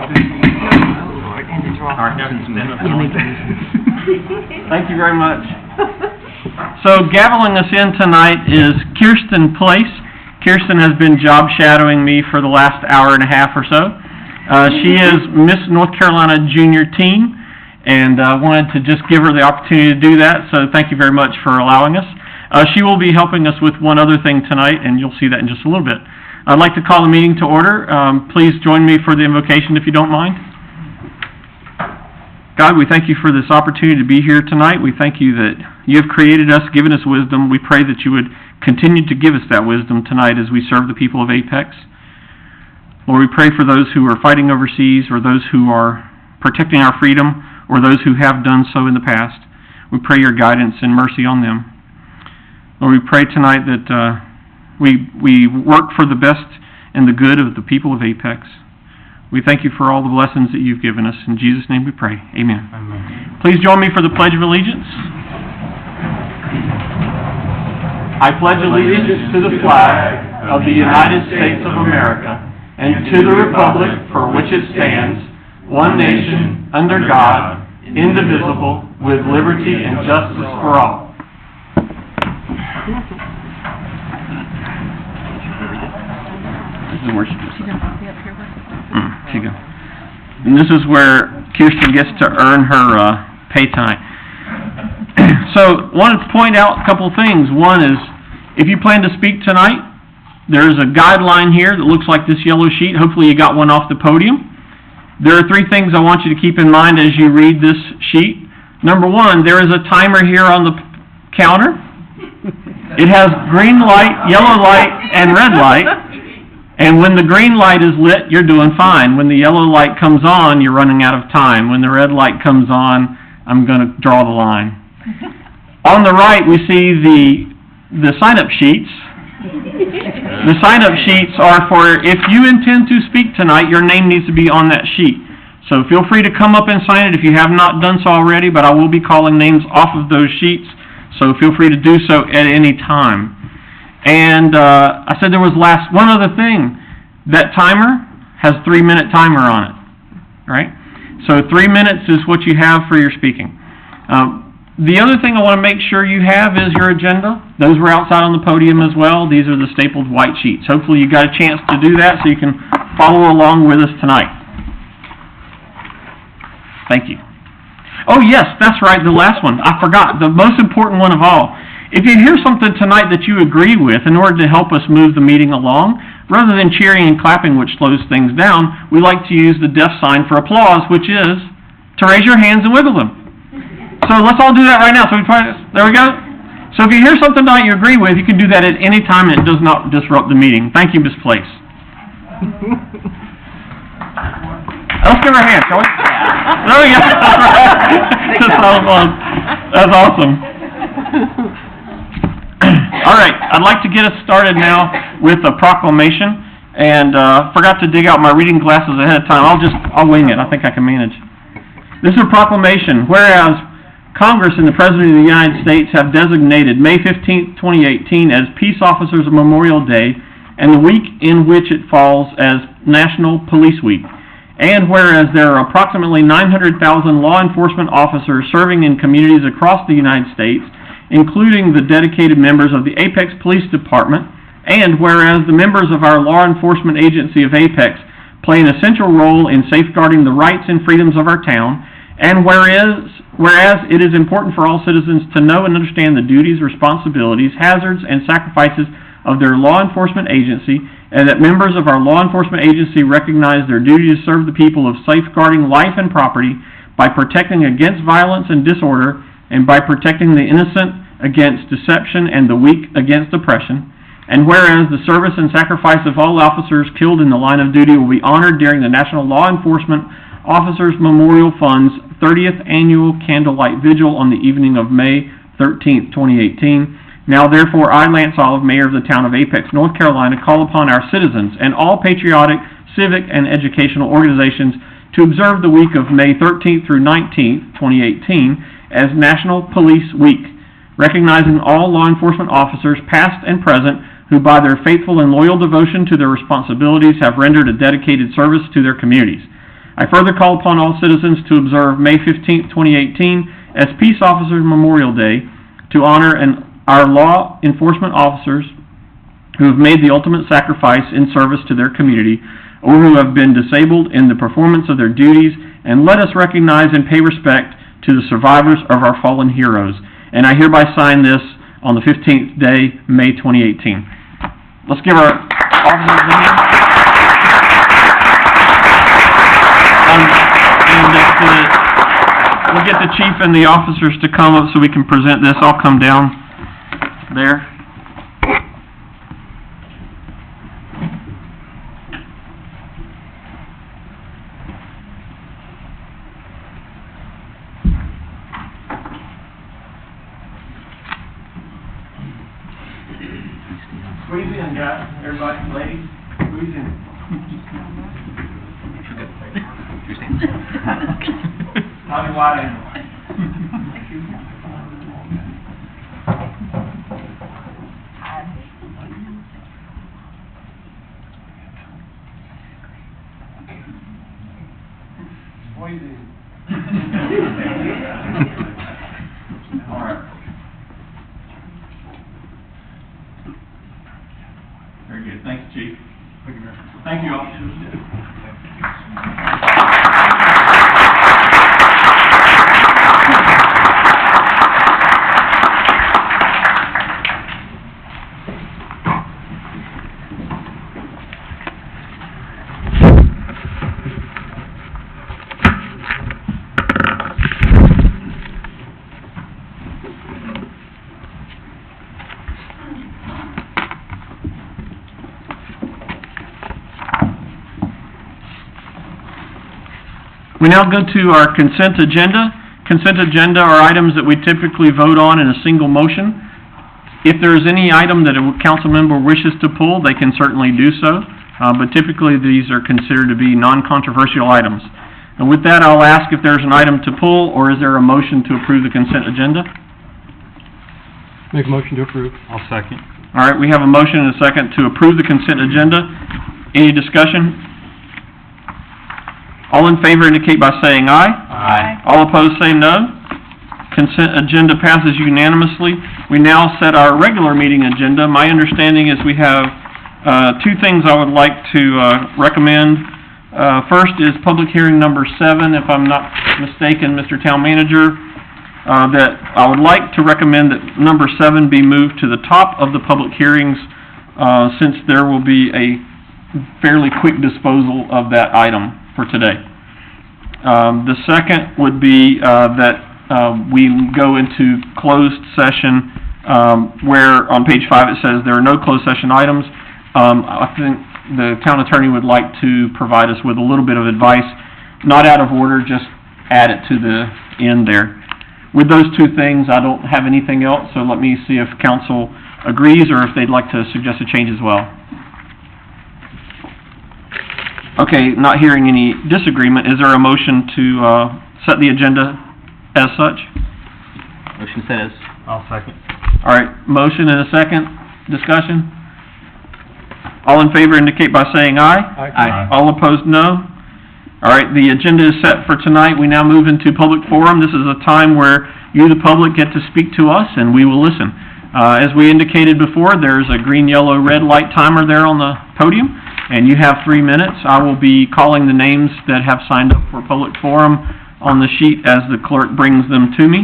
All right, thank you very much. So, gaveling us in tonight is Kirsten Place. Kirsten has been job shadowing me for the last hour and a half or so. She is Miss North Carolina Junior Teen, and I wanted to just give her the opportunity to do that, so thank you very much for allowing us. She will be helping us with one other thing tonight, and you'll see that in just a little bit. I'd like to call the meeting to order. Please join me for the invocation if you don't mind. God, we thank you for this opportunity to be here tonight. We thank you that you have created us, given us wisdom. We pray that you would continue to give us that wisdom tonight as we serve the people of Apex. Lord, we pray for those who are fighting overseas, or those who are protecting our freedom, or those who have done so in the past. We pray your guidance and mercy on them. Lord, we pray tonight that we work for the best and the good of the people of Apex. We thank you for all the blessings that you've given us. In Jesus' name we pray. Amen. Amen. Please join me for the Pledge of Allegiance. I pledge allegiance to the flag of the United States of America and to the republic for which it stands, one nation, under God, indivisible, with liberty and justice for all. This is where and this is where Kirsten gets to earn her pay tonight. So, wanted to point out a couple of things. One is, if you plan to speak tonight, there's a guideline here that looks like this yellow sheet. Hopefully you got one off the podium. There are 3 things I want you to keep in mind as you read this sheet. Number 1, there is a timer here on the counter. It has green light, yellow light, and red light. And when the green light is lit, you're doing fine. When the yellow light comes on, you're running out of time. When the red light comes on, I'm going to draw the line. On the right, we see the sign-up sheets. The sign-up sheets are for if you intend to speak tonight, your name needs to be on that sheet. So feel free to come up and sign it if you have not done so already, but I will be calling names off of those sheets, so feel free to do so at any time. And I said there was one other thing. That timer has 3-minute timer on it, right? So 3 minutes is what you have for your speaking. The other thing I want to make sure you have is your agenda. Those were outside on the podium as well. These are the stapled white sheets. Hopefully you got a chance to do that so you can follow along with us tonight. Thank you. Oh yes, that's right, the last one. I forgot, the most important one of all. If you hear something tonight that you agree with, in order to help us move the meeting along, rather than cheering and clapping, which slows things down, we like to use the deaf sign for applause, which is to raise your hands and wiggle them. So let's all do that right now. So there we go. So if you hear something tonight you agree with, you can do that at any time and it does not disrupt the meeting. Thank you, Ms. Place. Let's give her a hand, shall we? Yeah. There we go. That's awesome. All right, I'd like to get us started now with a proclamation, and forgot to dig out my reading glasses ahead of time. I'll wing it. I think I can manage. This is a proclamation. Whereas Congress and the President of the United States have designated May 15, 2018 as Peace Officers Memorial Day, and the week in which it falls as National Police Week. And whereas there are approximately 900,000 law enforcement officers serving in communities across the United States, including the dedicated members of the Apex Police Department, and whereas the members of our law enforcement agency of Apex play an essential role in safeguarding the rights and freedoms of our town, and whereas it is important for all citizens to know and understand the duties, responsibilities, hazards, and sacrifices of their law enforcement agency, and that members of our law enforcement agency recognize their duty to serve the people of safeguarding life and property by protecting against violence and disorder, and by protecting the innocent against deception and the weak against oppression. And whereas the service and sacrifice of all officers killed in the line of duty will be honored during the National Law Enforcement Officers Memorial Fund's 30th Annual Candlelight Vigil on the evening of May 13, 2018. Now therefore, I, Lance Olive, Mayor of the town of Apex, North Carolina, call upon our citizens and all patriotic, civic, and educational organizations to observe the week of May 13th through 19th, 2018, as National Police Week, recognizing all law enforcement officers, past and present, who by their faithful and loyal devotion to their responsibilities have rendered a dedicated service to their communities. I further call upon all citizens to observe May 15th, 2018 as Peace Officers Memorial Day to honor our law enforcement officers who have made the ultimate sacrifice in service to their community or who have been disabled in the performance of their duties, and let us recognize and pay respect to the survivors of our fallen heroes. And I hereby sign this on the 15th day, May 2018. Let's give our officers a hand. We'll get the chief and the officers to come up so we can present this. I'll come down there. Squeeze in, guys. Everybody, ladies, squeeze in. Tommy White angle. Squeeze in. All right. Very good. Thanks, Chief. Thank you, officers. We now go to our consent agenda. Consent agenda are items that we typically vote on in a single motion. If there is any item that a council member wishes to pull, they can certainly do so, but typically these are considered to be non-controversial items. And with that, I'll ask if there's an item to pull, or is there a motion to approve the consent agenda? Make a motion to approve. I'll second. All right, we have a motion and a second to approve the consent agenda. Any discussion? All in favor indicate by saying aye. Aye. All opposed say no. Consent agenda passes unanimously. We now set our regular meeting agenda. My understanding is we have two things I would like to recommend. First is public hearing number 7, if I'm not mistaken, Mr. Town Manager, that I would like to recommend that number 7 be moved to the top of the public hearings since there will be a fairly quick disposal of that item for today. The second would be that we go into closed session where on page 5 it says there are no closed session items. I think the town attorney would like to provide us with a little bit of advice, not out of order, just add it to the end there. With those two things, I don't have anything else, so let me see if council agrees or if they'd like to suggest a change as well. Okay, not hearing any disagreement, is there a motion to set the agenda as such? Motion says. I'll second. All right, motion and a second. Discussion? All in favor indicate by saying aye. Aye. All opposed, no. All right, the agenda is set for tonight. We now move into public forum. This is a time where you, the public, get to speak to us, and we will listen. As we indicated before, there's a green, yellow, red light timer there on the podium, and you have 3 minutes. I will be calling the names that have signed up for public forum on the sheet as the clerk brings them to me.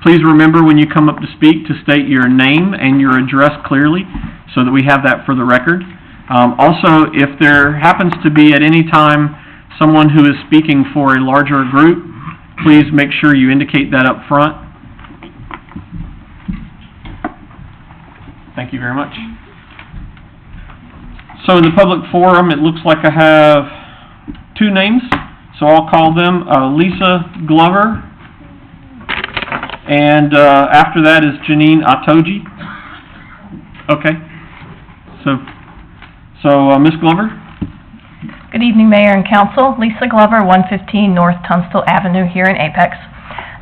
Please remember when you come up to speak to state your name and your address clearly so that we have that for the record. Also, if there happens to be at any time someone who is speaking for a larger group, please make sure you indicate that up front. Thank you very much. So in the public forum, it looks like I have 2 names, so I'll call them Lisa Glover, and after that is Janine Atoji. Okay. So Ms. Glover? Good evening, Mayor and Council. Lisa Glover, 115 North Tunstall Avenue here in Apex.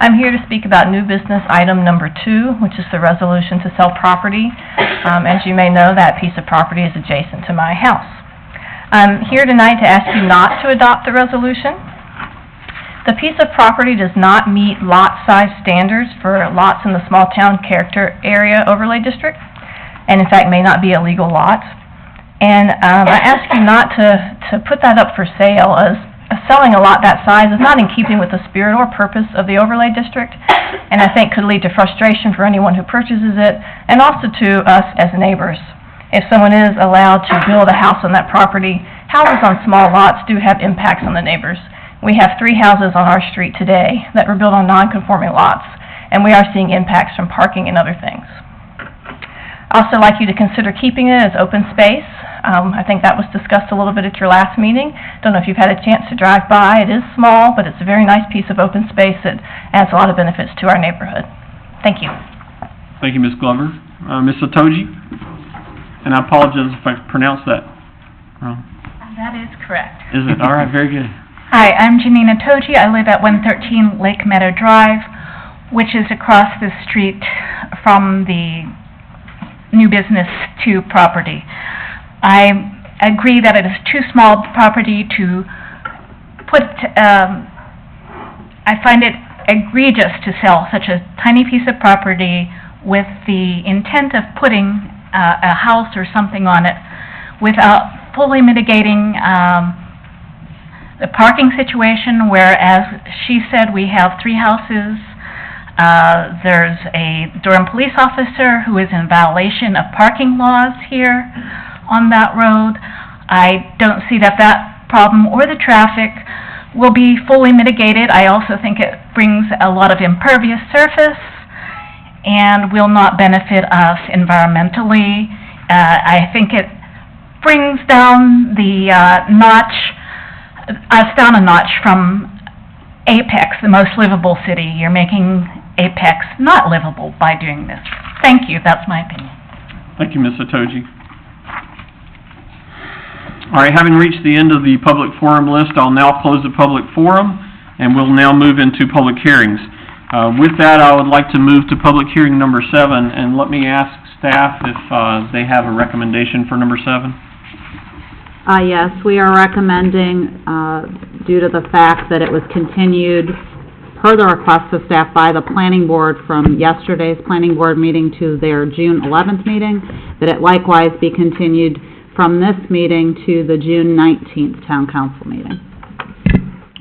I'm here to speak about new business item number 2, which is the resolution to sell property. As you may know, that piece of property is adjacent to my house. I'm here tonight to ask you not to adopt the resolution. The piece of property does not meet lot size standards for lots in the small town character area overlay district, and in fact may not be a legal lot. And I ask you not to put that up for sale, as selling a lot that size is not in keeping with the spirit or purpose of the overlay district, and I think could lead to frustration for anyone who purchases it, and also to us as neighbors. If someone is allowed to build a house on that property, houses on small lots do have impacts on the neighbors. We have 3 houses on our street today that were built on non-conforming lots, and we are seeing impacts from parking and other things. I'd also like you to consider keeping it as open space. I think that was discussed a little bit at your last meeting. Don't know if you've had a chance to drive by. It is small, but it's a very nice piece of open space that adds a lot of benefits to our neighborhood. Thank you. Thank you, Ms. Glover. Ms. Satoji? And I apologize if I pronounced that wrong. That is correct. Is it? All right, very good. Hi, I'm Janina Toji. I live at 113 Lake Meadow Drive, which is across the street from the new business 2 property. I agree that it is too small property to put, I find it egregious to sell such a tiny piece of property with the intent of putting a house or something on it without fully mitigating the parking situation, whereas she said we have 3 houses. There's a Durham police officer who is in violation of parking laws here on that road. I don't see that problem or the traffic will be fully mitigated. I also think it brings a lot of impervious surface and will not benefit us environmentally. I think it brings down the us down a notch from Apex, the most livable city. You're making Apex not livable by doing this. Thank you. That's my opinion. Thank you, Ms. Satoji. All right, having reached the end of the public forum list, I'll now close the public forum, and we'll now move into public hearings. With that, I would like to move to public hearing number 7, and let me ask staff if they have a recommendation for number 7. Yes, we are recommending, due to the fact that it was continued per the request of staff by the planning board from yesterday's planning board meeting to their June 11th meeting, that it likewise be continued from this meeting to the June 19th town council meeting.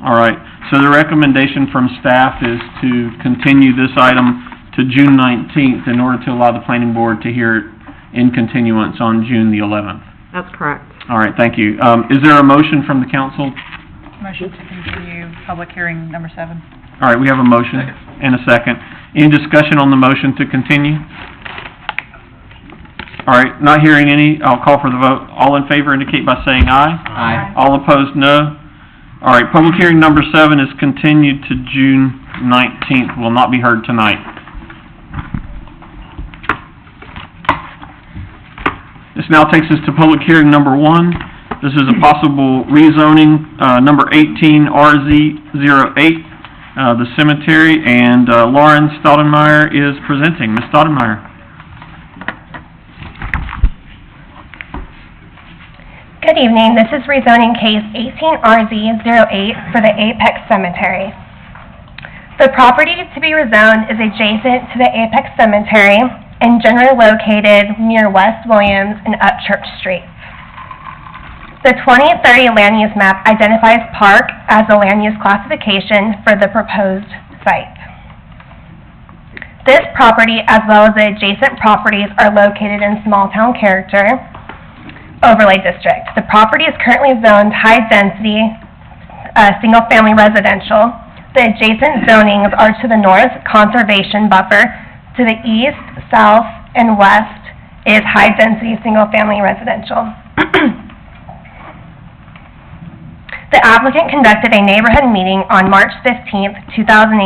All right, so the recommendation from staff is to continue this item to June 19th in order to allow the planning board to hear it in continuance on June the 11th. That's correct. All right, thank you. Is there a motion from the council? Motion to continue public hearing number 7. All right, we have a motion and a second. Any discussion on the motion to continue? All right, not hearing any, I'll call for the vote. All in favor indicate by saying aye. Aye. All opposed, no. All right, public hearing number 7 is continued to June 19th, will not be heard tonight. This now takes us to public hearing number 1. This is a possible rezoning, number 18 RZ08, the cemetery, and Lauren Staudenmeyer is presenting. Ms. Staudenmeyer. Good evening. This is rezoning case 18RZ08 for the Apex Cemetery. The property to be rezoned is adjacent to the Apex Cemetery and generally located near West Williams and Upchurch Streets. The 2030 land use map identifies park as a land use classification for the proposed site. This property, as well as the adjacent properties, are located in small town character overlay district. The property is currently zoned high density, single family residential. The adjacent zonings are to the north, conservation buffer. To the east, south, and west is high density single family residential. The applicant conducted a neighborhood meeting on March 15th, 2018,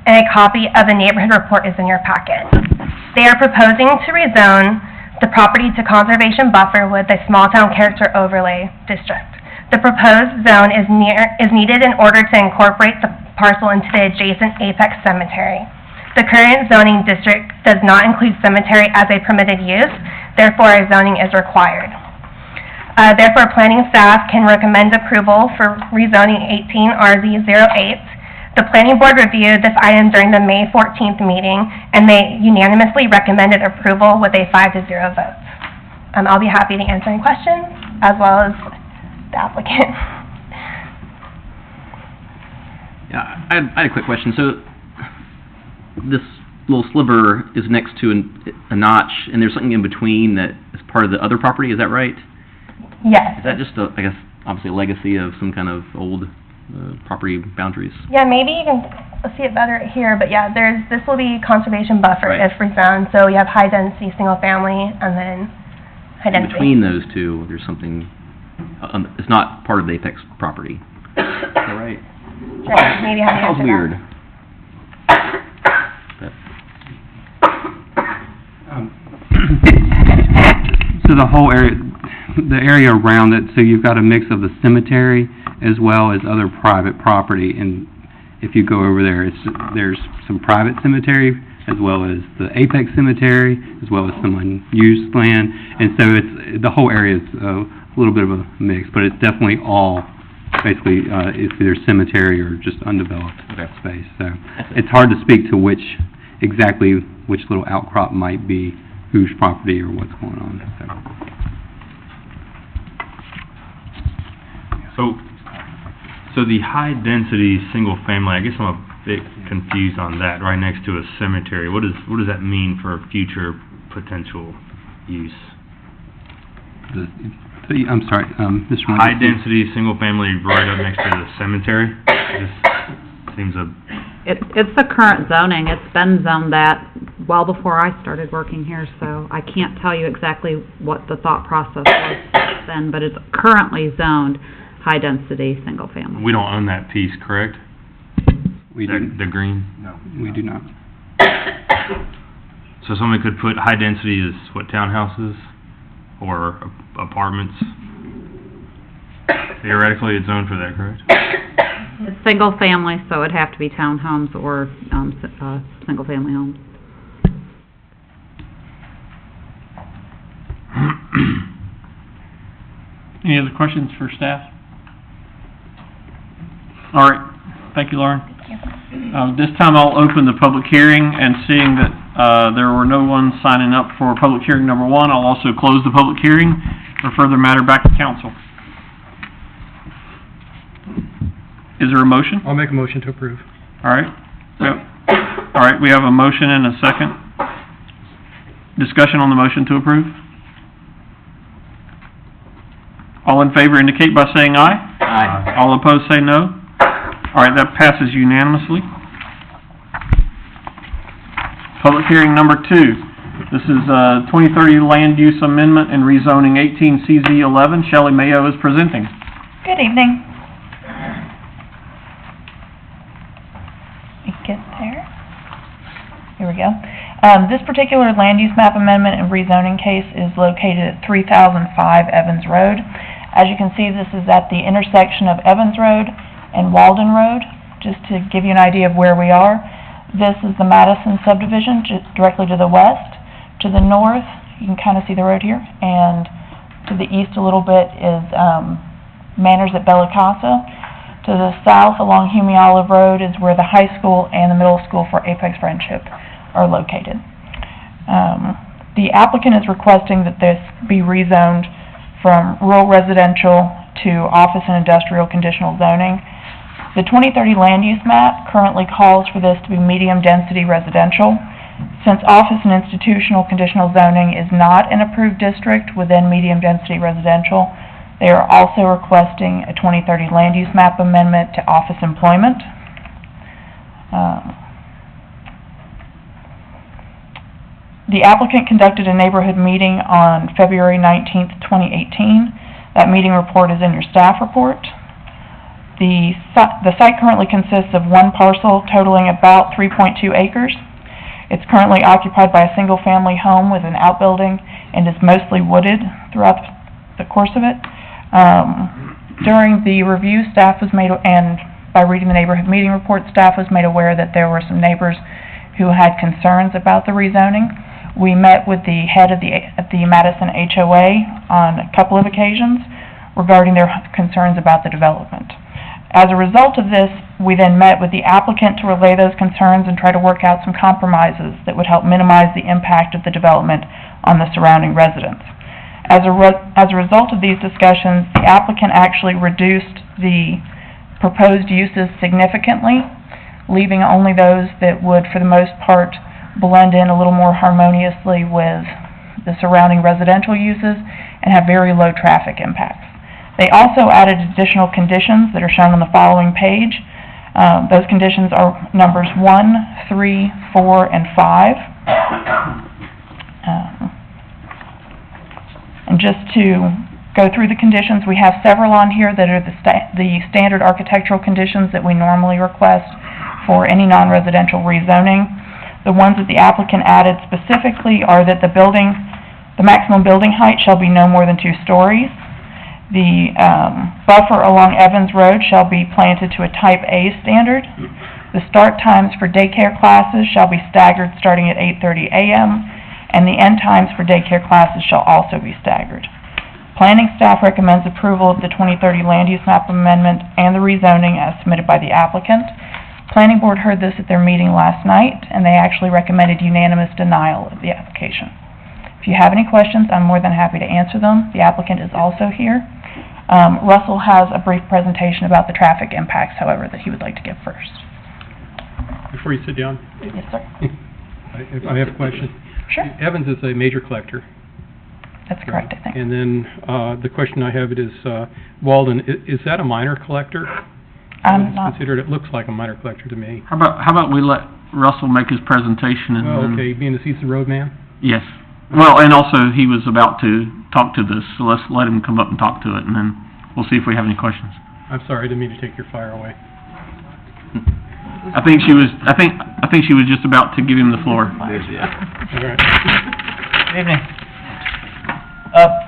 and a copy of the neighborhood report is in your packet. They are proposing to rezone the property to conservation buffer with a small town character overlay district. The proposed zone is needed in order to incorporate the parcel into the adjacent Apex Cemetery. The current zoning district does not include cemetery as a permitted use, therefore a zoning is required. Therefore, planning staff can recommend approval for rezoning 18RZ08. The planning board reviewed this item during the May 14th meeting, and they unanimously recommended approval with a 5-0 vote. I'll be happy to answer any questions, as well as the applicant. Yeah, I had a quick question. So, this little sliver is next to a notch, and there's something in between that is part of the other property, is that right? Yes. Is that just, I guess, obviously a legacy of some kind of old property boundaries? Yeah, maybe you can see it better here, but yeah, this will be conservation buffer Right. if rezoned. So you have high density single family, and then high In density. between those two, there's something, it's not part of the Apex property. Is that right? Sure, maybe have That you sounds answer weird. So the whole area, the area around it, so you've got a mix of the cemetery as well as other private property, and if you go over there, there's some private cemetery as well as the Apex Cemetery, as well as some unused land, and so the whole area is a little bit of a mix, but it's definitely all, basically, it's either cemetery or just undeveloped space, so it's hard to speak to exactly which little outcrop might be whose property or what's going on, So the high-density, single-family, I guess I'm a bit confused on that, right next to a cemetery. What does that mean for future potential use? I'm sorry, Mr. Wayne. High-density, single-family right up next to the cemetery? Just seems It's the current zoning. It's been zoned that well before I started working here, so I can't tell you exactly what the thought process was then, but it's currently zoned high-density, single-family. we don't own that piece, correct? We do, The green? we do not. So somebody could put high-density as, what, townhouses? Or apartments? Theoretically, it's zoned for that, correct? It's single-family, so it'd have to be townhomes or single-family homes. Any other questions for staff? All right, thank you, Lauren. This time I'll open the public hearing, and seeing that there were no one signing up for public hearing number 1, I'll also close the public hearing for further matter back to council. Is there a motion? I'll make a motion to approve. All right. All right, we have a motion and a second. Discussion on the motion to approve? All in favor indicate by saying aye. Aye. All opposed say no. All right, that passes unanimously. Public hearing number 2. This is 2030 Land Use Amendment and Rezoning 18 CZ 11. Shelley Mayo is presenting. Good evening. Let me get there. Here we go. This particular land use map amendment and rezoning case is located at 3005 Evans Road. As you can see, this is at the intersection of Evans Road and Walden Road. Just to give you an idea of where we are, this is the Madison subdivision, directly to the west. To the north, you can kind of see the road here, and to the east a little bit is Manners at Bella Casa. To the south along Hume Olive Road is where the high school and the middle school for Apex Friendship are located. The applicant is requesting that this be rezoned from rural residential to office and industrial conditional zoning. The 2030 land use map currently calls for this to be medium-density residential. Since office and institutional conditional zoning is not an approved district within medium-density residential, they are also requesting a 2030 land use map amendment to office employment. The applicant conducted a neighborhood meeting on February 19th, 2018. That meeting report is in your staff report. The site currently consists of one parcel totaling about 3.2 acres. It's currently occupied by a single-family home with an outbuilding and is mostly wooded throughout the course of it. During the review, staff was made, and by reading the neighborhood meeting report, staff was made aware that there were some neighbors who had concerns about the rezoning. We met with the head of the Madison HOA on a couple of occasions. regarding their concerns about the development. As a result of this, we then met with the applicant to relay those concerns and try to work out some compromises that would help minimize the impact of the development on the surrounding residents. As a result of these discussions, the applicant actually reduced the proposed uses significantly, leaving only those that would, for the most part, blend in a little more harmoniously with the surrounding residential uses and have very low traffic impacts. They also added additional conditions that are shown on the following page. Those conditions are numbers 1, 3, 4, and 5. And just to go through the conditions, we have several on here that are the standard architectural conditions that we normally request for any non-residential rezoning. The ones that the applicant added specifically are that the maximum building height shall be no more than 2 stories. The buffer along Evans Road shall be planted to a type A standard. The start times for daycare classes shall be staggered starting at 8:30 a.m. and the end times for daycare classes shall also be staggered. Planning staff recommends approval of the 2030 land use map amendment and the rezoning as submitted by the applicant. Planning board heard this at their meeting last night, and they actually recommended unanimous denial of the application. If you have any questions, I'm more than happy to answer them. The applicant is also here. Russell has a brief presentation about the traffic impacts, however, that he would like to give first. Before you sit down, Yes, sir. I have a question. Sure. Evans is a major collector. That's correct, I think. And then, the question I have is, Walden, is that a minor collector? I'm not, Considered, it looks like a minor collector to me. How about we let Russell make his presentation and Well, then... okay, being the he's the road man? Yes. Well, and also, he was about to talk to this, so let's let him come up and talk to it, and then we'll see if we have any questions. I'm sorry, I didn't mean to take your fire away. I think she was just about to give him the floor. All right. Good evening.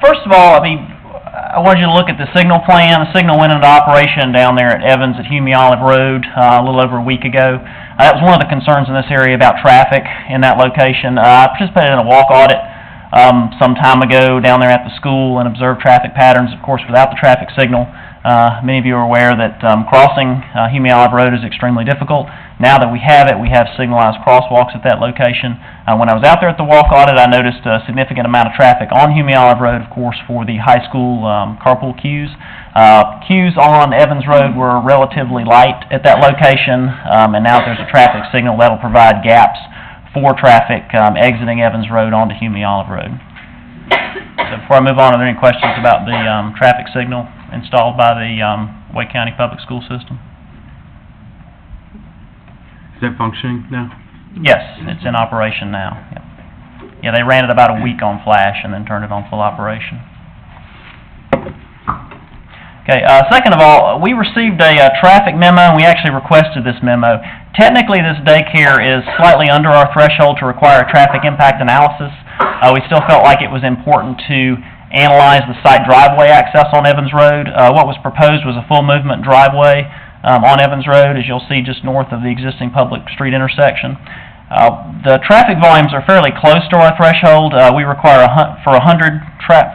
First of all, I wanted you to look at the signal plan. The signal went into operation down there at Evans at Hume Olive Road a little over a week ago. That was one of the concerns in this area about traffic in that location. I participated in a walk audit some time ago down there at the school and observed traffic patterns, of course, without the traffic signal. Many of you are aware that crossing Hume Olive Road is extremely difficult. Now that we have it, we have signalized crosswalks at that location. When I was out there at the walk audit, I noticed a significant amount of traffic on Hume Olive Road, of course, for the high school carpool queues. Queues on Evans Road were relatively light at that location, and now there's a traffic signal that'll provide gaps for traffic exiting Evans Road onto Hume Olive Road. So before I move on, are there any questions about the traffic signal installed by the Wake County Public School System? Is that functioning now? Yes, it's in operation now. Yep. Yeah, they ran it about a week on flash and then turned it on full operation. Okay, second of all, we received a traffic memo, and we actually requested this memo. Technically, this daycare is slightly under our threshold to require a traffic impact analysis. We still felt like it was important to analyze the site driveway access on Evans Road. What was proposed was a full movement driveway on Evans Road, as you'll see just north of the existing public street intersection. The traffic volumes are fairly close to our threshold. We require for 100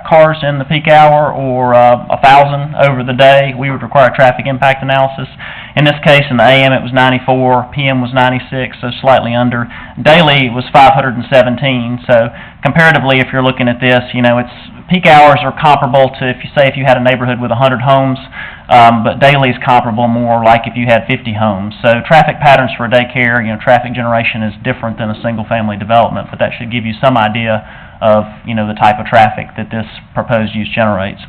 cars in the peak hour or 1,000 over the day, we would require a traffic impact analysis. In this case, in the AM it was 94, PM was 96, so slightly under. Daily was 517, so comparatively, if you're looking at this, you know, it's peak hours are comparable to if you had a neighborhood with 100 homes, but daily is comparable more like if you had 50 homes. So traffic patterns for a daycare, you know, traffic generation is different than a single-family development, but that should give you some idea of, you know, the type of traffic that this proposed use generates.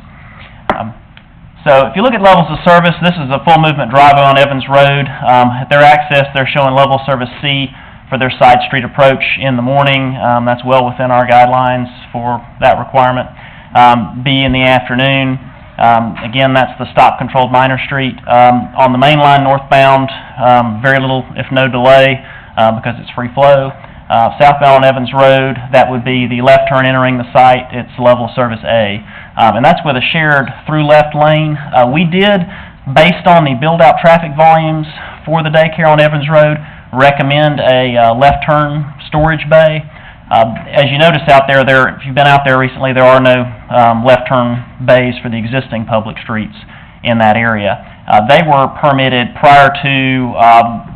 So if you look at levels of service, this is a full movement driveway on Evans Road. At their access, they're showing level of service C for their side street approach in the morning. That's well within our guidelines for that requirement. B in the afternoon. Again, that's the stop-controlled Minor Street. On the main line northbound, very little, if no delay, because it's free flow. Southbound on Evans Road, that would be the left turn entering the site. It's level of service A. And that's with a shared through left lane. We did, based on the build-out traffic volumes for the daycare on Evans Road, recommend a left turn storage bay. As you notice out there, if you've been out there recently, there are no left turn bays for the existing public streets in that area. They were permitted prior to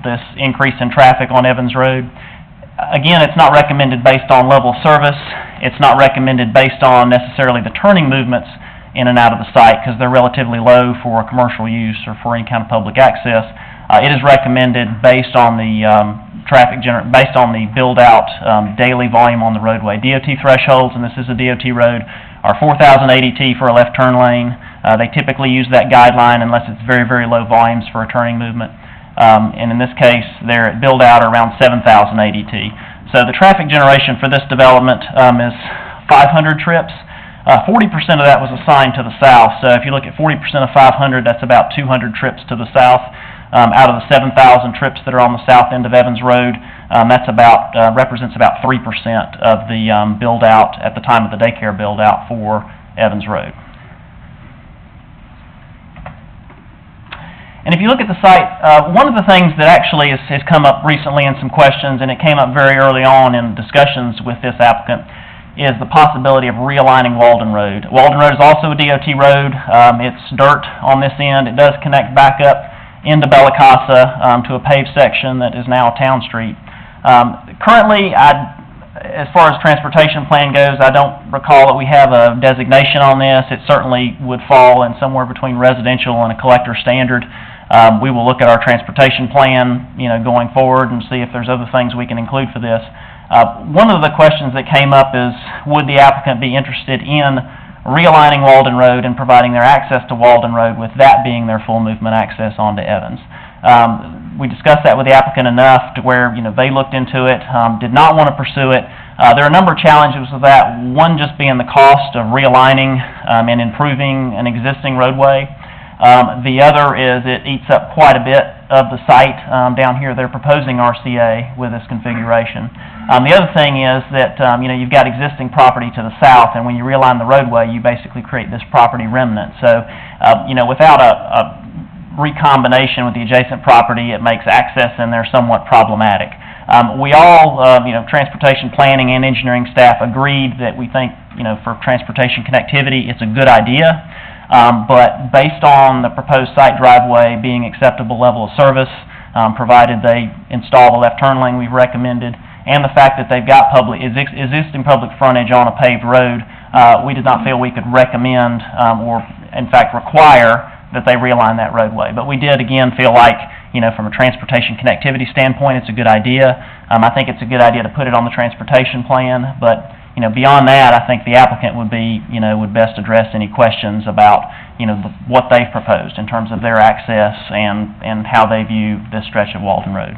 this increase in traffic on Evans Road. Again, it's not recommended based on level of service. It's not recommended based on necessarily the turning movements in and out of the site because they're relatively low for commercial use or for any kind of public access. It is recommended based on the based on the build-out daily volume on the roadway. DOT thresholds, and this is a DOT road, are 4,080 for a left turn lane. They typically use that guideline unless it's very, very low volumes for a turning movement. And in this case, their build-out are around 7,080 So the traffic generation for this development is 500 trips. 40% of that was assigned to the south. So if you look at 40% of 500, that's about 200 trips to the south. Out of the 7,000 trips that are on the south end of Evans Road, that's about represents about 3% of the build-out at the time of the daycare build-out for Evans Road. And if you look at the site, one of the things that actually has come up recently in some questions, and it came up very early on in discussions with this applicant, is the possibility of realigning Walden Road. Walden Road is also a DOT road. It's dirt on this end. It does connect back up into Bella Casa to a paved section that is now a town street. Currently, as far as transportation plan goes, I don't recall that we have a designation on this. It certainly would fall in somewhere between residential and a collector standard. We will look at our transportation plan, going forward and see if there's other things we can include for this. One of the questions that came up is, would the applicant be interested in realigning Walden Road and providing their access to Walden Road with that being their full movement access onto Evans? We discussed that with the applicant enough to where, they looked into it, did not want to pursue it. There are a number of challenges with that, one just being the cost of realigning and improving an existing roadway. The other is it eats up quite a bit of the site down here. They're proposing RCA with this configuration. The other thing is that, you've got existing property to the south, and when you realign the roadway, you basically create this property remnant. So, without a recombination with the adjacent property, it makes access in there somewhat problematic. We all, transportation planning and engineering staff agreed that we think, for transportation connectivity, it's a good idea. But based on the proposed site driveway being acceptable level of service, provided they install the left turn lane we've recommended, and the fact that they've got existing public frontage on a paved road, we did not feel we could recommend or, in fact, require that they realign that roadway. But we did, again, feel like, from a transportation connectivity standpoint, it's a good idea. I think it's a good idea to put it on the transportation plan, but beyond that, I think the applicant would best address any questions about, what they've proposed in terms of their access and how they view this stretch of Walden Road.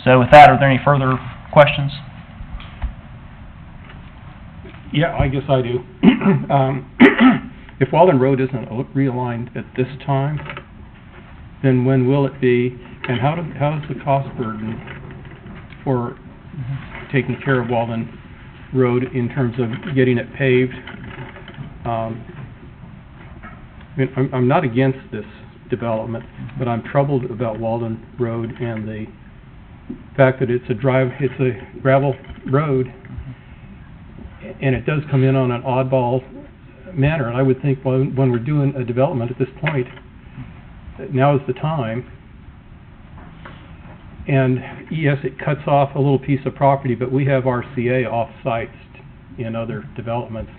So with that, are there any further questions? Yeah, I guess I do. If Walden Road isn't realigned at this time, then when will it be? And how does the cost burden for taking care of Walden Road in terms of getting it paved? I'm not against this development, but I'm troubled about Walden Road and the fact that it's a gravel road, and it does come in on an oddball manner. And I would think when we're doing a development at this point, now is the time. And yes, it cuts off a little piece of property, but we have RCA off-sites in other developments,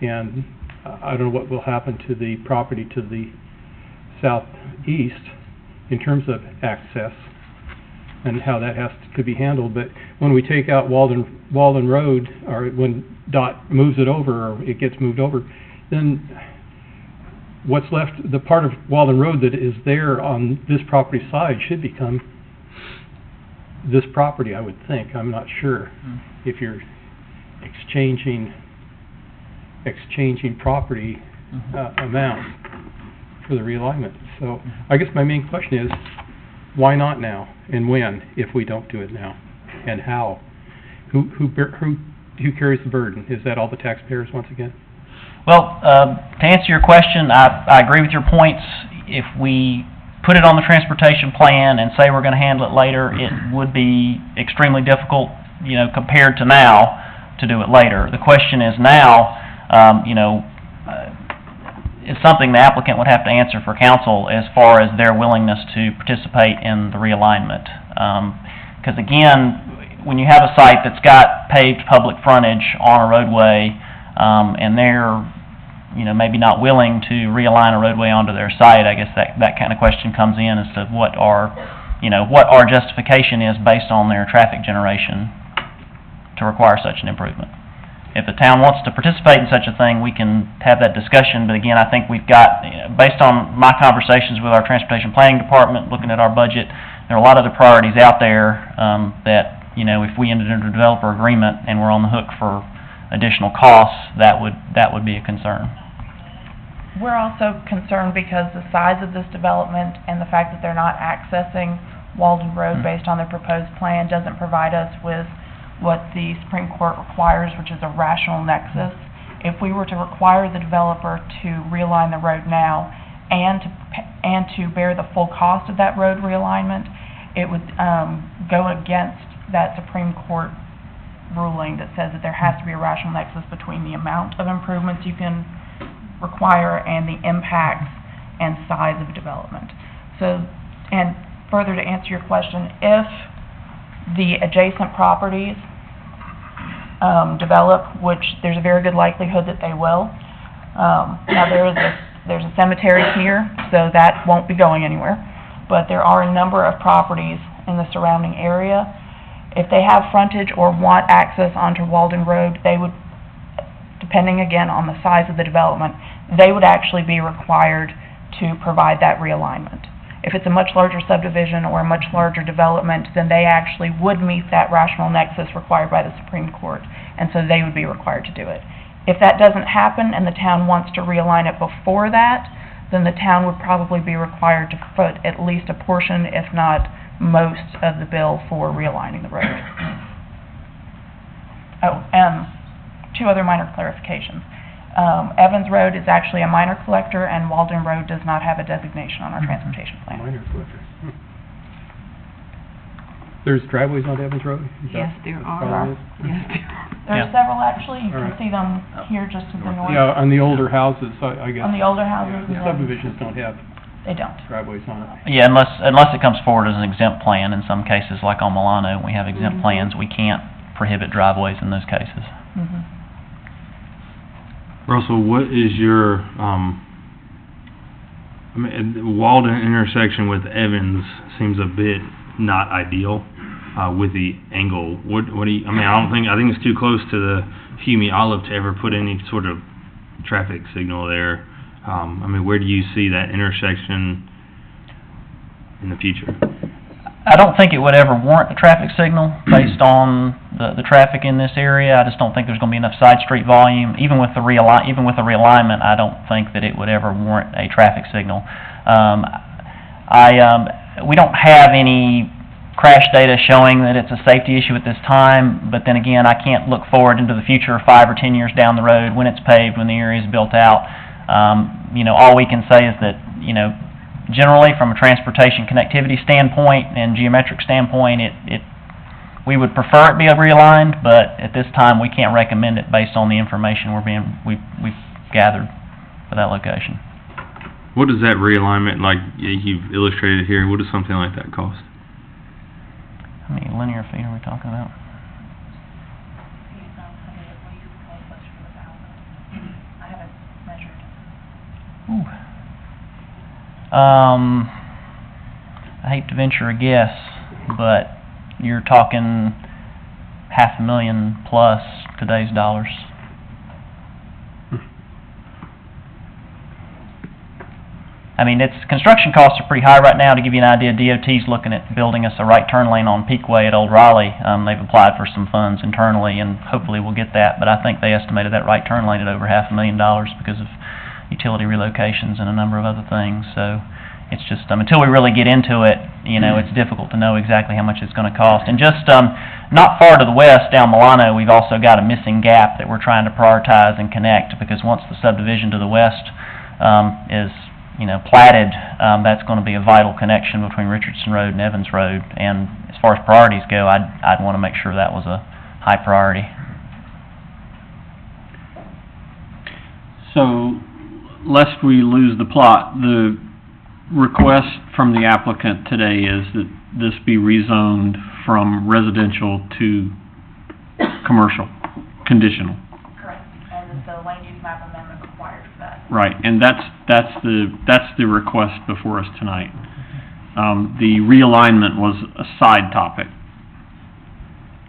and I don't know what will happen to the property to the southeast in terms of access and how that could be handled. But when we take out Walden Road, or when DOT moves it over, or it gets moved over, then what's left, the part of Walden Road that is there on this property side should become this property, I would think. I'm not sure if you're exchanging property amounts for the realignment. So I guess my main question is, why not now, and when, if we don't do it now, and how? Who carries the burden? Is that all the taxpayers once again? Well, to answer your question, I agree with your points. If we put it on the transportation plan and say we're gonna handle it later, it would be extremely difficult, you know, compared to now, to do it later. The question is now, it's something the applicant would have to answer for council as far as their willingness to participate in the realignment. Because again, when you have a site that's got paved public frontage on a roadway, and they're, you know, maybe not willing to realign a roadway onto their site, I guess that kind of question comes in as to what our justification is based on their traffic generation to require such an improvement. If the town wants to participate in such a thing, we can have that discussion, but again, I think we've got, based on my conversations with our transportation planning department, looking at our budget, there are a lot of the priorities out there that, you know, if we entered into a developer agreement and we're on the hook for additional costs, that would be a concern. We're also concerned because the size of this development and the fact that they're not accessing Walden Road based on their proposed plan doesn't provide us with what the Supreme Court requires, which is a rational nexus. If we were to require the developer to realign the road now and to bear the full cost of that road realignment, it would go against that Supreme Court ruling that says that there has to be a rational nexus between the amount of improvements you can require and the impacts and size of development. So, and further to answer your question, if the adjacent properties develop, which there's a very good likelihood that they will. Now there's a cemetery here, so that won't be going anywhere. But there are a number of properties in the surrounding area. If they have frontage or want access onto Walden Road, they would, depending again on the size of the development, they would actually be required to provide that realignment. If it's a much larger subdivision or a much larger development, then they actually would meet that rational nexus required by the Supreme Court, and so they would be required to do it. If that doesn't happen and the town wants to realign it before that, then the town would probably be required to foot at least a portion, if not most, of the bill for realigning the road. Oh, two other minor clarifications. Evans Road is actually a minor collector, and Walden Road does not have a designation on our transportation plan. Minor collector. There's driveways on Evans Road? Yes, there are. Yes, There's Yeah. several actually, you can Alright. see them here just to the north. Yeah, on the older houses, I guess. On the older houses, The subdivisions don't have they don't. driveways on it. Yeah, unless it comes forward as an exempt plan, in some cases, like on Milano, we have exempt plans, we can't prohibit driveways in those cases. Mhm. Russell, what is your, Walden intersection with Evans seems a bit not ideal, with the angle. What do you, I think it's too close to the Hume Olive to ever put any sort of traffic signal there. Where do you see that intersection in the future? I don't think it would ever warrant a traffic signal based on the traffic in this area. I just don't think there's going to be enough side street volume. Even with the realignment, I don't think that it would ever warrant a traffic signal. We don't have any crash data showing that it's a safety issue at this time, but then again, I can't look forward into the future 5 or 10 years down the road when it's paved, when the area is built out. All we can say is that, generally, from a transportation connectivity standpoint and geometric standpoint, we would prefer it be realigned, but at this time, we can't recommend it based on the information we've gathered for that location. What does that realignment, like you've illustrated here, what does something like that cost? How many linear feet are we talking about? I haven't measured. Ooh. I hate to venture a guess, but you're talking $500,000 plus today's dollars. Construction costs are pretty high right now. To give you an idea, DOT's looking at building us a right turn lane on Peakway at Old Raleigh. They've applied for some funds internally, and hopefully we'll get that, but I think they estimated that right turn lane at over $500,000 because of utility relocations and a number of other things. So it's just, until we really get into it, it's difficult to know exactly how much it's going to cost. And just not far to the west, down Milano, we've also got a missing gap that we're trying to prioritize and connect, because once the subdivision to the west is platted, That's going to be a vital connection between Richardson Road and Evans Road, and as far as priorities go, I'd want to make sure that was a high priority. So, lest we lose the plot, the request from the applicant today is that this be rezoned from residential to commercial, conditional. Correct, and the land use map amendment required for that. Right, and that's the request before us tonight. The realignment was a side topic.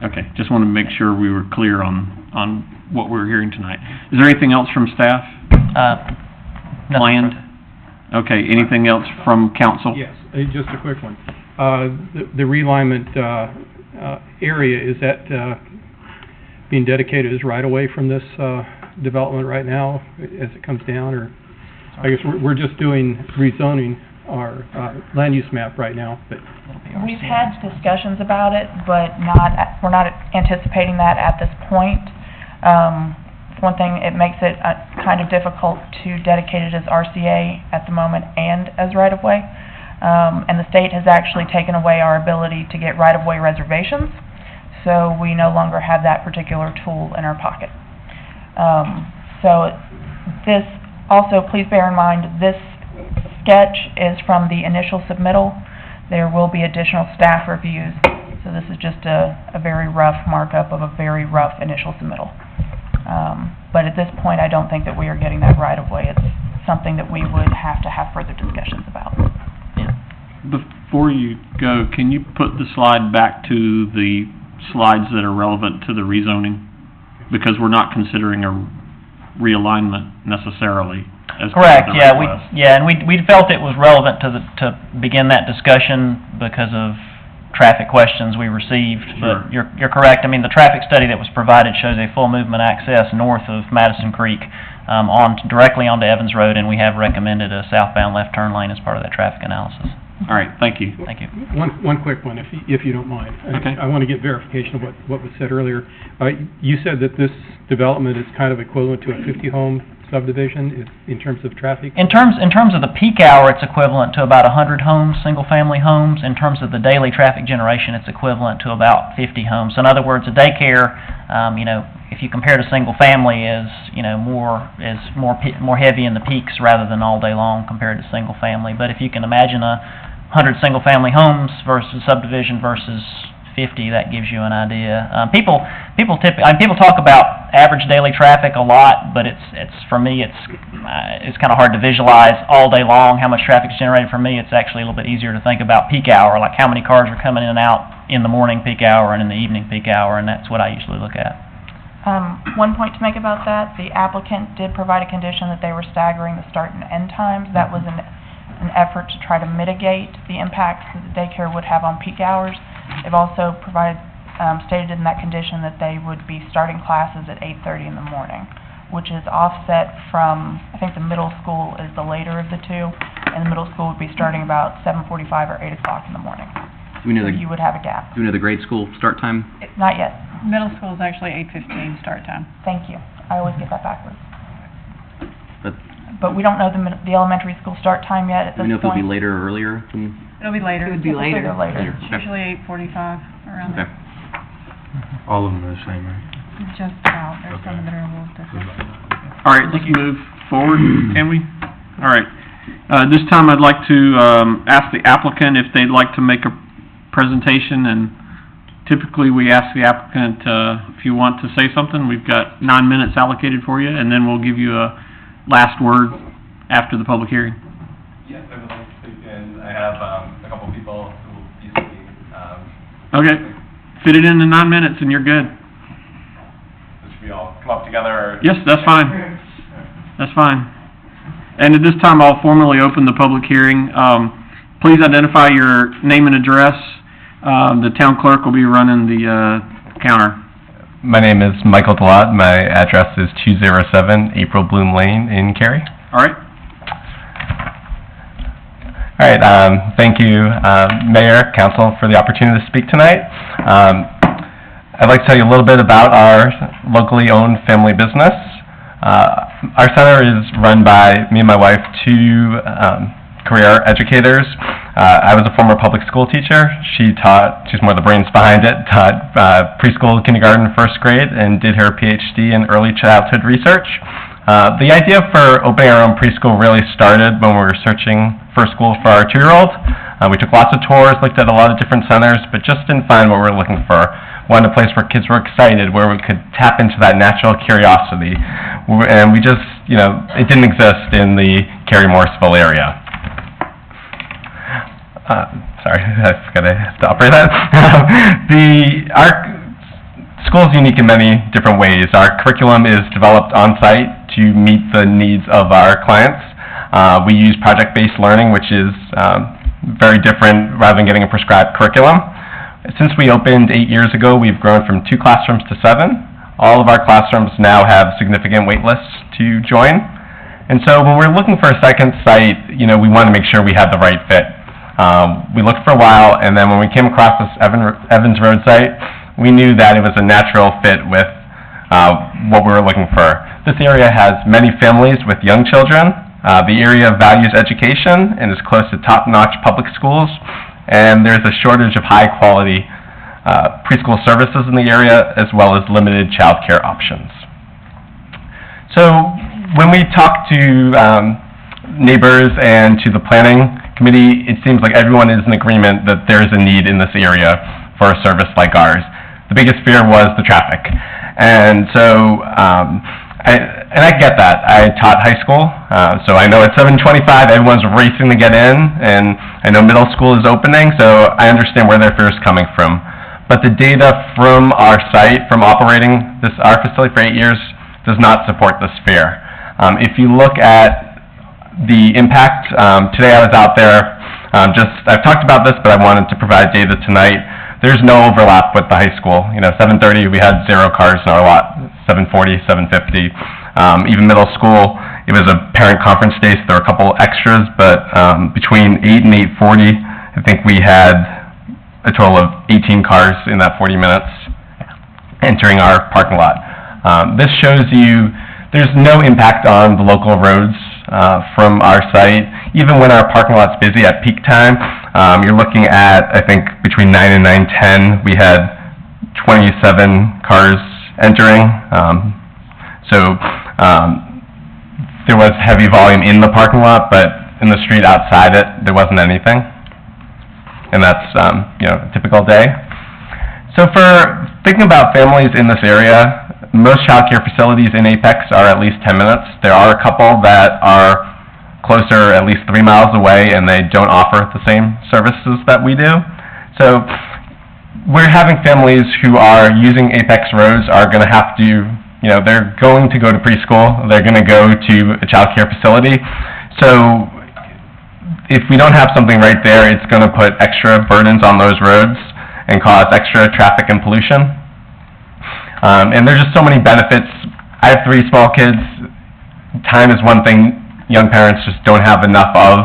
Okay, just wanted to make sure we were clear on what we were hearing tonight. Is there anything else from staff? Nothing Planned? Okay, anything else from council? Yes, just a quick one. The realignment area, is that being dedicated as right-of-way from this development right now as it comes down, or? I guess we're just doing rezoning our land use map right now, but. We've had discussions about it, but we're not anticipating that at this point. For one thing, it makes it kind of difficult to dedicate it as RCA at the moment and as right-of-way. And the state has actually taken away our ability to get right-of-way reservations, so we no longer have that particular tool in our pocket. So this, also please bear in mind, this sketch is from the initial submittal. There will be additional staff reviews, so this is just a very rough markup of a very rough initial submittal. But at this point, I don't think that we are getting that right-of-way. It's something that we would have to have further discussions about. Before you go, can you put the slide back to the slides that are relevant to the rezoning? Because we're not considering a realignment necessarily as part Correct, of the yeah, request. and we felt it was relevant to begin that discussion because of traffic questions we received, Sure. but you're correct. I mean, the traffic study that was provided shows a full movement access north of Madison Creek, directly onto Evans Road, and we have recommended a southbound left turn lane as part of that traffic analysis. All right, thank you. Thank you. One quick one, if you don't mind. Okay. I want to get verification of what was said earlier. You said that this development is kind of equivalent to a 50-home subdivision in terms of traffic? In terms of the peak hour, it's equivalent to about 100 homes, single-family homes. In terms of the daily traffic generation, it's equivalent to about 50 homes. So in other words, a daycare, if you compare to single-family, is more heavy in the peaks rather than all day long compared to single-family. But if you can imagine 100 single-family homes versus subdivision versus 50, that gives you an idea. People talk about average daily traffic a lot, but for me it's kind of hard to visualize all day long how much traffic is generated. For me, it's actually a little bit easier to think about peak hour, like how many cars are coming in and out in the morning peak hour and in the evening peak hour, and that's what I usually look at. One point to make about that, the applicant did provide a condition that they were staggering the start and end times. That was an effort to try to mitigate the impacts that the daycare would have on peak hours. They've also stated in that condition that they would be starting classes at 8:30 in the morning, which is offset from, I think the middle school is the later of the two, and the middle school would be starting about 7:45 or 8 o'clock in the morning. Do we know So the, you would have a gap. do we know the grade school start time? Not yet. Middle school is actually 8:15 start time. Thank you. I always get that backwards. But But we don't know the elementary school start time yet at do this we know if it'll be point. later or earlier than? It'll be later. It would be later. Later. Later. It's Okay. usually 8:45, around Okay. there. All of them are the same, right? Just about, there's some that are a little different. All right, let's move forward, can we? All right. This time I'd like to ask the applicant if they'd like to make a presentation, and typically we ask the applicant if you want to say something. We've got 9 minutes allocated for you, and then we'll give you a last word after the public hearing. Yes, I would like to speak, and I have a couple people who will be speaking. Okay, fit it into 9 minutes and you're good. Should we all come up together? Or? Yes, that's fine. That's fine. And at this time, I'll formally open the public hearing. Please identify your name and address. The town clerk will be running the counter. My name is Michael Delat. My address is 207 April Bloom Lane in Cary. All right. All right, thank you, Mayor, Council, for the opportunity to speak tonight. I'd like to tell you a little bit about our locally owned family business. Our center is run by me and my wife, two career educators. I was a former public school teacher. She's more the brains behind it, taught preschool, kindergarten, first grade, and did her PhD in early childhood research. The idea for opening our own preschool really started when we were searching for a school for our 2-year-old. We took lots of tours, looked at a lot of different centers, but just didn't find what we were looking for. Wanted a place where kids were excited, where we could tap into that natural curiosity. And we just, it didn't exist in the Cary-Morrisville area. Sorry, I forgot I have to operate that. Our school is unique in many different ways. Our curriculum is developed on-site to meet the needs of our clients. We use project-based learning, which is very different rather than getting a prescribed curriculum. Since we opened 8 years ago, we've grown from 2 classrooms to 7. All of our classrooms now have significant wait lists to join. And so when we're looking for a second site, we want to make sure we had the right fit. We looked for a while, and then when we came across this Evans Road site, we knew that it was a natural fit with what we were looking for. This area has many families with young children. The area values education and is close to top-notch public schools, and there's a shortage of high-quality preschool services in the area, as well as limited child care options. So when we talk to neighbors and to the planning committee, it seems like everyone is in agreement that there is a need in this area for a service like ours. The biggest fear was the traffic. And so, I get that. I taught high school, so I know at 7:25 everyone's racing to get in, and I know middle school is opening, so I understand where their fear is coming from. But the data from our site, from operating our facility for 8 years, does not support this fear. If you look at the impact, today I was out there, I've talked about this, but I wanted to provide data tonight. There's no overlap with the high school. 7:30 we had 0 cars in our lot, 7:40, 7:50. Even middle school, it was a parent conference day, so there were a couple extras, but between 8 and 8:40, I think we had a total of 18 cars in that 40 minutes entering our parking lot. This shows you there's no impact on the local roads from our site. Even when our parking lot's busy at peak time, you're looking at, I think, between 9 and 9:10, we had 27 cars entering. There was heavy volume in the parking lot, but in the street outside it, there wasn't anything. And that's, a typical day. So for thinking about families in this area, most child care facilities in Apex are at least 10 minutes. There are a couple that are closer, at least 3 miles away, and they don't offer the same services that we do. So we're having families who are using Apex roads are going to have to, they're going to go to preschool, they're going to go to a child care facility. So if we don't have something right there, it's going to put extra burdens on those roads and cause extra traffic and pollution. And there's just so many benefits. I have 3 small kids. Time is one thing young parents just don't have enough of.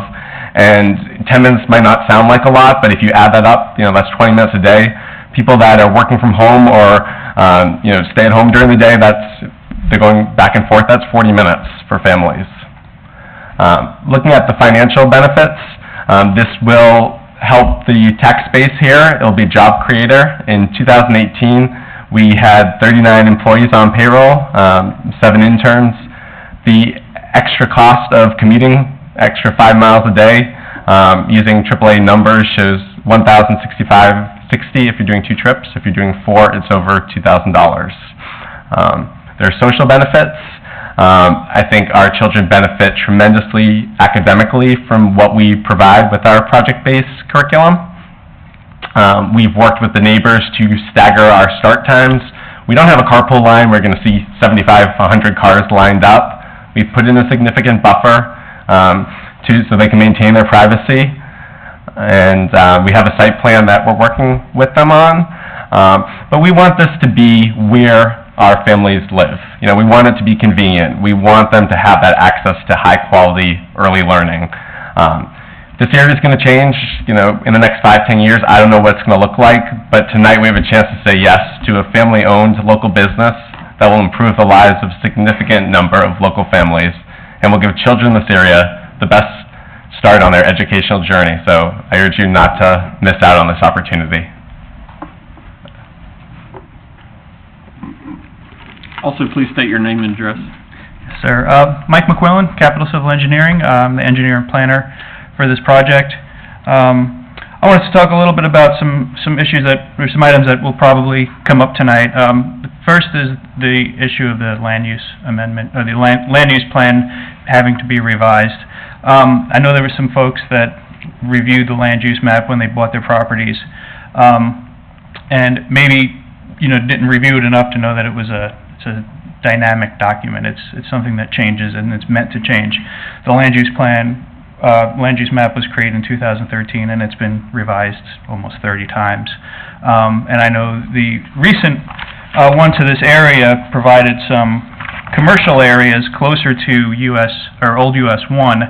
And 10 minutes might not sound like a lot, but if you add that up, that's 20 minutes a day. People that are working from home or, stay at home during the day, they're going back and forth, that's 40 minutes for families. Looking at the financial benefits, this will help the tax base here. It'll be a job creator. In 2018, we had 39 employees on payroll, 7 interns. The extra cost of commuting, extra 5 miles a day, using AAA numbers shows $1,065.60 if you're doing 2 trips. If you're doing 4, it's over $2,000. There are social benefits. I think our children benefit tremendously academically from what we provide with our project-based curriculum. We've worked with the neighbors to stagger our start times. We don't have a carpool line. We're going to see 75, 100 cars lined up. We've put in a significant buffer so they can maintain their privacy. And we have a site plan that we're working with them on. But we want this to be where our families live. We want it to be convenient. We want them to have that access to high-quality early learning. This area is going to change, in the next 5, 10 years. I don't know what it's going to look like, but tonight we have a chance to say yes to a family-owned local business that will improve the lives of a significant number of local families and will give children in this area the best start on their educational journey. So I urge you not to miss out on this opportunity. Also, please state your name and address. Sir, Mike McQuillan, Capital Civil Engineering. I'm the engineer and planner for this project. I wanted to talk a little bit about some issues or some items that will probably come up tonight. The first is the issue of the land use amendment, or the land use plan having to be revised. I know there were some folks that reviewed the land use map when they bought their properties, and maybe, didn't review it enough to know that it's a dynamic document. It's something that changes, and it's meant to change. The land use plan, land use map was created in 2013, and it's been revised almost 30 times. And I know the recent one to this area provided some commercial areas closer to Old US 1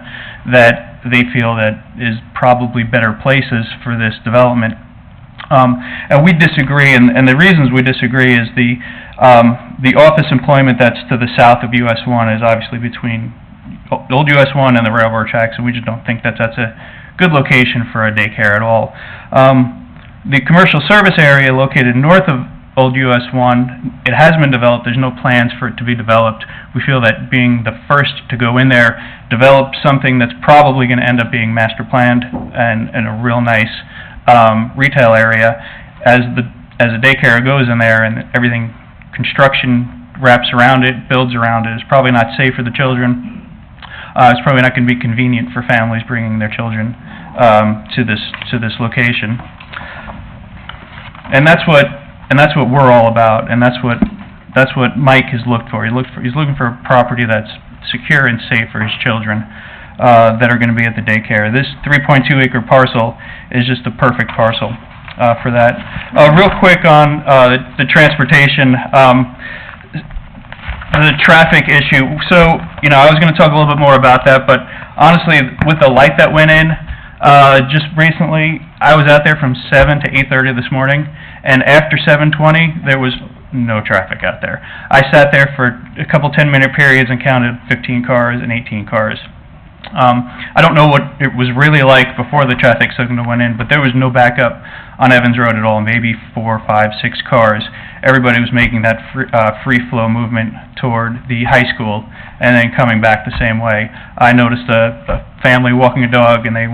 that they feel that is probably better places for this development. And we disagree, and the reasons we disagree is the office employment that's to the south of US 1 is obviously between Old US 1 and the railroad tracks, and we just don't think that's a good location for a daycare at all. The commercial service area located north of Old US 1, it has been developed. There's no plans for it to be developed. We feel that being the first to go in there, develop something that's probably going to end up being master planned and a real nice retail area, as a daycare goes in there and everything, construction wraps around it, builds around it, it's probably not safe for the children. It's probably not going to be convenient for families bringing their children to this location, and that's what we're all about, and that's what Mike has looked for. He's looking for a property that's secure and safe for his children that are going to be at the daycare. This 3.2 acre parcel is just a perfect parcel for that. Real quick on the transportation. The traffic issue. So, I was going to talk a little bit more about that, but honestly, with the light that went in, just recently, I was out there from 7 to 8:30 this morning, and after 7:20, there was no traffic out there. I sat there for a couple 10-minute periods and counted 15 cars and 18 cars. I don't know what it was really like before the traffic signal went in, but there was no backup on Evans Road at all, maybe 4, 5, 6 cars. Everybody was making that free flow movement toward the high school and then coming back the same way. I noticed a family walking a dog, and they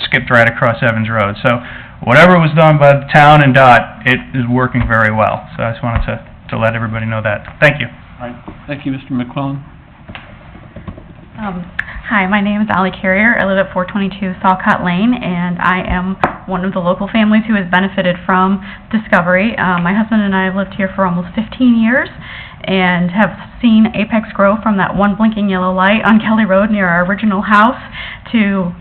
skipped right across Evans Road. So whatever was done by the town and DOT, it is working very well. So I just wanted to let everybody know that. Thank you. All right. Thank you, Mr. McClellan. Hi, my name is Allie Carrier. I live at 422 Salcott Lane, and I am one of the local families who has benefited from Discovery. My husband and I have lived here for almost 15 years and have seen Apex grow from that one blinking yellow light on Kelly Road near our original house to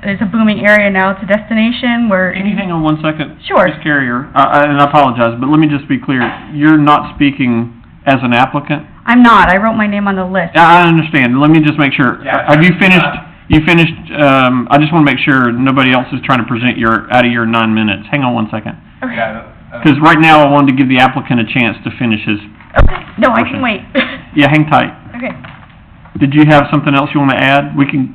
it's a booming area now. It's a destination where... Can you hang on 1 second? Sure. Ms. Carrier, and I apologize, but let me just be clear. You're not speaking as an applicant? I'm not. I wrote my name on the list. I understand. Let me just make sure. Have you finished? You finished? I just want to make sure nobody else is trying to present out of your 9 minutes. Hang on 1 second. Okay. Because right now I wanted to give the applicant a chance to finish his Okay. No, I portion. can wait. Yeah, hang tight. Okay. Did you have something else you want to add? We can.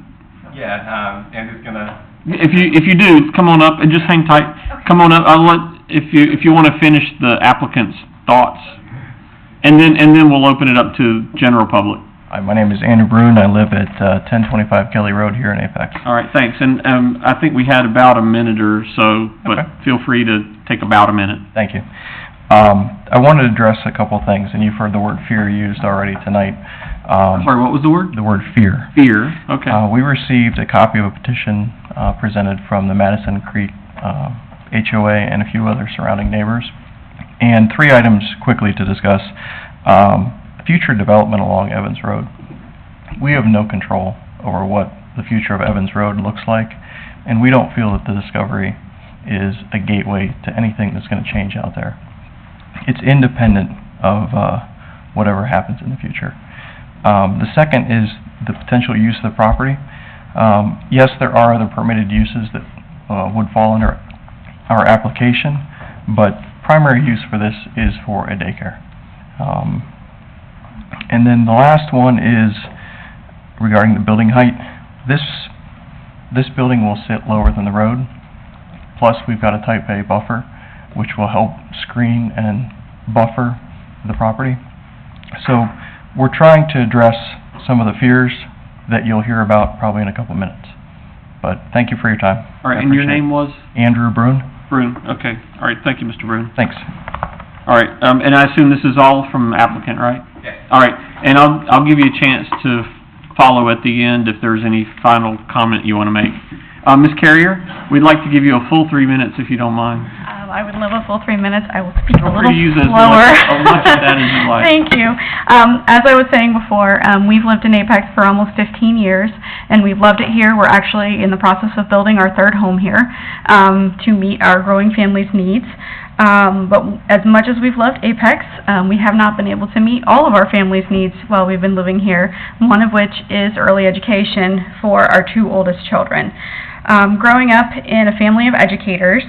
Yeah, Andrew's gonna... If you do, come on up and just hang tight. Okay. Come on up. I'll let if you want to finish the applicant's thoughts, and then we'll open it up to general public. Hi, my name is Andrew Brune. I live at 1025 Kelly Road here in Apex. All right, thanks. And I think we had about a minute or so, but Okay. feel free to take about a minute. Thank you. I wanted to address a couple things, and you've heard the word fear used already tonight. Sorry, what was the word? The word fear. Fear, okay. We received a copy of a petition presented from the Madison Creek HOA and a few other surrounding neighbors. And 3 items quickly to discuss. Future development along Evans Road. We have no control over what the future of Evans Road looks like, and we don't feel that the Discovery is a gateway to anything that's going to change out there. It's independent of whatever happens in the future. The second is the potential use of the property. Yes, there are other permitted uses that would fall under our application, but primary use for this is for a daycare. And then the last one is regarding the building height. This This building will sit lower than the road, plus we've got a type A buffer, which will help screen and buffer the property. So we're trying to address some of the fears that you'll hear about probably in a couple minutes. But thank you for your time. All right, I and your appreciate it. name was? Andrew Brune. Brune, okay. All right, thank you, Mr. Brune. Thanks. All right, and I assume this is all from applicant, right? Yes. All right, and I'll give you a chance to follow at the end if there's any final comment you want to make. Ms. Carrier, we'd like to give you a full 3 minutes if you don't mind. I would love a full 3 minutes. I will speak a Feel little free to use as slower. much of that as you like. Thank you. As I was saying before, we've lived in Apex for almost 15 years, and we've loved it here. We're actually in the process of building our third home here to meet our growing family's needs. But as much as we've loved Apex, we have not been able to meet all of our family's needs while we've been living here, one of which is early education for our two oldest children. Growing up in a family of educators,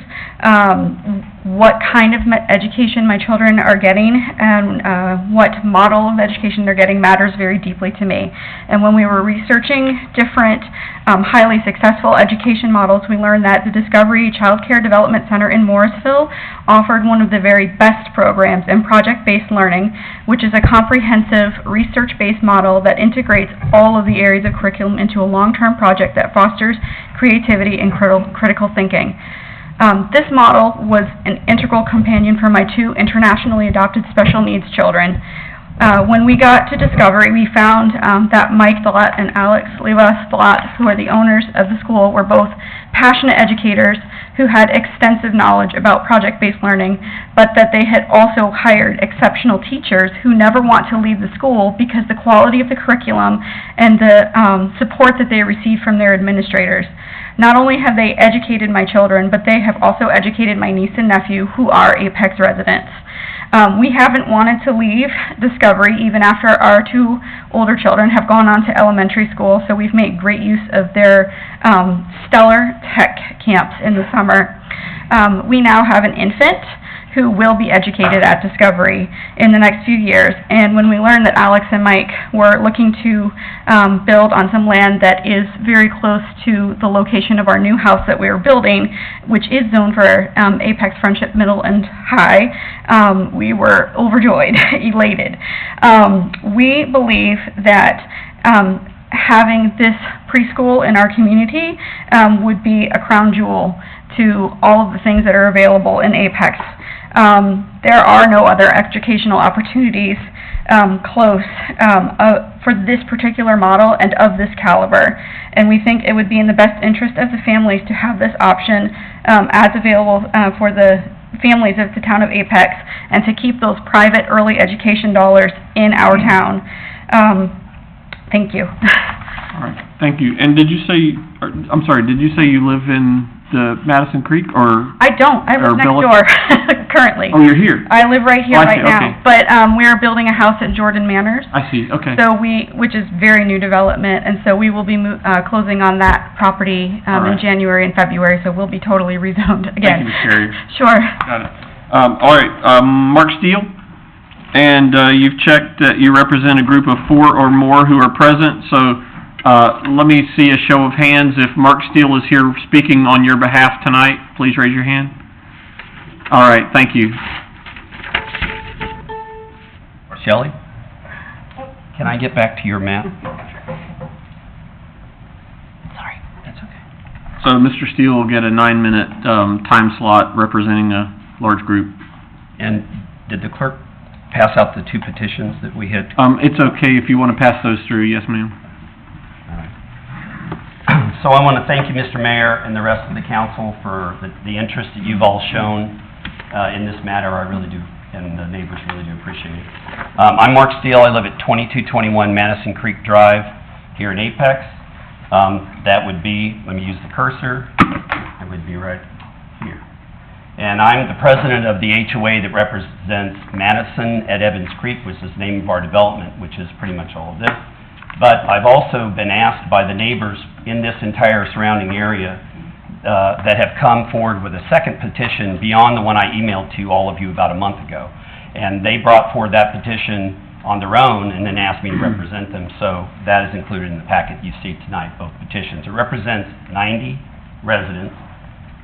what kind of education my children are getting and what model of education they're getting matters very deeply to me. And when we were researching different highly successful education models, we learned that the Discovery Child Care Development Center in Morrisville offered one of the very best programs in project-based learning, which is a comprehensive research-based model that integrates all of the areas of curriculum into a long-term project that fosters creativity and critical thinking. This model was an integral companion for my two internationally adopted special needs children. When we got to Discovery, we found that Mike Thalat and Alex Levas Thalat, who are the owners of the school, were both passionate educators who had extensive knowledge about project-based learning, but that they had also hired exceptional teachers who never want to leave the school because the quality of the curriculum and the support that they receive from their administrators. Not only have they educated my children, but they have also educated my niece and nephew, who are Apex residents. We haven't wanted to leave Discovery even after our two older children have gone on to elementary school, so we've made great use of their stellar tech camps in the summer. We now have an infant who will be educated at Discovery in the next few years. And when we learned that Alex and Mike were looking to build on some land that is very close to the location of our new house that we are building, which is zoned for Apex Friendship Middle and High, we were overjoyed, elated. We believe that having this preschool in our community would be a crown jewel to all of the things that are available in Apex. There are no other educational opportunities close for this particular model and of this caliber, and we think it would be in the best interest of the families to have this option as available for the families of the town of Apex, and to keep those private early education dollars in our town. Thank you. All right, thank you. And did you say you live in the Madison Creek, or? I don't. I live next door, currently. Oh, you're here? I live right here, I see, right now. okay. But we're building a house at Jordan Manors. I see, okay. So which is very new development, and so we will be closing on that property All right. in January and February, so we'll be totally rezoned again. Thank you, Ms. Carrier. Sure. Got it. All right, Mark Steele, and you've checked that you represent a group of 4 or more who are present, so let me see a show of hands. If Mark Steele is here speaking on your behalf tonight, please raise your hand. All right, thank you. Shelley, can I get back to your map? Sorry. That's okay. So Mr. Steele will get a 9-minute time slot representing a large group. And did the clerk pass out the 2 petitions that we had? It's okay if you want to pass those through. Yes, ma'am. So I want to thank you, Mr. Mayor, and the rest of the council for the interest that you've all shown in this matter. I really do, and the neighbors really do appreciate it. I'm Mark Steele. I live at 2221 Madison Creek Drive here in Apex. That would be, let me use the cursor, it would be right here. And I'm the president of the HOA that represents Madison at Evans Creek, which is the name of our development, which is pretty much all of this. But I've also been asked by the neighbors in this entire surrounding area that have come forward with a second petition beyond the one I emailed to all of you about a month ago. And they brought forward that petition on their own and then asked me to represent them. So that is included in the packet you see tonight, both petitions. It represents 90 residents,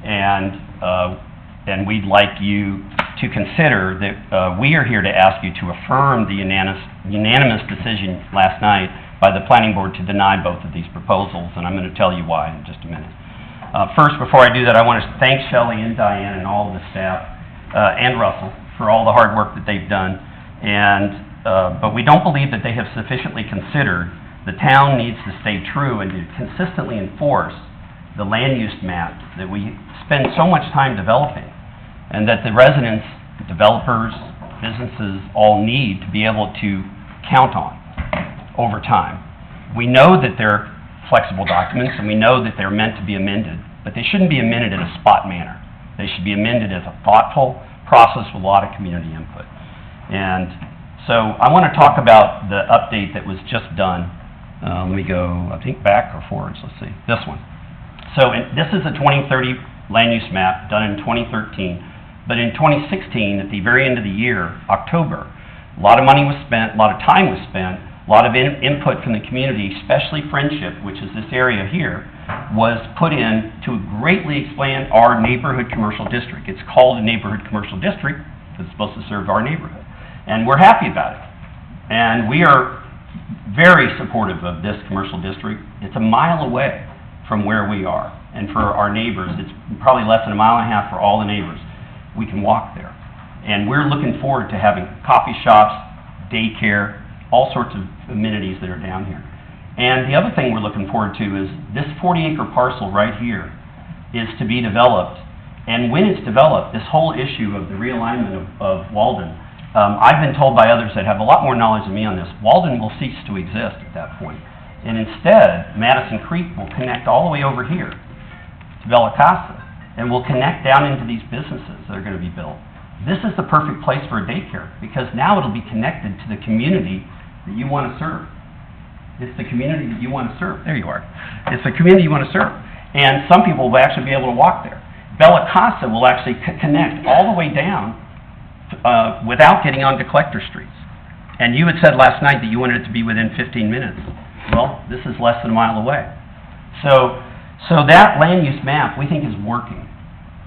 and we'd like you to consider that we are here to ask you to affirm the unanimous decision last night by the planning board to deny both of these proposals, and I'm going to tell you why in just a minute. First, before I do that, I want to thank Shelley and Diane and all of the staff, and Russell, for all the hard work that they've done. But we don't believe that they have sufficiently considered the town needs to stay true and to consistently enforce the land use map that we spend so much time developing, and that the residents, developers, businesses all need to be able to count on over time. We know that they're flexible documents, and we know that they're meant to be amended, but they shouldn't be amended in a spot manner. They should be amended as a thoughtful process with a lot of community input. And so I want to talk about the update that was just done. Let me go, I think, back or forwards. Let's see. This one. So this is a 2030 land use map done in 2013. But in 2016, at the very end of the year, October, a lot of money was spent, a lot of time was spent, a lot of input from the community, especially Friendship, which is this area here, was put in to greatly expand our neighborhood commercial district. It's called a neighborhood commercial district because it's supposed to serve our neighborhood. And we're happy about it. And we are very supportive of this commercial district. It's a mile away from where we are. And for our neighbors, it's probably less than a mile and a half for all the neighbors. We can walk there. And we're looking forward to having coffee shops, daycare, all sorts of amenities that are down here. And the other thing we're looking forward to is this 40-acre parcel right here is to be developed. And when it's developed, this whole issue of the realignment of Walden, I've been told by others that have a lot more knowledge than me on this, Walden will cease to exist at that point. And instead, Madison Creek will connect all the way over here to Bella Casa, and will connect down into these businesses that are going to be built. This is the perfect place for a daycare, because now it'll be connected to the community that you want to serve. It's the community that you want to serve. There you are. It's the community you want to serve. And some people will actually be able to walk there. Bella Casa will actually connect all the way down without getting onto collector streets. And you had said last night that you wanted it to be within 15 minutes. Well, this is less than a mile away. So that land use map we think is working,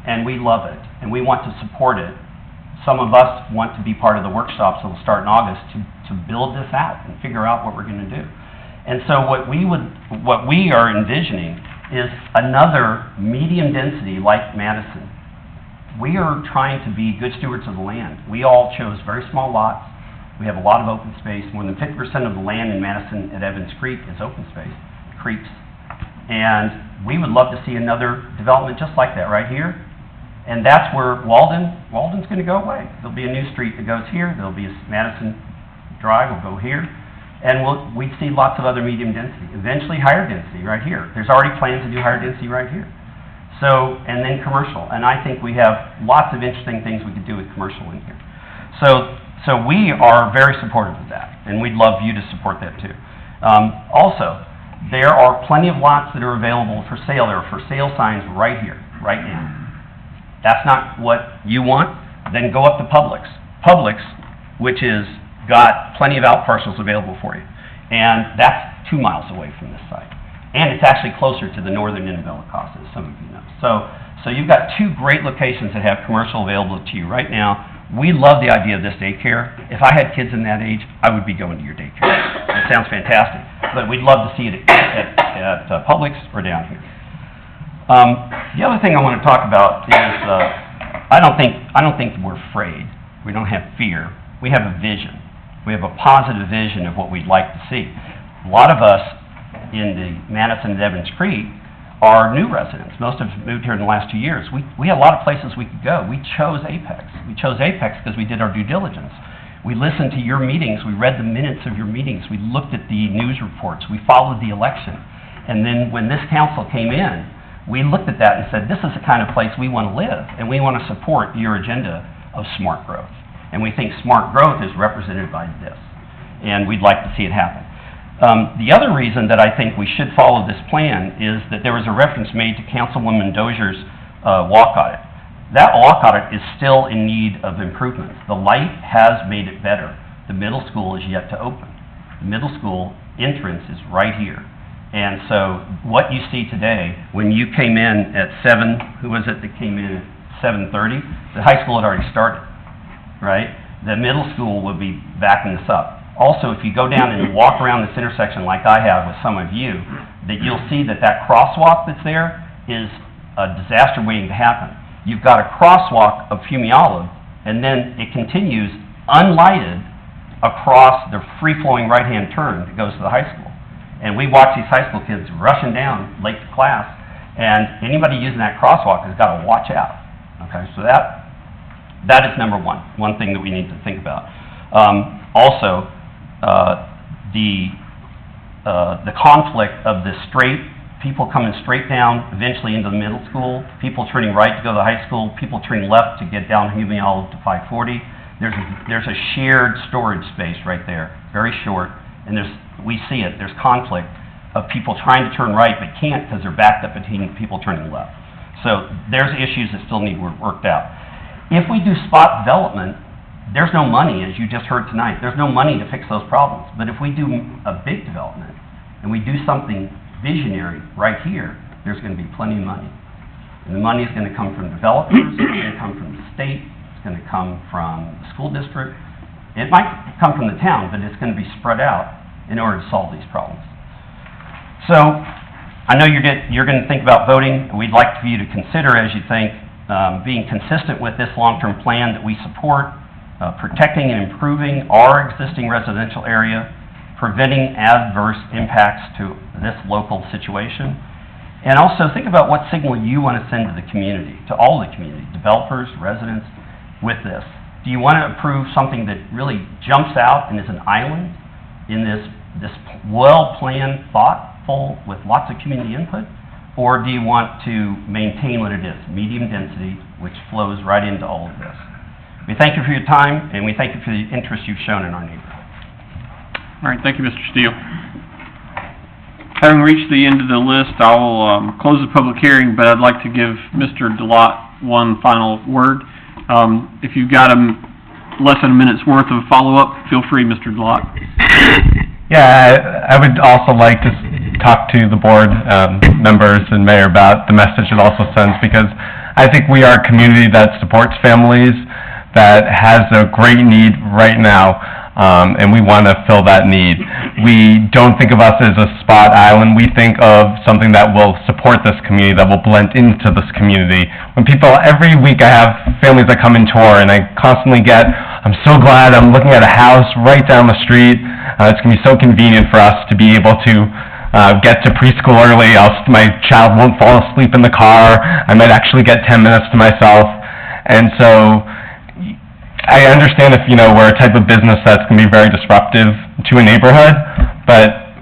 and we love it, and we want to support it. Some of us want to be part of the workshops that will start in August to build this out and figure out what we're going to do. And so what we are envisioning is another medium density like Madison. We are trying to be good stewards of the land. We all chose very small lots. We have a lot of open space. More than 50% of the land in Madison at Evans Creek is open space, creeks. And we would love to see another development just like that right here. And that's where Walden's going to go away. There'll be a new street that goes here. There'll be a Madison Drive will go here. And we see lots of other medium density, eventually higher density right here. There's already plans to do higher density right here. So, and then commercial. And I think we have lots of interesting things we could do with commercial in here. So we are very supportive of that, and we'd love you to support that too. Also, there are plenty of lots that are available for sale. There are for sale signs right here, right now. That's not what you want? Then go up to Publix. Publix, which is got plenty of out parcels available for you. And that's 2 miles away from this site. And it's actually closer to the northern end of Bella Casa, as some of you know. So you've got 2 great locations that have commercial available to you right now. We love the idea of this daycare. If I had kids in that age, I would be going to your daycare. It sounds fantastic. But we'd love to see it at Publix or down here. The other thing I want to talk about is I don't think we're afraid. We don't have fear. We have a vision. We have a positive vision of what we'd like to see. A lot of us in the Madison and Evans Creek are new residents. Most of us moved here in the last 2 years. We had a lot of places we could go. We chose Apex. We chose Apex because we did our due diligence. We listened to your meetings. We read the minutes of your meetings. We looked at the news reports. We followed the election. And then when this council came in, we looked at that and said, this is the kind of place we want to live, and we want to support your agenda of smart growth. And we think smart growth is represented by this, and we'd like to see it happen. The other reason that I think we should follow this plan is that there was a reference made to Councilwoman Dozier's walk audit. That walk audit is still in need of improvements. The light has made it better, the middle school is yet to open. The middle school entrance is right here. And so what you see today, when you came in at 7, who was it that came in at 7:30? The high school had already started, right? The middle school would be backing this up. Also, if you go down and walk around this intersection like I have with some of you, that you'll see that that crosswalk that's there is a disaster waiting to happen. You've got a crosswalk of Fumi Olive, and then it continues unlighted across the free-flowing right-hand turn that goes to the high school. And we watch these high school kids rushing down late to class, and anybody using that crosswalk has got to watch out. Okay, so that is number one thing that we need to think about. Also, the conflict of the people coming straight down eventually into the middle school, people turning right to go to the high school, people turning left to get down Fumi Olive to 540. There's a shared storage space right there, very short, and we see it. There's conflict of people trying to turn right but can't because they're backed up between people turning left. So there's issues that still need worked out. If we do spot development, there's no money, as you just heard tonight. There's no money to fix those problems. But if we do a big development and we do something visionary right here, there's going to be plenty of money. And the money is going to come from developers, it's going to come from the state, it's going to come from the school district. It might come from the town, but it's going to be spread out in order to solve these problems. So I know you're going to think about voting. We'd like for you to consider, as you think, being consistent with this long-term plan that we support, protecting and improving our existing residential area, preventing adverse impacts to this local situation, and also think about what signal you want to send to the community, to all the community, developers, residents, with this. Do you want to approve something that really jumps out and is an island in this well-planned, thoughtful, with lots of community input? Or do you want to maintain what it is, medium density, which flows right into all of this? We thank you for your time, and we thank you for the interest you've shown in our neighborhood. All right, thank you, Mr. Steele. Having reached the end of the list, I'll close the public hearing, but I'd like to give Mr. Delott one final word. If you've got less than a minute's worth of follow-up, feel free, Mr. Delott. Yeah, I would also like to talk to the board members and mayor about the message it also sends, because I think we are a community that supports families, that has a great need right now, and we want to fill that need. We don't think of us as a spot island. We think of something that will support this community, that will blend into this community. Every week I have families that come and tour, and I constantly I'm so glad I'm looking at a house right down the street. It's going to be so convenient for us to be able to get to preschool early, else my child won't fall asleep in the car. I might actually get 10 minutes to myself. And so I understand if, we're a type of business that's going to be very disruptive to a neighborhood, but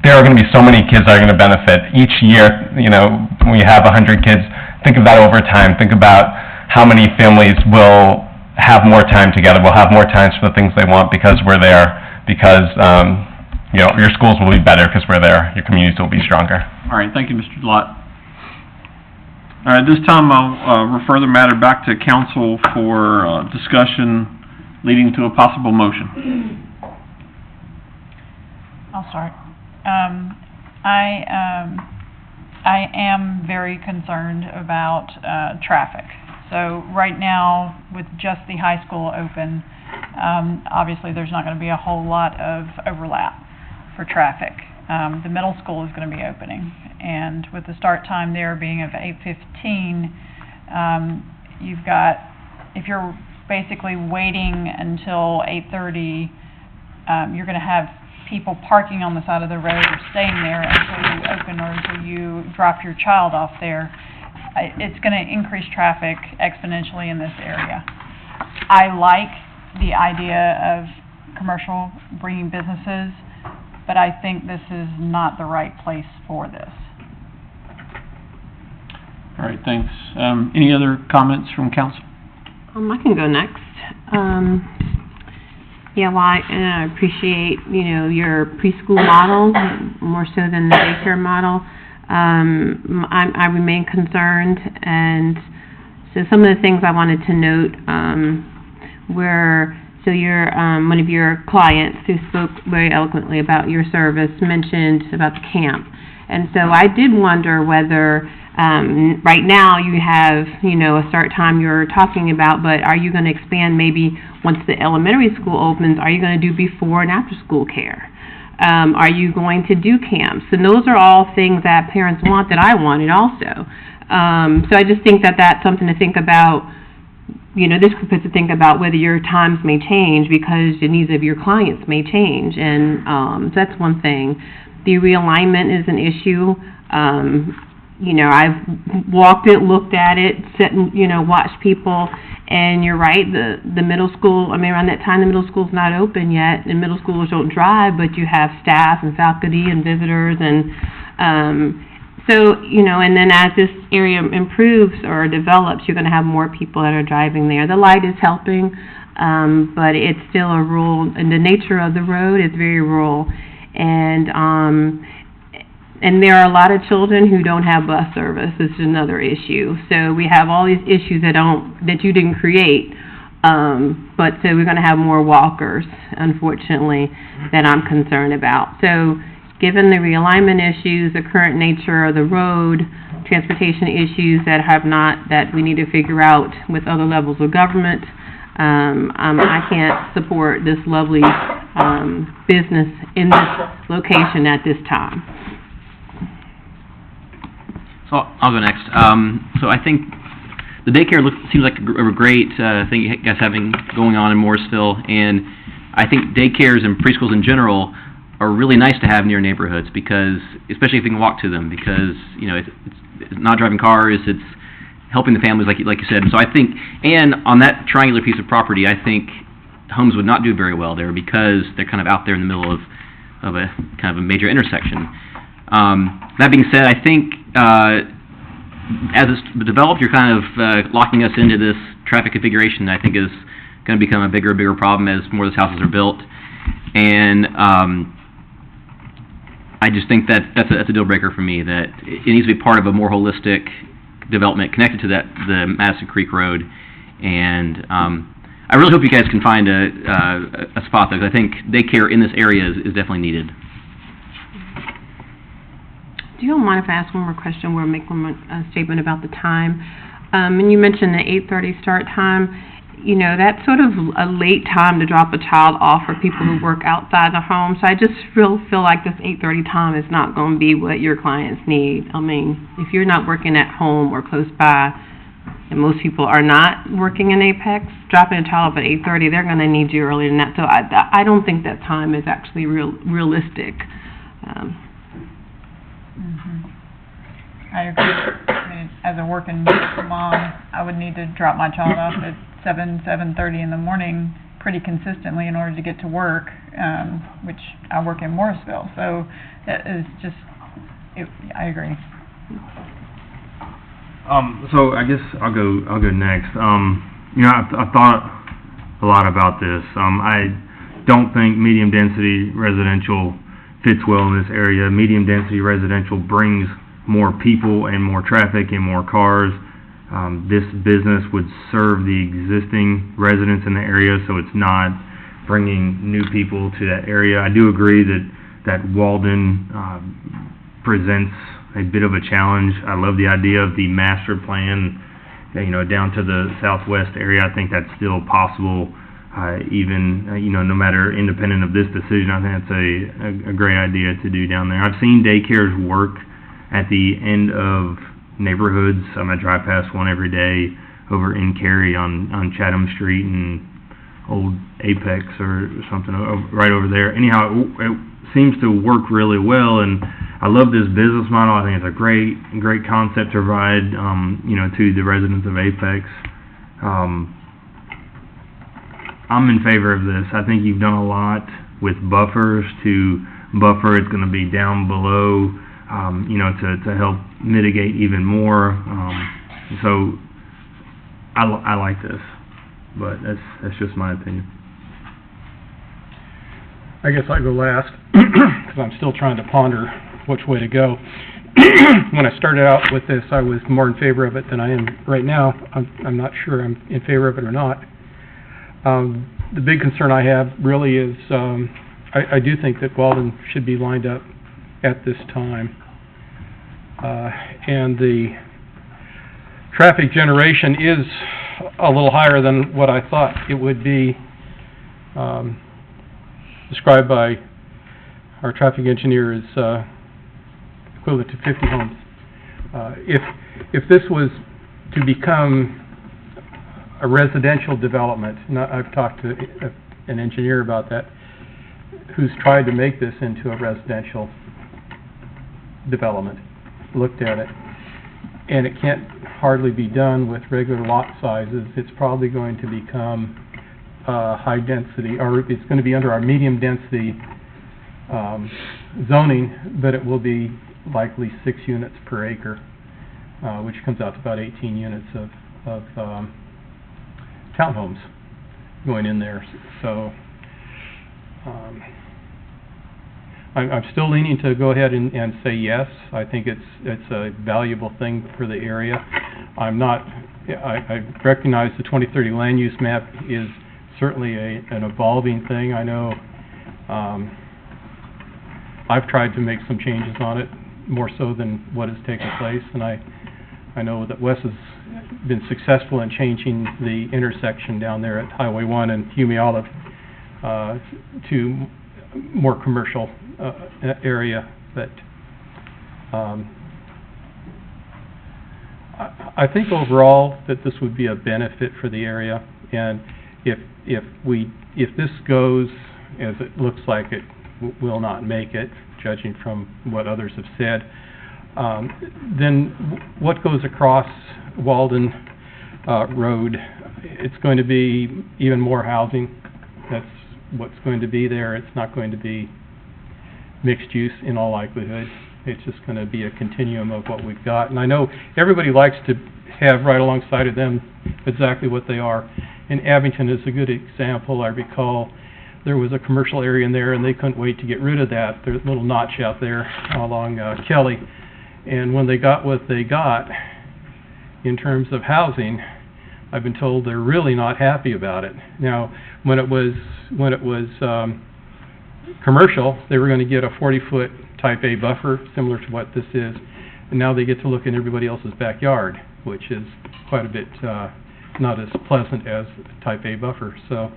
there are going to be so many kids that are going to benefit. Each year, when we have 100 kids, think of that over time. Think about how many families will have more time together, will have more times for the things they want because we're there, because your schools will be better because we're there, your communities will be stronger. All right, thank you, Mr. Delott. All right, this time I'll refer the matter back to council for discussion leading to a possible motion. I'll start. I am very concerned about traffic. So right now, with just the high school open, obviously there's not going to be a whole lot of overlap for traffic. The middle school is going to be opening, and with the start time there being of 8:15, you've got, if you're basically waiting until 8:30, you're going to have people parking on the side of the road or staying there until you open or until you drop your child off there. It's going to increase traffic exponentially in this area. I like the idea of commercial bringing businesses, but I think this is not the right place for this. All right, thanks. Any other comments from council? I can go next. I appreciate, your preschool model more so than the daycare model. I remain concerned, and so some of the things I wanted to note, we're So one of your clients who spoke very eloquently about your service mentioned about the camp. And so I did wonder whether, right now you have, a start time you're talking about, but are you going to expand maybe once the elementary school opens, are you going to do before and after school care? Are you going to do camps? And those are all things that parents want that I wanted also. So I just think that that's something to think about. This group has to think about whether your times may change because the needs of your clients may change. And so that's one thing. The realignment is an issue. I've walked it, looked at it, sat and, watched people. And you're right, the middle school, around that time, the middle school's not open yet. And middle schoolers don't drive, but you have staff and faculty and visitors. And so, and then as this area improves or develops, you're going to have more people that are driving there. The light is helping, but it's still a rural, and the nature of the road is very rural. And there are a lot of children who don't have bus service. This is another issue. So we have all these issues that you didn't create. But so we're going to have more walkers, unfortunately, that I'm concerned about. So given the realignment issues, the current nature of the road, transportation issues that we need to figure out with other levels of government, I can't support this lovely business in this location at this time. So I'll go next. So I think the daycare seems like a great thing you guys having going on in Morrisville, and I think daycares and preschools in general are really nice to have near neighborhoods because, especially if you can walk to them, because it's not driving cars, it's helping the families like you said. So I think, and on that triangular piece of property, I think homes would not do very well there because they're kind of out there in the middle of a kind of a major intersection. That being said, I think as it's developed, you're kind of locking us into this traffic configuration that I think is going to become a bigger and bigger problem as more of these houses are built. And I just think that's a deal breaker for me, that it needs to be part of a more holistic development connected to the Madison Creek Road. And I really hope you guys can find a spot there, because I think daycare in this area is definitely needed. Do you mind if I ask one more question or make one more statement about the time? And you mentioned the 8:30 start time. That's sort of a late time to drop a child off for people who work outside the home. So I just feel like this 8:30 time is not going to be what your clients need. If you're not working at home or close by, and most people are not working in Apex, dropping a child off at 8:30, they're going to need you earlier than that. So I don't think that time is actually realistic. I agree. As a working mom, I would need to drop my child off at 7:30 in the morning pretty consistently in order to get to work, which I work in Morrisville. So it is just, I agree. So I guess I'll go next. I've thought a lot about this. I don't think medium density residential fits well in this area. Medium density residential brings more people and more traffic and more cars. This business would serve the existing residents in the area, so it's not bringing new people to that area. I do agree that Walden presents a bit of a challenge. I love the idea of the master plan, down to the southwest area. I think that's still possible, even, no matter independent of this decision. I think that's a great idea to do down there. I've seen daycares work at the end of neighborhoods. I drive past one every day over in Cary on Chatham Street and Old Apex or something right over there. Anyhow, it seems to work really well, and I love this business model. I think it's a great concept to provide, to the residents of Apex. I'm in favor of this. I think you've done a lot with buffers to buffer. It's going to be down below, to help mitigate even more. So I like this, but that's just my opinion. I guess I'll go last, because I'm still trying to ponder which way to go. When I started out with this, I was more in favor of it than I am right now. I'm not sure I'm in favor of it or not. the big concern I have really is, I do think that Walden should be lined up at this time. And the traffic generation is a little higher than what I thought it would be, described by our traffic engineer as equivalent to 50 homes. If this was to become a residential development, and I've talked to an engineer about that, who's tried to make this into a residential development, looked at it, and it can't hardly be done with regular lot sizes. It's probably going to become high density, or it's going to be under our medium density zoning, but it will be likely 6 units per acre, which comes out to about 18 units of townhomes going in there. So I'm still leaning to go ahead and say yes. I think it's a valuable thing for the area. I recognize the 2030 land use map is certainly an evolving thing. I know I've tried to make some changes on it, more so than what has taken place, and I know that Wes has been successful in changing the intersection down there at Highway 1 and Hume Olive to more commercial area, but I think overall that this would be a benefit for the area, and if this goes as it looks like it will not make it, judging from what others have said, then what goes across Walden Road, it's going to be even more housing. That's what's going to be there. It's not going to be mixed use in all likelihood. It's just going to be a continuum of what we've got. And I know everybody likes to have right alongside of them exactly what they are. And Abington is a good example. I recall there was a commercial area in there and they couldn't wait to get rid of that. There's a little notch out there along Kelly. And when they got what they got in terms of housing, I've been told they're really not happy about it. Now, when it was commercial, they were going to get a 40-foot type A buffer, similar to what this is, and now they get to look in everybody else's backyard, which is quite a bit not as pleasant as type A buffer. So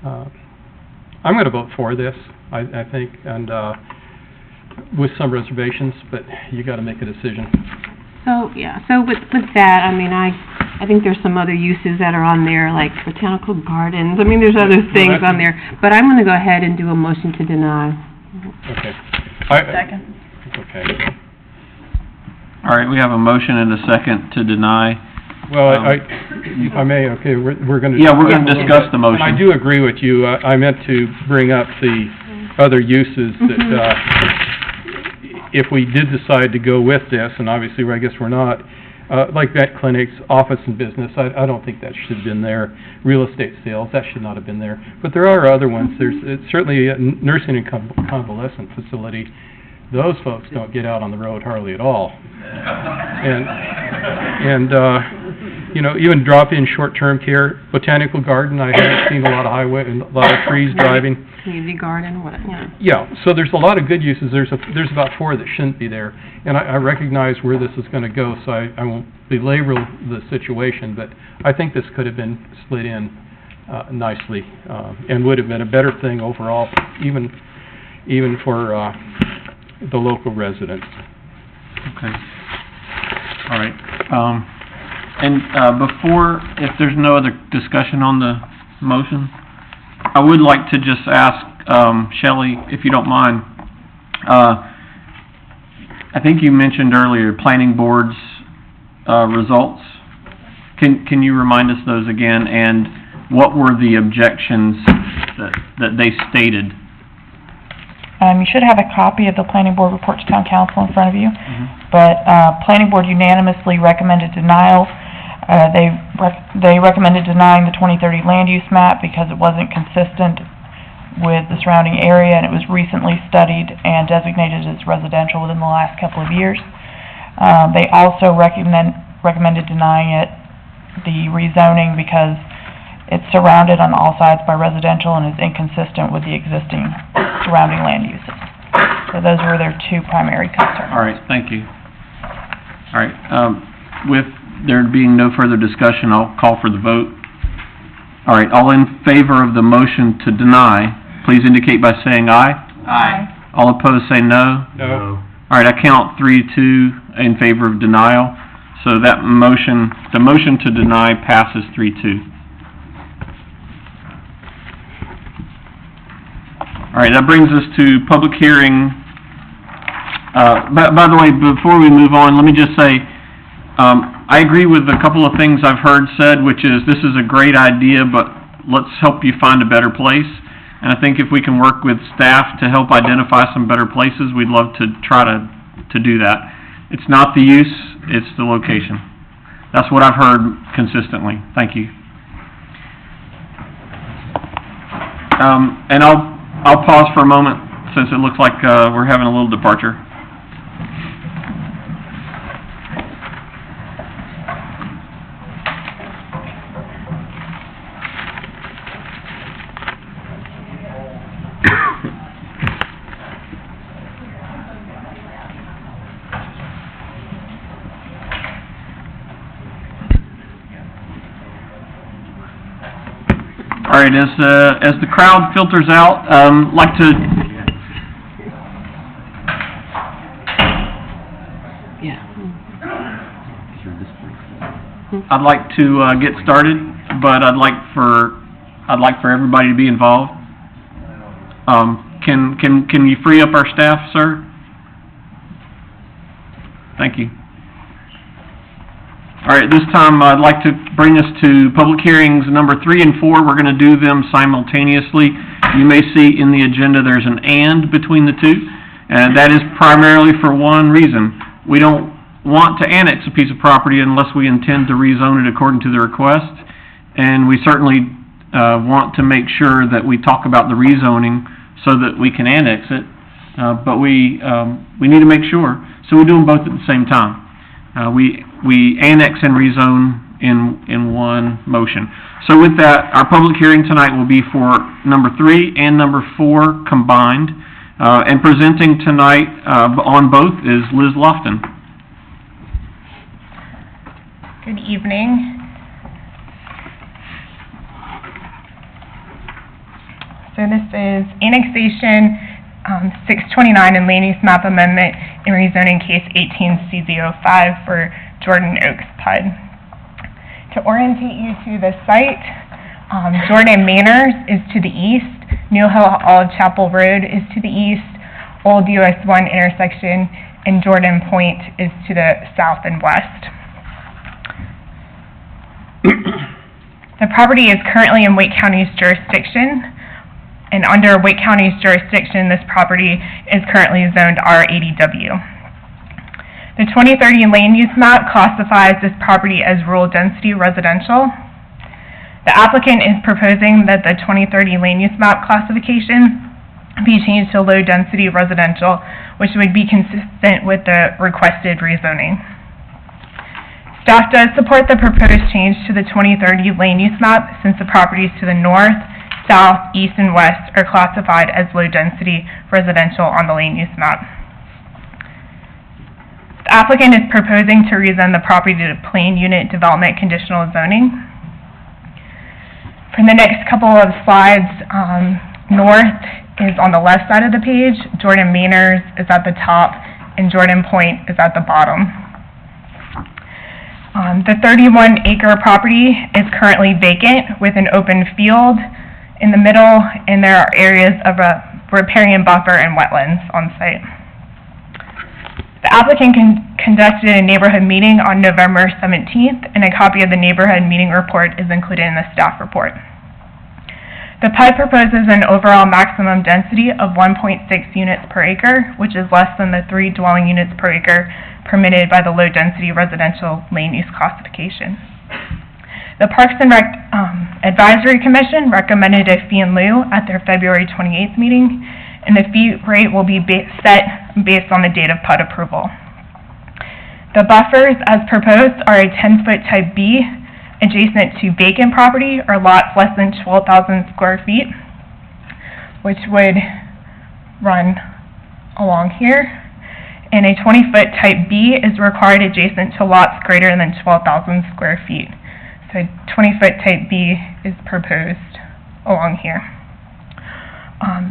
I'm going to vote for this, I think, and with some reservations, but you got to make a decision. So, yeah, so with that, I mean, I think there's some other uses that are on there, like botanical gardens. I mean, there's other things on there, but I'm going to go ahead and do a motion to deny. Okay. Second. Okay. All right, we have a motion and a second to deny. Well, if I may, okay, we're going to... Yeah, we're going to discuss the motion. I do agree with you. I meant to bring up the other uses that, if we did decide to go with this, and obviously I guess we're not, like vet clinics, office and business, I don't think that should have been there. Real estate sales, that should not have been there. But there are other ones. There's certainly a nursing and convalescent facility. Those folks don't get out on the road hardly at all. And you know, even drop-in short-term care, botanical garden, I haven't seen a lot of highway and a lot of trees driving. Community garden, what, yeah. Yeah, so there's a lot of good uses. There's about 4 that shouldn't be there. And I recognize where this is going to go, so I won't belabor the situation, but I think this could have been slid in nicely, and would have been a better thing overall, even for the local residents. Okay. All right. And before, if there's no other discussion on the motion, I would like to just ask Shelley, if you don't mind. I think you mentioned earlier planning board's results. Can you remind us those again, and what were the objections that they stated? You should have a copy of the planning board report to town council in front of you. Mm-hmm. But planning board unanimously recommended denial. They recommended denying the 2030 land use map because it wasn't consistent with the surrounding area, and it was recently studied and designated as residential within the last couple of years. They also recommended denying it the rezoning because It's surrounded on all sides by residential and is inconsistent with the existing surrounding land uses. So those were their two primary concerns. All right, thank you. All right, with there being no further discussion, I'll call for the vote. All right, all in favor of the motion to deny, please indicate by saying aye. Aye. All opposed say no. No. All right, I count 3-2 in favor of denial, so that motion, the motion to deny passes 3-2. All right, that brings us to public hearing. By the way, before we move on, let me just say, I agree with a couple of things I've heard said, which is this is a great idea, but let's help you find a better place. And I think if we can work with staff to help identify some better places, we'd love to try to do that. It's not the use, it's the location. That's what I've heard consistently. Thank you. And I'll pause for a moment since it looks like we're having a little departure. All right, as the crowd filters out, I'd like to get started, but I'd like for everybody to be involved. Can you free up our staff, sir? Thank you. All right, this time I'd like to bring us to public hearings number 3 and 4. We're going to do them simultaneously. You may see in the agenda there's an "and" between the two, and that is primarily for one reason. We don't want to annex a piece of property unless we intend to rezone it according to the request, and we certainly want to make sure that we talk about the rezoning so that we can annex it, but we need to make sure, so we do them both at the same time. We annex and rezone in one motion. So with that, our public hearing tonight will be for number 3 and number 4 combined, and presenting tonight on both is Liz Lofton. Good evening. So this is annexation 629 and land use map amendment and rezoning case 18CZ05 for Jordan Oaks PUD. To orientate you to the site, Jordan Manors is to the east, New Hill Old Chapel Road is to the east, Old US 1 intersection, and Jordan Point is to the south and west. The property is currently in Wake County's jurisdiction, and under Wake County's jurisdiction, this property is currently zoned R80W. The 2030 land use map classifies this property as rural density residential. The applicant is proposing that the 2030 land use map classification be changed to low density residential, which would be consistent with the requested rezoning. Staff does support the proposed change to the 2030 land use map since the properties to the north, south, east, and west are classified as low-density residential on the land use map. The applicant is proposing to rezone the property to plain unit development conditional zoning. For the next couple of slides, north is on the left side of the page, Jordan Manors is at the top, and Jordan Point is at the bottom. The 31-acre property is currently vacant with an open field in the middle, and there are areas of a riparian buffer and wetlands on site. The applicant conducted a neighborhood meeting on November 17th, and a copy of the neighborhood meeting report is included in the staff report. The PUD proposes an overall maximum density of 1.6 units per acre, which is less than the 3 dwelling units per acre permitted by the low-density residential land use classification. The Parks and Rec Advisory Commission recommended a fee in lieu at their February 28th meeting, and the fee rate will be set based on the date of PUD approval. The buffers, as proposed, are a 10-foot type B adjacent to vacant property or lots less than 12,000 square feet, which would run along here. And a 20-foot type B is required adjacent to lots greater than 12,000 square feet. So 20-foot type B is proposed along here.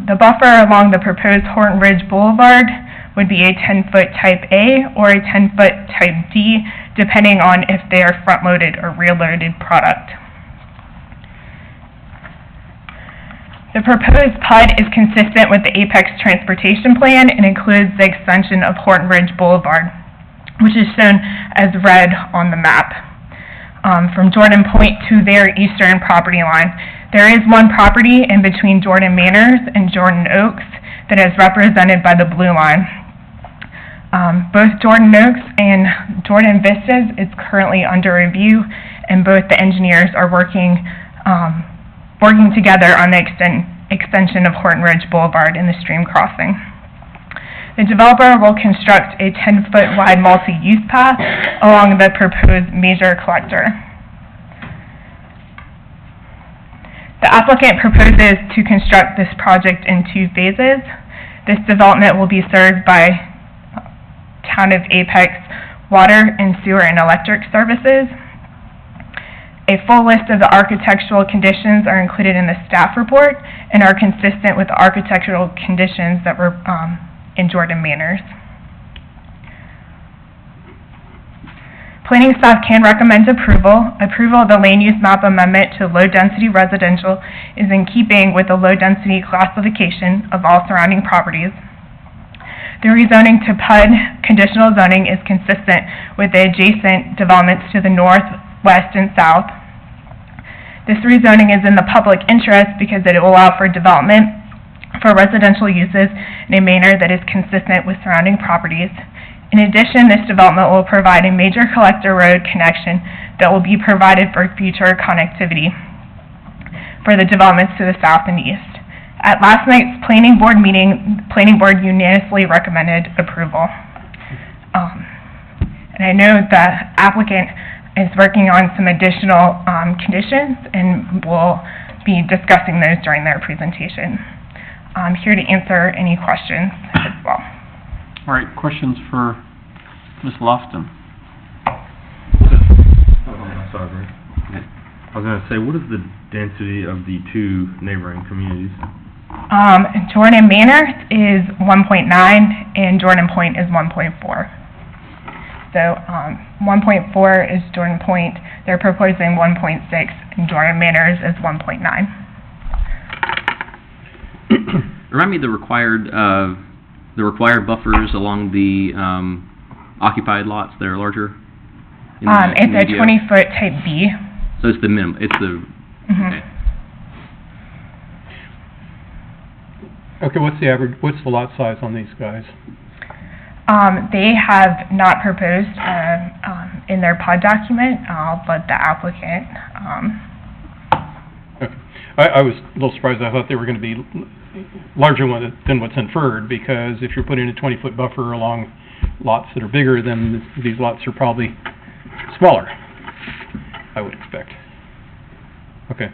The buffer along the proposed Horton Ridge Boulevard would be a 10-foot type A or a 10-foot type D, depending on if they are front-loaded or rear-loaded product. The proposed PUD is consistent with the Apex Transportation Plan and includes the extension of Horton Ridge Boulevard, which is shown as red on the map. From Jordan Point to their eastern property line. There is one property in between Jordan Manors and Jordan Oaks that is represented by the blue line. Both Jordan Oaks and Jordan Vistas is currently under review, and both the engineers are working together on the extension of Horton Ridge Boulevard and the stream crossing. The developer will construct a 10-foot wide multi-use path along the proposed major collector. The applicant proposes to construct this project in 2 phases. This development will be served by Town of Apex water and sewer and electric services. A full list of the architectural conditions are included in the staff report and are consistent with the architectural conditions that were in Jordan Manors. Planning staff can recommend approval. Approval of the land use map amendment to low-density residential is in keeping with the low-density classification of all surrounding properties. The rezoning to PUD conditional zoning is consistent with the adjacent developments to the north, west, and south. This rezoning is in the public interest because it will allow for development for residential uses in a manner that is consistent with surrounding properties. In addition, this development will provide a major collector road connection that will be provided for future connectivity for the developments to the south and east. At last night's planning board meeting, the planning board unanimously recommended approval. And I know the applicant is working on some additional conditions, and we'll be discussing those during their presentation. I'm here to answer any questions as well. All right, questions for Ms. Lofton? Sorry. I was going to say, what is the density of the 2 neighboring communities? Jordan Manor is 1.9 and Jordan Point is 1.4. So 1.4 is Jordan Point. They're proposing 1.6 and Jordan Manors is 1.9. Remind me the required buffers along the occupied lots that are larger? It's a 20-foot type B. So it's the minimum, it's the... Okay, what's the lot size on these guys? They have not proposed in their PUD document, but the applicant... Okay. I was a little surprised. I thought they were going to be larger than what's inferred, because if you're putting a 20-foot buffer along lots that are bigger, then these lots are probably smaller, I would expect. Okay.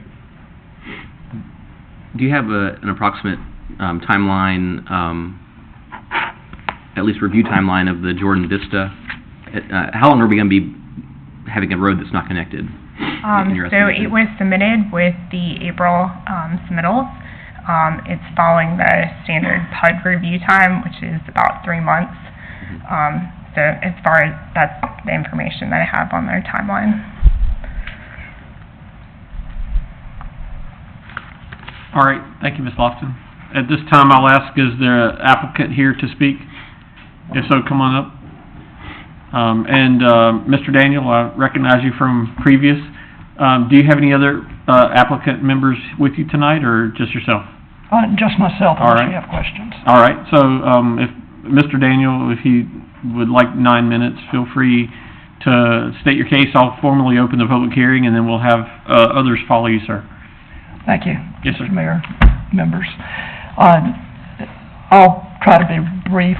Do you have an approximate timeline, at least review timeline of the Jordan Vista? How long are we going to be having a road that's not connected? So it was submitted with the April submittals. It's following the standard PUD review time, which is about 3 months. So as far as that's the information that I have on their timeline. All right, thank you, Ms. Lofton. At this time, I'll ask, is there an applicant here to speak? If so, come on up. Mr. Daniel, I recognize you from previous. Do you have any other applicant members with you tonight, or just yourself? Just myself, All unless right. you have questions. All right, so if Mr. Daniel, if he would like 9 minutes, feel free to state your case. I'll formally open the public hearing, and then we'll have others follow you, sir. Thank you. Yes, sir. Mr. Mayor, members. I'll try to be brief.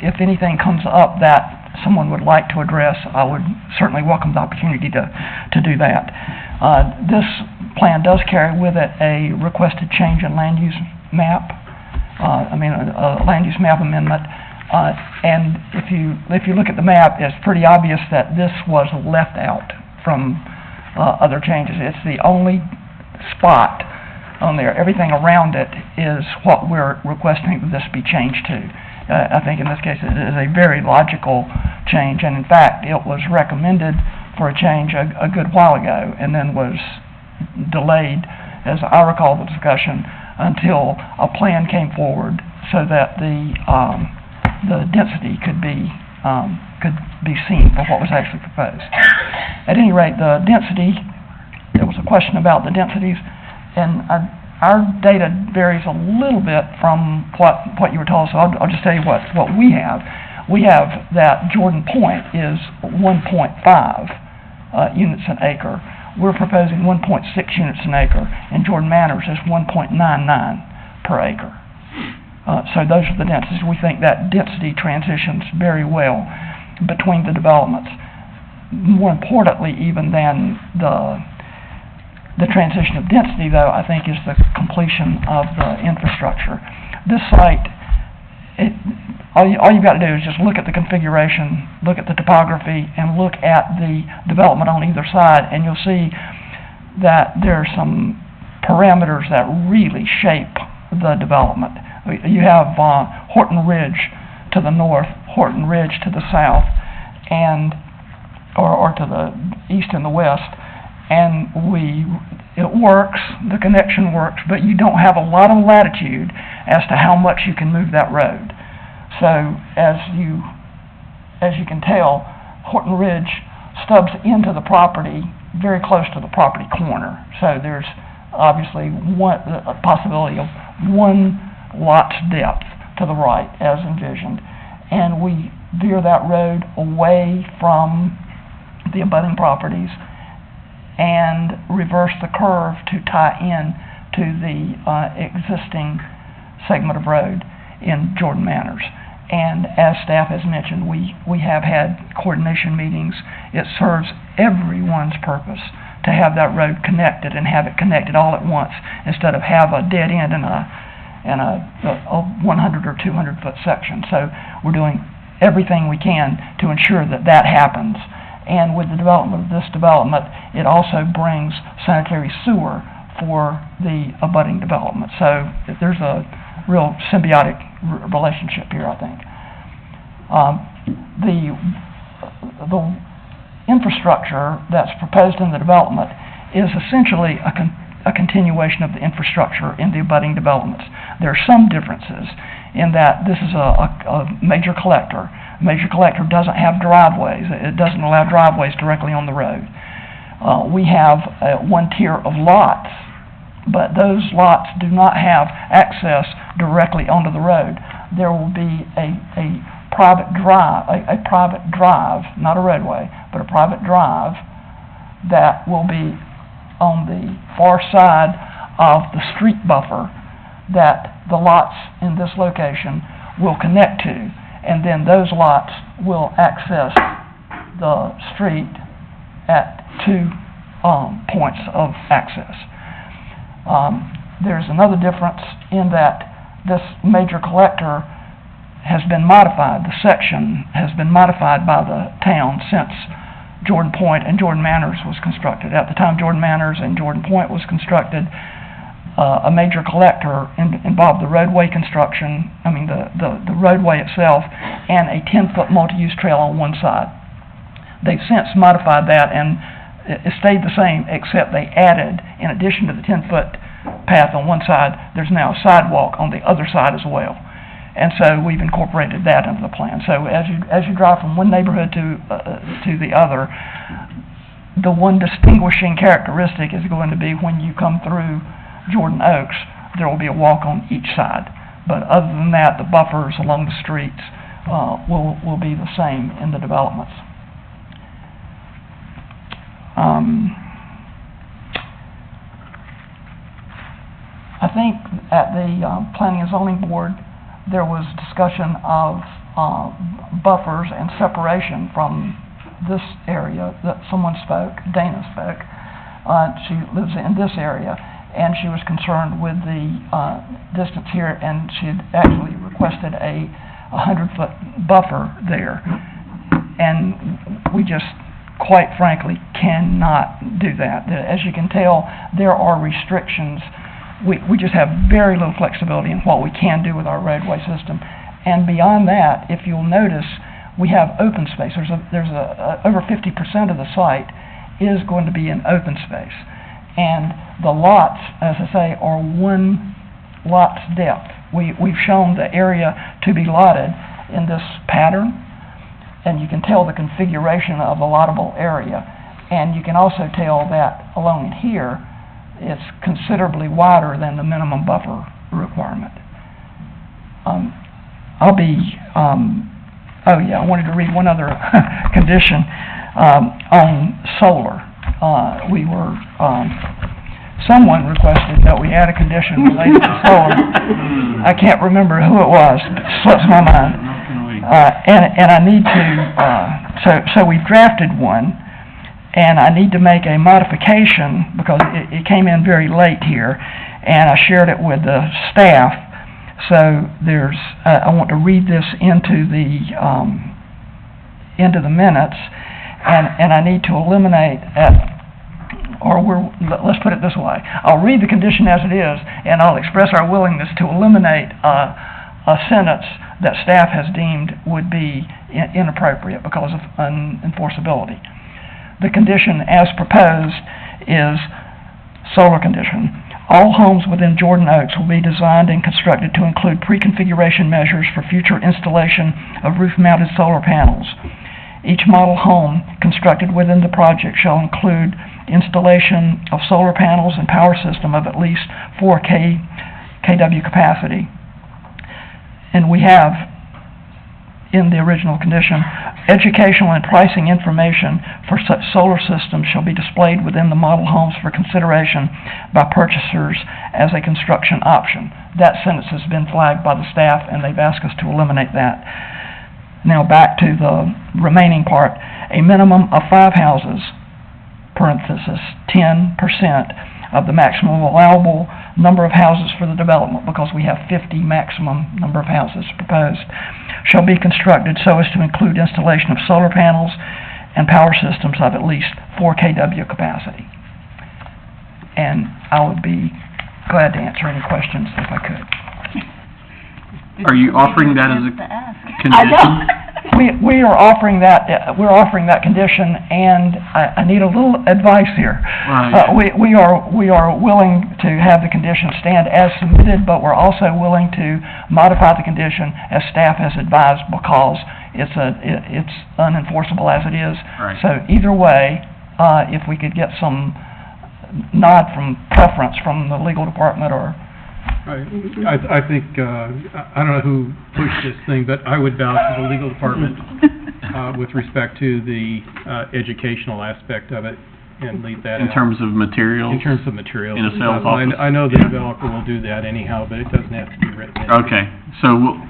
If anything comes up that someone would like to address, I would certainly welcome the opportunity to do that. This plan does carry with it a requested change in land use map, a land use map amendment. And if you look at the map, it's pretty obvious that this was left out from other changes. It's the only spot on there. Everything around it is what we're requesting this be changed to. I think in this case it is a very logical change, and in fact it was recommended for a change a good while ago and then was delayed, as I recall the discussion, until a plan came forward so that the density could be seen for what was actually proposed. At any rate, the density, there was a question about the densities, and our data varies a little bit from what you were told, so I'll just tell you what we have. We have that Jordan Point is 1.5 units an acre. We're proposing 1.6 units an acre, and Jordan Manors is 1.99 per acre. So those are the densities. We think that density transitions very well between the developments. More importantly, even than the transition of density, though, I think is the completion of the infrastructure. This site, all you've got to do is just look at the configuration, look at the topography, and look at the development on either side, and you'll see that there are some parameters that really shape the development. You have Horton Ridge to the north, Horton Ridge to the south, and or to the east and the west, and it works, the connection works, but you don't have a lot of latitude as to how much you can move that road. So as you can tell, Horton Ridge stubs into the property very close to the property corner. So there's obviously a possibility of one lot's depth to the right as envisioned, and we veer that road away from the abutting properties and reverse the curve to tie in to the existing segment of road in Jordan Manors. And as staff has mentioned, we have had coordination meetings. It serves everyone's purpose to have that road connected and have it connected all at once instead of have a dead end in a 100 or 200 foot section. So we're doing everything we can to ensure that that happens. And with the development of this development, it also brings sanitary sewer for the abutting development. So there's a real symbiotic relationship here, I think. The infrastructure that's proposed in the development is essentially a continuation of the infrastructure in the abutting developments. There are some differences in that this is a major collector. A major collector doesn't have driveways. It doesn't allow driveways directly on the road. We have one tier of lots, but those lots do not have access directly onto the road. There will be a private drive, not a roadway, but a private drive that will be on the far side of the street buffer that the lots in this location will connect to, and then those lots will access the street at two points of access. There's another difference in that this major collector has been modified. The section has been modified by the town since Jordan Point and Jordan Manors was constructed. At the time Jordan Manors and Jordan Point was constructed, a major collector involved the roadway construction, the roadway itself, and a 10-foot multi-use trail on one side. They've since modified that, and it stayed the same, except they added, in addition to the 10-foot path on one side, there's now a sidewalk on the other side as well. And so we've incorporated that into the plan. So as you drive from one neighborhood to the other, the one distinguishing characteristic is going to be when you come through Jordan Oaks, there will be a walk on each side. But other than that, the buffers along the streets will be the same in the developments. I think at the Planning and Zoning Board, there was discussion of buffers and separation from this area that someone spoke, Dana spoke. She lives in this area, and she was concerned with the distance here, and she had actually requested a 100-foot buffer there. And we just, quite frankly, cannot do that. As you can tell, there are restrictions. We just have very little flexibility in what we can do with our roadway system. And beyond that, if you'll notice, we have open space. There's over 50% of the site is going to be in open space. And the lots, as I say, are one lot's depth. We've shown the area to be lotted in this pattern, and you can tell the configuration of the lottable area. And you can also tell that along here, it's considerably wider than the minimum buffer requirement. I wanted to read one other condition on solar. Someone requested that we add a condition related to solar. I can't remember who it was, it slips my mind. And I need to, so we've drafted one, and I need to make a modification because it came in very late here, and I shared it with the staff. So I want to read this into the minutes, and I need to eliminate let's put it this way. I'll read the condition as it is, and I'll express our willingness to eliminate a sentence that staff has deemed would be inappropriate because of unenforceability. The condition as proposed is solar condition. All homes within Jordan Oaks will be designed and constructed to include pre-configuration measures for future installation of roof-mounted solar panels. Each model home constructed within the project shall include installation of solar panels and power system of at least 4 kW capacity. And we have, in the original condition, educational and pricing information for such solar systems shall be displayed within the model homes for consideration by purchasers as a construction option. That sentence has been flagged by the staff, and they've asked us to eliminate that. Now back to the remaining part. A minimum of 5 houses, parenthesis, 10% of the maximum allowable number of houses for the development, because we have 50 maximum number of houses proposed, shall be constructed so as to include installation of solar panels and power systems of at least 4 kW capacity. And I would be glad to answer any questions if I could. Are you offering that as a condition? I know. We are offering that, we're offering that condition, and I need a little advice here. Right. We are willing to have the condition stand as submitted, but we're also willing to modify the condition as staff has advised because it's unenforceable as it is. Right. So either way, if we could get some nod from preference from the legal department or I think, I don't know who pushed this thing, but I would vouch for the legal department with respect to the educational aspect of it and leave that out. In terms of materials? In terms of materials. In a sales office? I know the developer will do that anyhow, but it doesn't have to be written in. Okay, so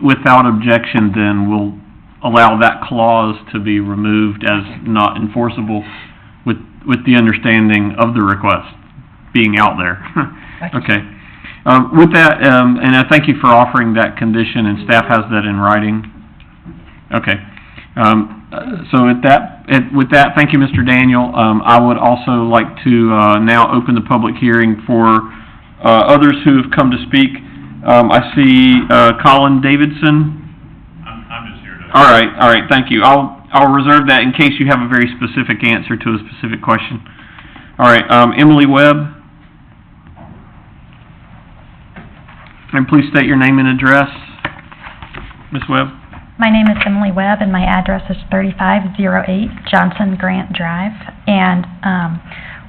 without objection, then we'll allow that clause to be removed as not enforceable with the understanding of the request being out there. Okay. With that, and I thank you for offering that condition, and staff has that in writing. Okay. So with that, thank you, Mr. Daniel. I would also like to now open the public hearing for others who have come to speak. I see Colin Davidson. I'm just here to... All right, thank you. I'll reserve that in case you have a very specific answer to a specific question. All right, Emily Webb. And please state your name and address, Ms. Webb. My name is Emily Webb, and my address is 3508 Johnson Grant Drive. And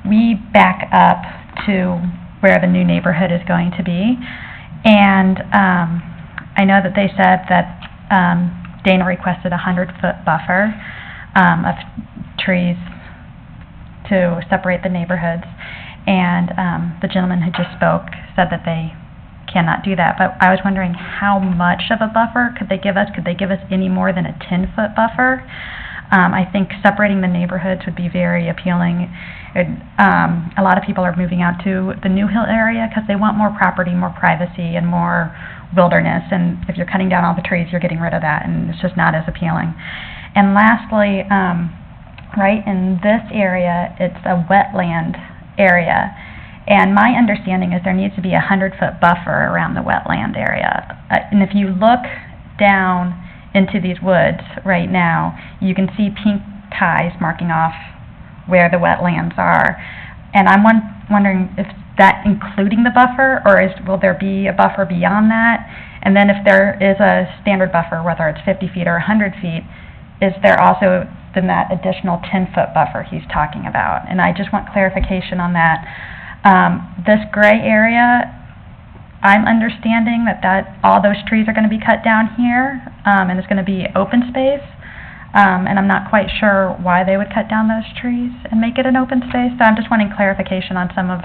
we back up to where the new neighborhood is going to be. And I know that they said that Dana requested a 100-foot buffer of trees to separate the neighborhoods. And the gentleman who just spoke said that they cannot do that, but I was wondering how much of a buffer could they give us? Could they give us any more than a 10-foot buffer? I think separating the neighborhoods would be very appealing. A lot of people are moving out to the New Hill area because they want more property, more privacy, and more wilderness, and if you're cutting down all the trees, you're getting rid of that, and it's just not as appealing. And lastly, right in this area, it's a wetland area, and my understanding is there needs to be a 100-foot buffer around the wetland area. And if you look down into these woods right now, you can see pink ties marking off where the wetlands are. And I'm wondering if that including the buffer, or will there be a buffer beyond that? And then if there is a standard buffer, whether it's 50 feet or 100 feet, is there also then that additional 10-foot buffer he's talking about? And I just want clarification on that. This gray area, I'm understanding that all those trees are going to be cut down here, and it's going to be open space. And I'm not quite sure why they would cut down those trees and make it an open space. So I'm just wanting clarification on some of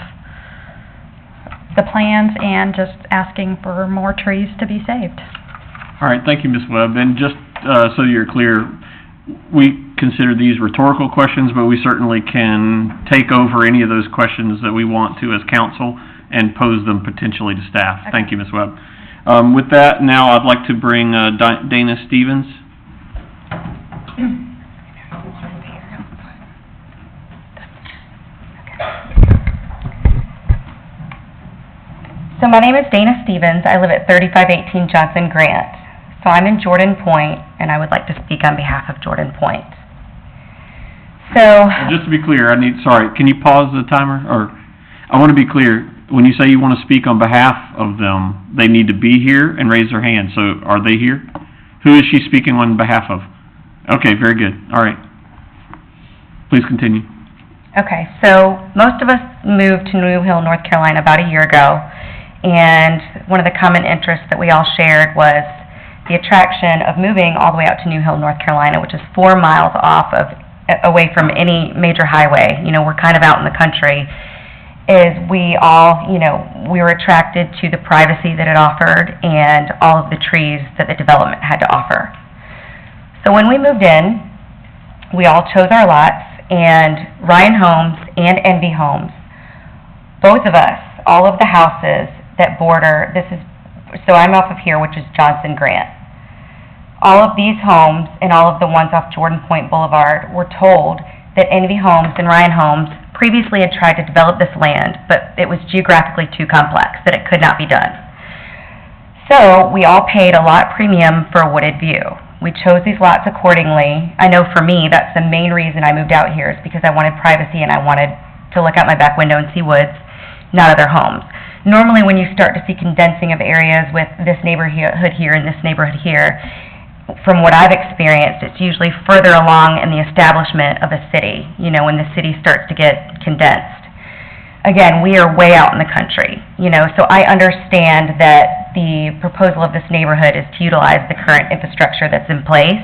the plans and just asking for more trees to be saved. All right, thank you, Ms. Webb. And just so you're clear, we consider these rhetorical questions, but we certainly can take over any of those questions that we want to as council and pose them potentially to staff. Okay. Thank you, Ms. Webb. With that, now I'd like to bring Dana Stevens. So my name is Dana Stevens. I live at 3518 Johnson Grant. So I'm in Jordan Point, and I would like to speak on behalf of Jordan Point. So, Just to be clear, can you pause the timer? Or, I want to be clear, when you say you want to speak on behalf of them, they need to be here and raise their hand. So are they here? Who is she speaking on behalf of? Okay, very good. All right. Please continue. okay, so most of us moved to New Hill, North Carolina about a year ago, and one of the common interests that we all shared was the attraction of moving all the way out to New Hill, North Carolina, which is 4 miles away from any major highway. You know, we're kind of out in the country. We were attracted to the privacy that it offered and all of the trees that the development had to offer. So when we moved in, we all chose our lots, and Ryan Homes and Envy Homes, both of us, all of the houses that border, so I'm off of here, which is Johnson Grant. All of these homes and all of the ones off Jordan Point Boulevard were told that Envy Homes and Ryan Homes previously had tried to develop this land, but it was geographically too complex, that it could not be done. So we all paid a lot premium for a wooded view. We chose these lots accordingly. I know for me, that's the main reason I moved out here, is because I wanted privacy and I wanted to look out my back window and see woods, not other homes. Normally when you start to see condensing of areas with this neighborhood here and this neighborhood here, from what I've experienced, it's usually further along in the establishment of a city, when the city starts to get condensed. Again, we are way out in the country, so I understand that the proposal of this neighborhood is to utilize the current infrastructure that's in place.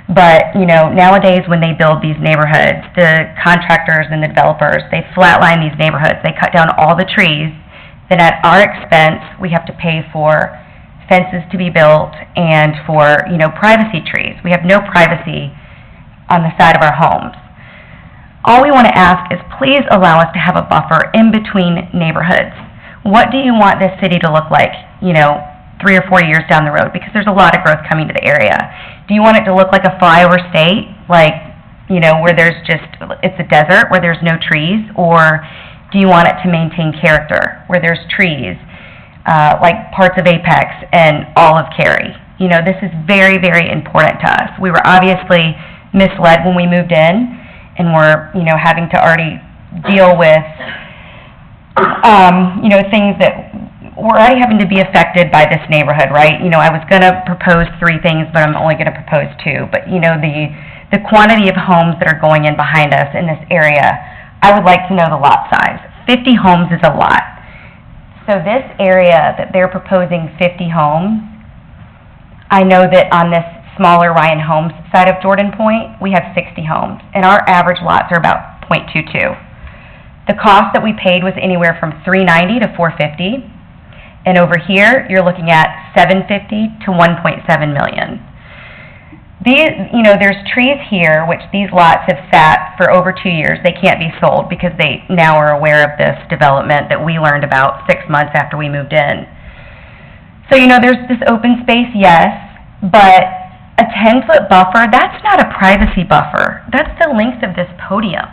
But, nowadays when they build these neighborhoods, the contractors and the developers, they flatline these neighborhoods. They cut down all the trees. Then at our expense, we have to pay for fences to be built and for, privacy trees. We have no privacy on the side of our homes. All we want to ask is please allow us to have a buffer in between neighborhoods. What do you want this city to look like, 3 or 4 years down the road? Because there's a lot of growth coming to the area. Do you want it to look like a flyover state, where it's a desert, where there's no trees? Or do you want it to maintain character, where there's trees, like parts of Apex and all of Cary? This is very, very important to us. We were obviously misled when we moved in, and we're, having to already deal with, things that we're already having to be affected by this neighborhood, right? I was going to propose 3 things, but I'm only going to propose 2. But, the quantity of homes that are going in behind us in this area, I would like to know the lot size. 50 homes is a lot. So this area that they're proposing 50 homes, I know that on this smaller Ryan Homes side of Jordan Point, we have 60 homes, and our average lots are about .22. The cost that we paid was anywhere from $390 to $450. And over here, you're looking at 750 to 1.7 million. These, there's trees here, which these lots have sat for over 2 years. They can't be sold because they now are aware of this development that we learned about 6 months after we moved in. So, there's this open space, yes, but a 10-foot buffer, that's not a privacy buffer. That's the length of this podium.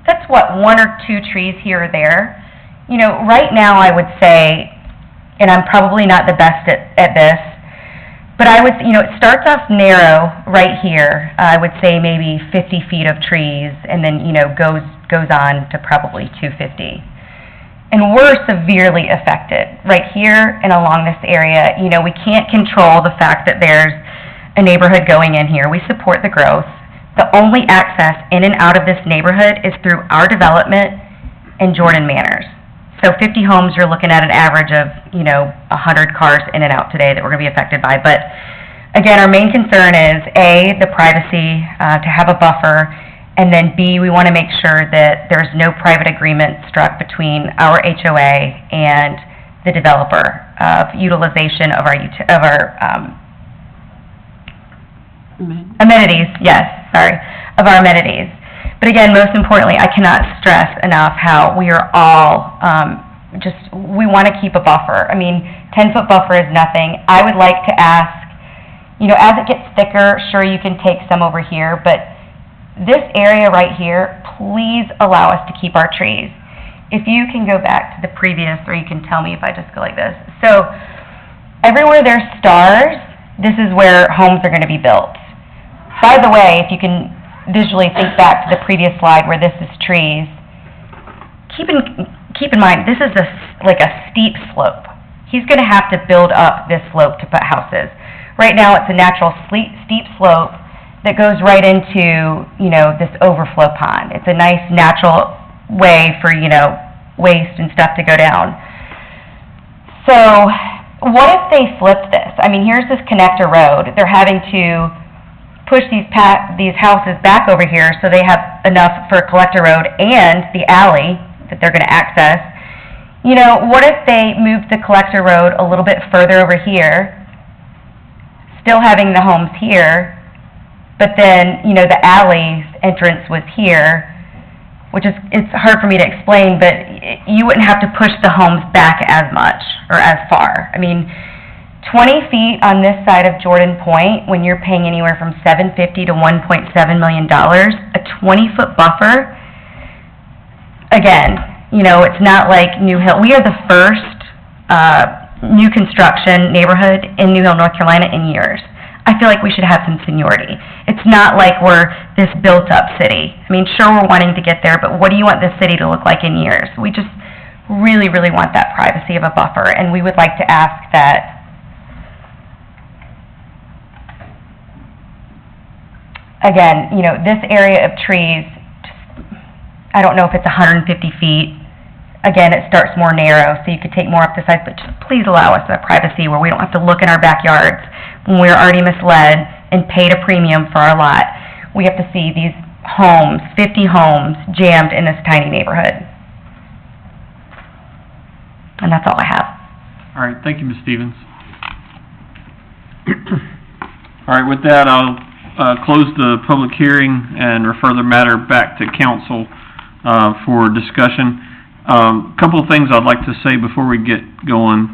That's what, 1 or 2 trees here or there. Right now I would say, and I'm probably not the best at this, but I would, it starts off narrow right here. I would say maybe 50 feet of trees, and then, goes on to probably 250. And we're severely affected right here and along this area. We can't control the fact that there's a neighborhood going in here. We support the growth. The only access in and out of this neighborhood is through our development and Jordan Manors. So 50 homes, you're looking at an average of, 100 cars in and out today that we're going to be affected by. But again, our main concern is A, the privacy, to have a buffer, and then B, we want to make sure that there's no private agreement struck between our HOA and the developer of utilization of our amenities, of our amenities. But again, most importantly, I cannot stress enough how we are all we want to keep a buffer. 10-foot buffer is nothing. I would like to ask, as it gets thicker, sure, you can take some over here, but this area right here, please allow us to keep our trees. If you can go back to the previous, or you can tell me if I just go like this. So, everywhere there's stars, this is where homes are going to be built. By the way, if you can visually think back to the previous slide where this is trees, keep in mind, this is like a steep slope. He's going to have to build up this slope to put houses. Right now, it's a natural steep slope that goes right into, this overflow pond. It's a nice natural way for, waste and stuff to go down. So, what if they flipped this? Here's this connector road. They're having to push these houses back over here so they have enough for a collector road and the alley that they're going to access. What if they moved the collector road a little bit further over here, still having the homes here, but then, the alley's entrance was here, which it's hard for me to explain, but you wouldn't have to push the homes back as much or as far. 20 feet on this side of Jordan Point, when you're paying anywhere from $750 to $1.7 million, a 20-foot buffer, again, it's not like New Hill. We are the first new construction neighborhood in New Hill, North Carolina in years. I feel like we should have some seniority. It's not like we're this built-up city. Sure, we're wanting to get there, but what do you want this city to look like in years? We just really, really want that privacy of a buffer, and we would like to ask that again, this area of trees, I don't know if it's 150 feet. Again, it starts more narrow, so you could take more up the sides, but just please allow us that privacy where we don't have to look in our backyards when we're already misled and paid a premium for our lot. We have to see these homes, 50 homes, jammed in this tiny neighborhood. And that's all I have. All right, thank you, Ms. Stevens. All right, with that, I'll close the public hearing and refer the matter back to council for discussion. Couple of things I'd like to say before we get going.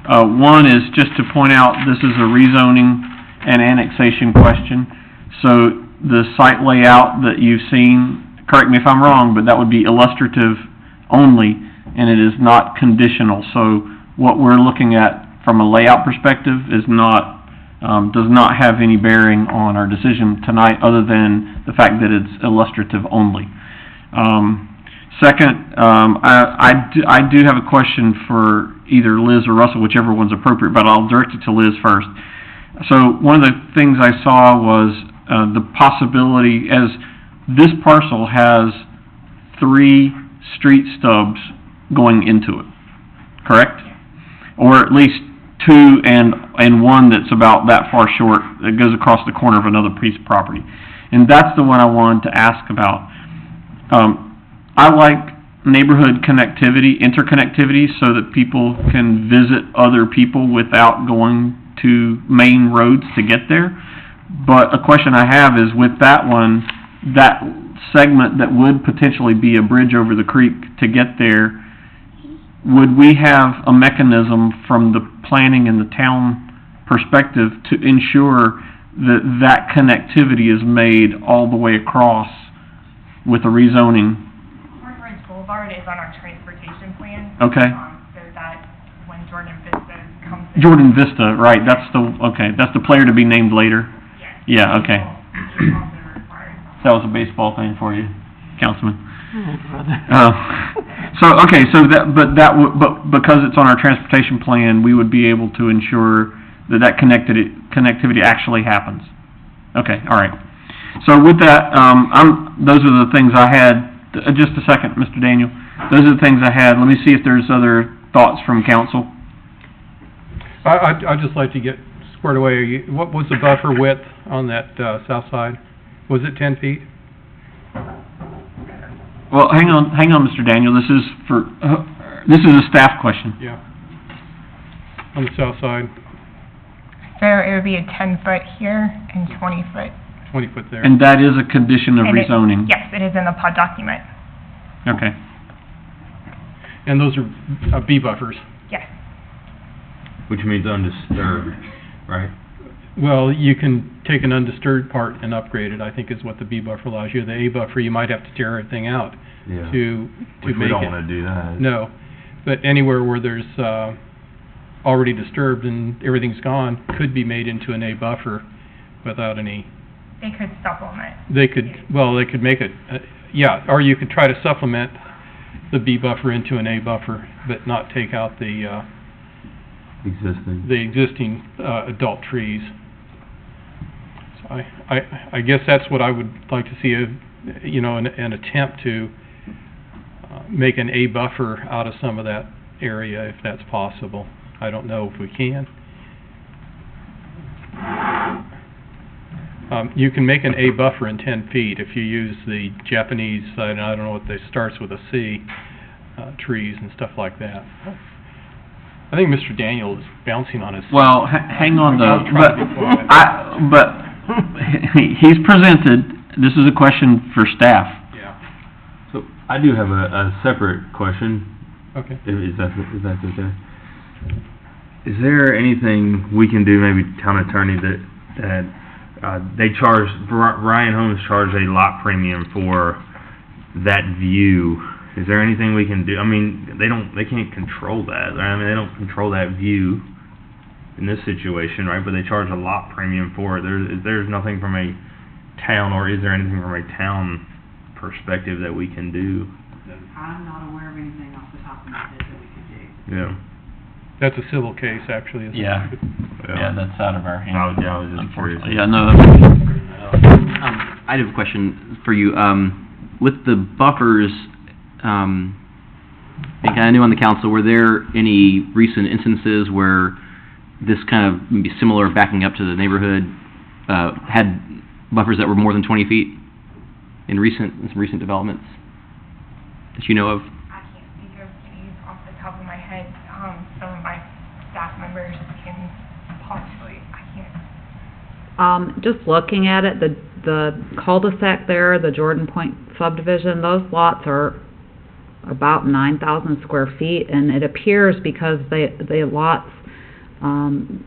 One is just to point out this is a rezoning and annexation question. So the site layout that you've seen, correct me if I'm wrong, but that would be illustrative only, and it is not conditional. So what we're looking at from a layout perspective is not does not have any bearing on our decision tonight, other than the fact that it's illustrative only. Second, I do have a question for either Liz or Russell, whichever one's appropriate, but I'll direct it to Liz first. So one of the things I saw was the possibility, as this parcel has 3 street stubs going into it, correct? Or at least 2 and one that's about that far short that goes across the corner of another piece of property. And that's the one I wanted to ask about. I like neighborhood connectivity, interconnectivity, so that people can visit other people without going to main roads to get there. But a question I have is, with that one, that segment that would potentially be a bridge over the creek to get there, would we have a mechanism from the planning and the town perspective to ensure that that connectivity is made all the way across with a rezoning? Martin Ridge Boulevard is on our transportation plan. Okay. So that when Jordan Vista comes in. Jordan Vista, right, that's the player to be named later? Yeah, okay. That was a baseball thing for you, Councilman. But because it's on our transportation plan, we would be able to ensure that connectivity actually happens. Okay, all right. So with that, those are the things I had. Just a second, Mr. Daniel. Those are the things I had. Let me see if there's other thoughts from council. I'd just like to get squared away. What was the buffer width on that south side? Was it 10 feet? Well, hang on, Mr. Daniel. This is a staff question. Yeah. On the south side, So it would be a 10-foot here and 20-foot. 20 foot there. And that is a condition of And it- rezoning? Yes, it is in the PUD document. Okay. And those are B buffers. Yes. Which means undisturbed, right? Well, you can take an undisturbed part and upgrade it, I think is what the B buffer allows you. The A buffer, you might have to tear everything out Yeah. to Which make we don't it. wanna do that. No, but anywhere where there's already disturbed and everything's gone, could be made into an A buffer without any, They could supplement. they could make it, yeah, or you could try to supplement the B buffer into an A buffer, but not take out the existing adult trees. So I guess that's what I would like to see, an attempt to make an A buffer out of some of that area, if that's possible. I don't know if we can. You can make an A buffer in 10 feet if you use the Japanese, I don't know what they, starts with a C, trees and stuff like that. I think Mr. Daniel is bouncing on his... Well, hang on though, I'll try to be quiet. but he's presented, this is a question for staff. Yeah. So I do have a separate question. Okay. Is that okay? Is there anything we can do, maybe town attorney, that they charge, Ryan Holmes charged a lot premium for that view? Is there anything we can do? I mean, they can't control that. I mean, they don't control that view in this situation, right? But they charge a lot premium for it. There's nothing from a town, or is there anything from a town perspective that we can do? I'm not aware of anything off the top of my head that we could do. Yeah. That's a civil case, actually, isn't it? Yeah, that's out of our hands. I was just curious. Yeah, no. I have a question for you. With the buffers, I think I knew on the council, were there any recent instances where this kind of maybe similar backing up to the neighborhood had buffers that were more than 20 feet in some recent developments that you know of? I can't think of any off the top of my head. Some of my staff members can possibly, I can't. Just looking at it, the cul-de-sac there, the Jordan Point subdivision, those lots are about 9,000 square feet, and it appears because the lots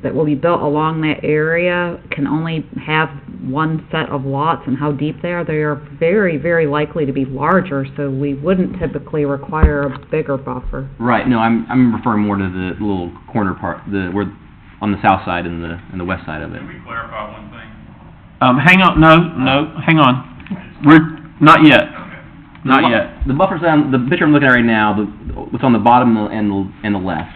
that will be built along that area can only have one set of lots, and how deep they are very, very likely to be larger, so we wouldn't typically require a bigger buffer. Right. No, I'm referring more to the little corner part, where on the south side and the west side of it. Can we clarify one thing? Hang on, no, hang on. We're, not yet. Not yet. The buffers on the picture I'm looking at right now, what's on the bottom and the left,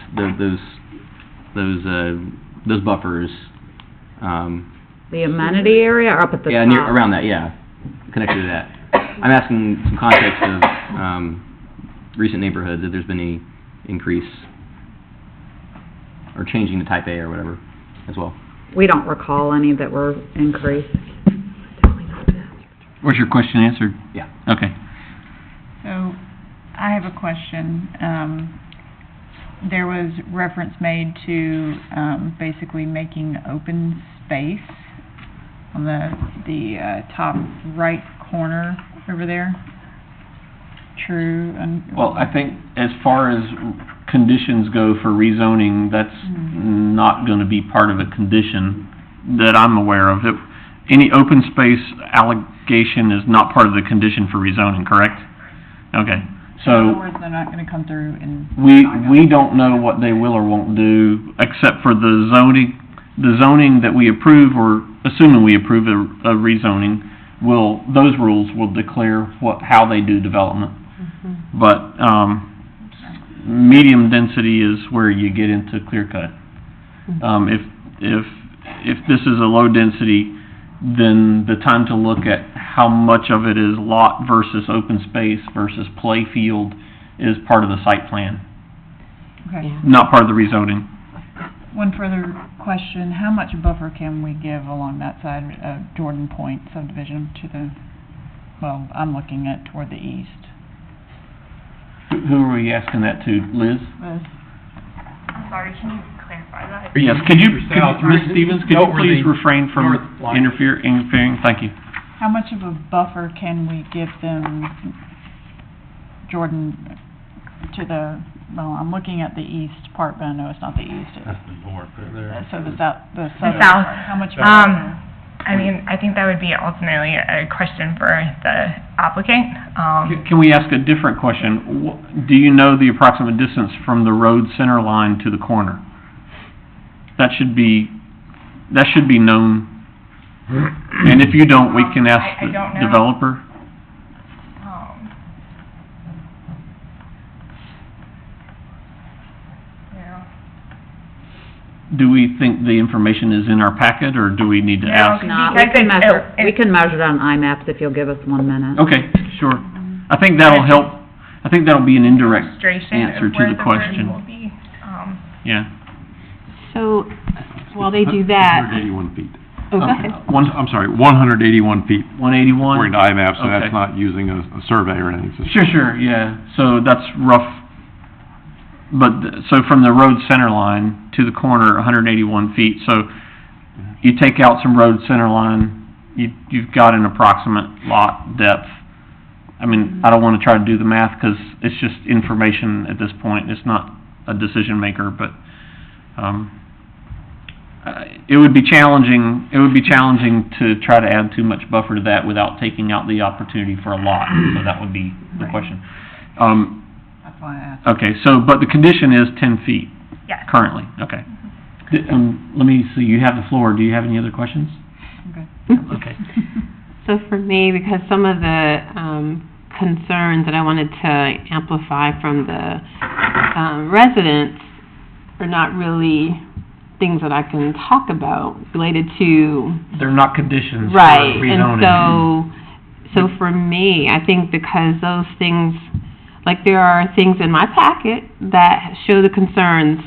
those buffers. The amenity area or up at the Yeah, top? around that, yeah, connected to that. I'm asking some context of recent neighborhoods, if there's been any increase or changing to type A or whatever as well. We don't recall any that were increased. Was your question answered? Yeah. Okay. So, I have a question. There was reference made to, basically making open space on the top right corner over there. True, and... Well, I think as far as conditions go for rezoning, that's not gonna be part of a condition that I'm aware of. Any open space allegation is not part of the condition for rezoning, correct? Okay, In so other words, they're not gonna come through and... we don't know what they will or won't do, except for the zoning that we approve, or assuming we approve a rezoning, those rules will declare how they do development. But, medium density is where you get into clear cut. If this is a low density, then the time to look at how much of it is lot versus open space versus play field is part of the site plan, Okay. not part of the rezoning. One further question, how much buffer can we give along that side of Jordan Point subdivision to the, well, I'm looking at toward the east? Who are we asking that to, Liz? Liz? I'm sorry, can you clarify that? Yes, Ms. Stevens, could you please refrain from interfering? Thank you. How much of a buffer can we give them, Jordan, to the, well, I'm looking at the east part, but I know it's not the east. That's the north right there. So the southern south. part, how much? I mean, I think that would be ultimately a question for the applicant. Can we ask a different question? Do you know the approximate distance from the road center line to the corner? That should be known. And if you don't, we can ask I the don't know. developer. Yeah. Do we think the information is in our packet, or do we need to ask? No, we can measure, we can measure it on IMAPs if you'll give us 1 minute. Okay, sure. I think that'll help. I think that'll be an indirect Illustration answer of to where the question. will be. Yeah. So, while they do that... 181 feet. Oh, go ahead. I'm sorry, 181 feet. 181? According to IMAP, so Okay. that's not using a survey or anything. So- Sure, yeah. So that's rough. But, so from the road center line to the corner, 181 feet. So you take out some road center line, you've got an approximate lot depth. I mean, I don't want to try to do the math, because it's just information at this point. It's not a decision maker, but, it would be challenging to try to add too much buffer to that without taking out the opportunity for a lot. So that would be the question. That's why I asked. Okay, so, but the condition is 10 feet? Yes. Currently, okay. Let me see, you have the floor. Do you have any other questions? Okay. Okay. So for me, because some of the concerns that I wanted to amplify from the residents are not really things that I can talk about related to... They're not conditions for right, rezoning. and so for me, I think because those things, like there are things in my packet that show the concerns,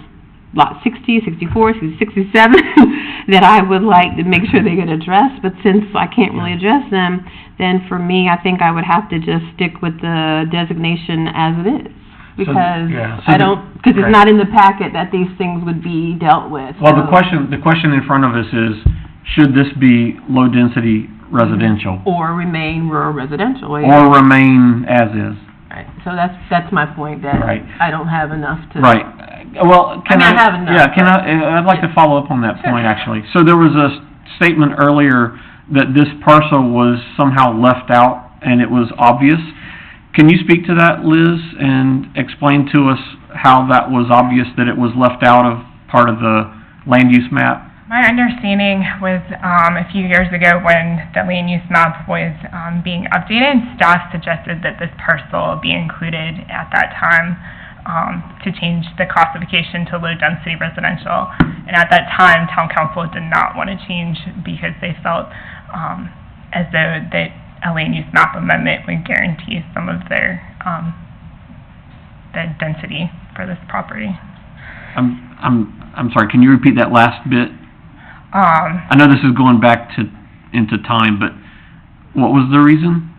lot 60, 64, 67, that I would like to make sure they get addressed, but since I can't really address them, then for me, I think I would have to just stick with the designation as it is. Because because it's not in the packet that these things would be dealt with. Well, the question in front of us is, should this be low-density residential? Or remain rural residential. Or remain as is? Right. So that's my point, that Right. I don't have enough to... Right. Well, I have enough. Yeah, I'd like to follow up on that point, actually. So there was a statement earlier that this parcel was somehow left out, and it was obvious. Can you speak to that, Liz, and explain to us how that was obvious that it was left out of part of the land use map? My understanding was, a few years ago when the land use map was, being updated, staff suggested that this parcel be included at that time, to change the classification to low-density residential. And at that time, town council did not want to change because they felt, as though that a land use map amendment would guarantee some of their, the density for this property. I'm sorry, can you repeat that last bit? I know this is going back into time, but what was the reason?